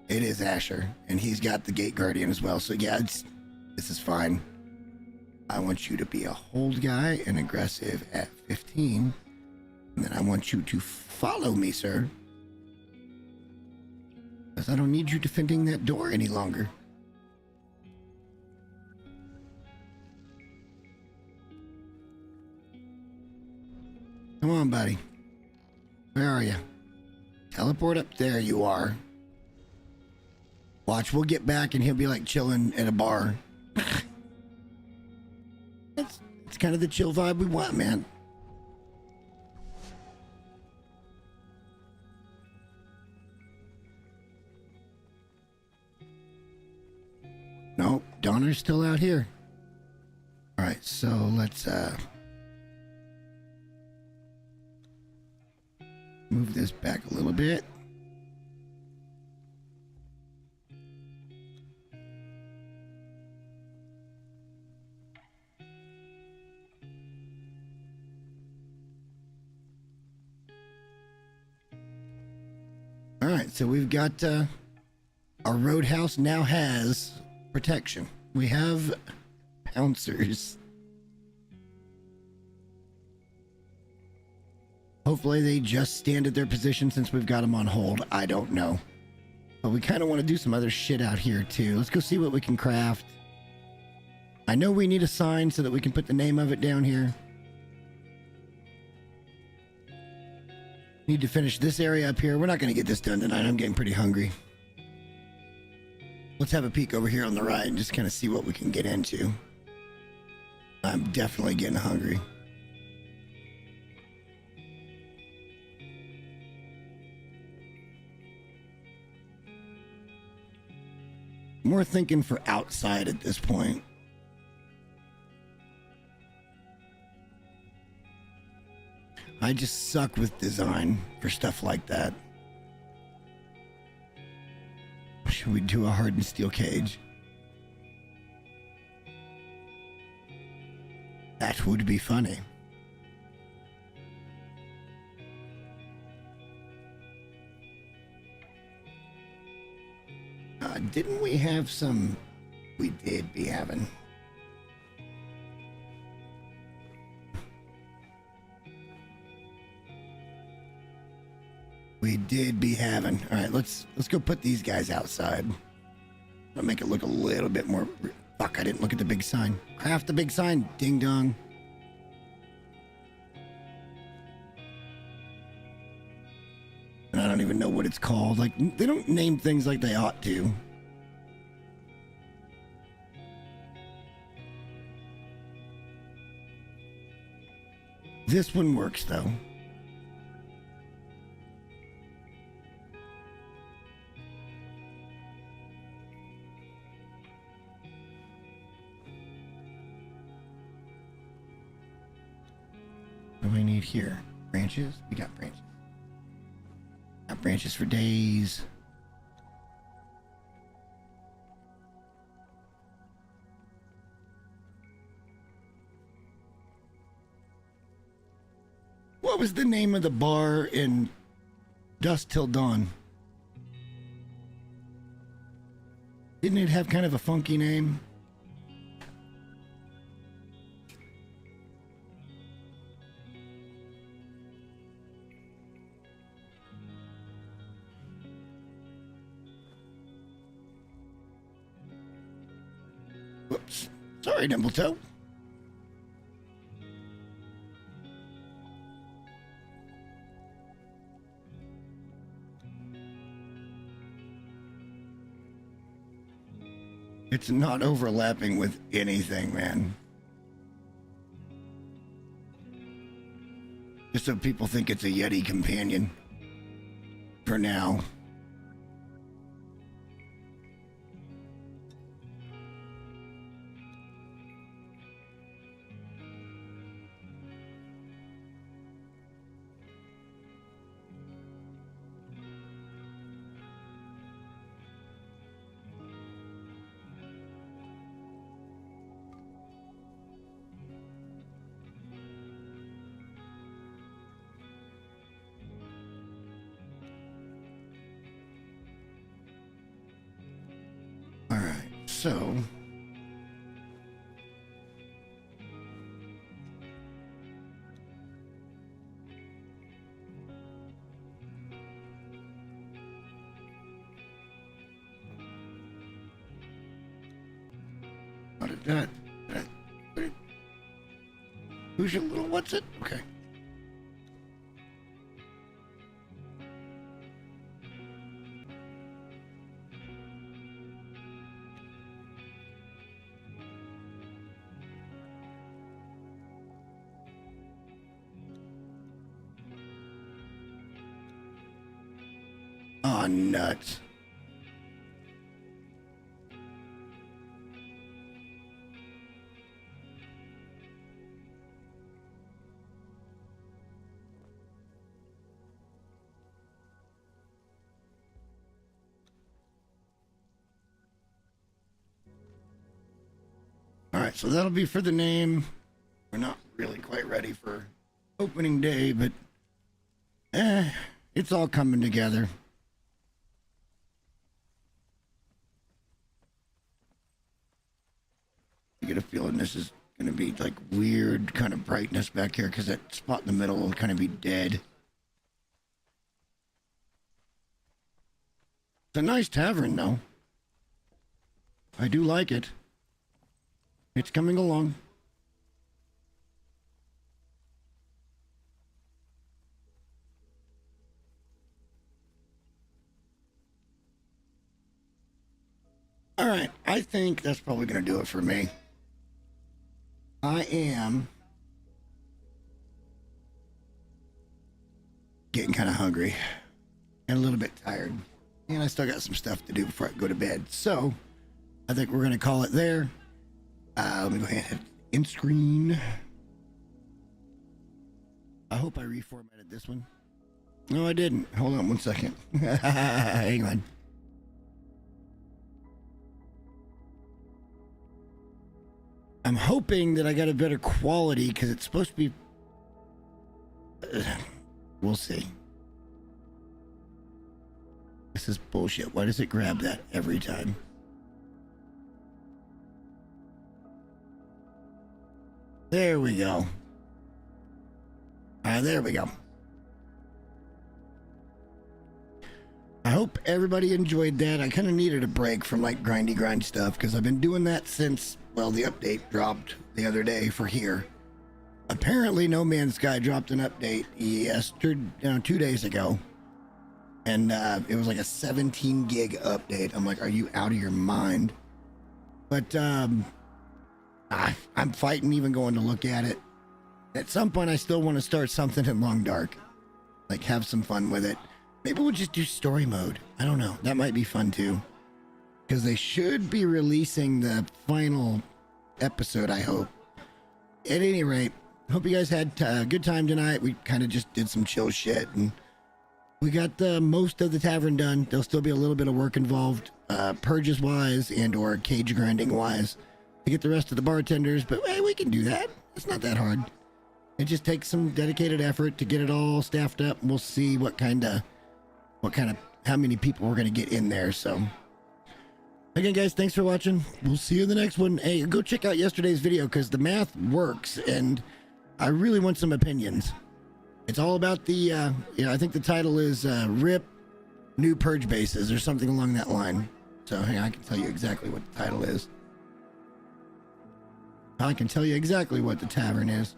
It is Asher, and he's got the Gate Guardian as well. So yeah, this is fine. I want you to be a hold guy and aggressive at 15. And then I want you to follow me, sir. Because I don't need you defending that door any longer. Come on, buddy. Where are you? Teleport up. There you are. Watch, we'll get back and he'll be like chilling at a bar. It's kind of the chill vibe we want, man. Nope, Donner's still out here. All right, so let's move this back a little bit. All right, so we've got our roadhouse now has protection. We have pouncers. Hopefully they just stand at their position since we've got them on hold. I don't know. But we kind of want to do some other shit out here too. Let's go see what we can craft. I know we need a sign so that we can put the name of it down here. Need to finish this area up here. We're not going to get this done tonight. I'm getting pretty hungry. Let's have a peek over here on the right and just kind of see what we can get into. I'm definitely getting hungry. More thinking for outside at this point. I just suck with design for stuff like that. Should we do a hardened steel cage? That would be funny. Didn't we have some? We did be having. We did be having. All right, let's go put these guys outside. I'll make it look a little bit more. Fuck, I didn't look at the big sign. Craft the big sign, ding dong. And I don't even know what it's called. Like, they don't name things like they ought to. This one works though. do I need here? Branches? We got branches. Got branches for days. What was the name of the bar in Dusk Till Dawn? Didn't it have kind of a funky name? Whoops. Sorry, Nimbletoe. It's not overlapping with anything, man. Just so people think it's a Yeti companion. For now. So, how did that? Who's your little what's it? Okay. Oh, nuts. All right, so that'll be for the name. We're not really quite ready for opening day, but it's all coming together. I get a feeling this is going to be like weird kind of brightness back here because that spot in the middle will kind of be dead. It's a nice tavern, though. I do like it. It's coming along. All right, I think that's probably going to do it for me. I am getting kind of hungry and a little bit tired. And I still got some stuff to do before I go to bed. So I think we're going to call it there. Let me go ahead and end screen. I hope I reformatted this one. No, I didn't. Hold on one second. Hang on. I'm hoping that I got a better quality because it's supposed to be... we'll see. This is bullshit. Why does it grab that every time? There we go. There we go. I hope everybody enjoyed that. I kind of needed a break from like grindy grind stuff because I've been doing that since, well, the update dropped the other day for here. Apparently No Man's Sky dropped an update yesterday, 2 days ago. And it was like a 17 gig update. I'm like, are you out of your mind? But I'm fighting even going to look at it. At some point, I still want to start something in Long Dark. Like, have some fun with it. Maybe we'll just do story mode. I don't know. That might be fun, too. Because they should be releasing the final episode, I hope. At any rate, hope you guys had a good time tonight. We kind of just did some chill shit, and we got most of the tavern done. There'll still be a little bit of work involved, purges wise and or cage grinding wise, to get the rest of the bartenders. But hey, we can do that. It's not that hard. It just takes some dedicated effort to get it all staffed up. And we'll see how many people we're gonna get in there. So again, guys, thanks for watching. We'll see you in the next one. Hey, go check out yesterday's video because the math works, and I really want some opinions. It's all about the, I think the title is RIP New Purge Bases or something along that line. So hang on, I can tell you exactly what the title is. I can tell you exactly what the tavern is.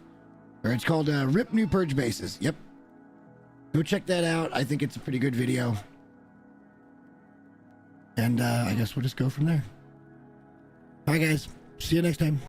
Or it's called RIP New Purge Bases. Yep. Go check that out. I think it's a pretty good video. And I guess we'll just go from there. Bye, guys. See you next time.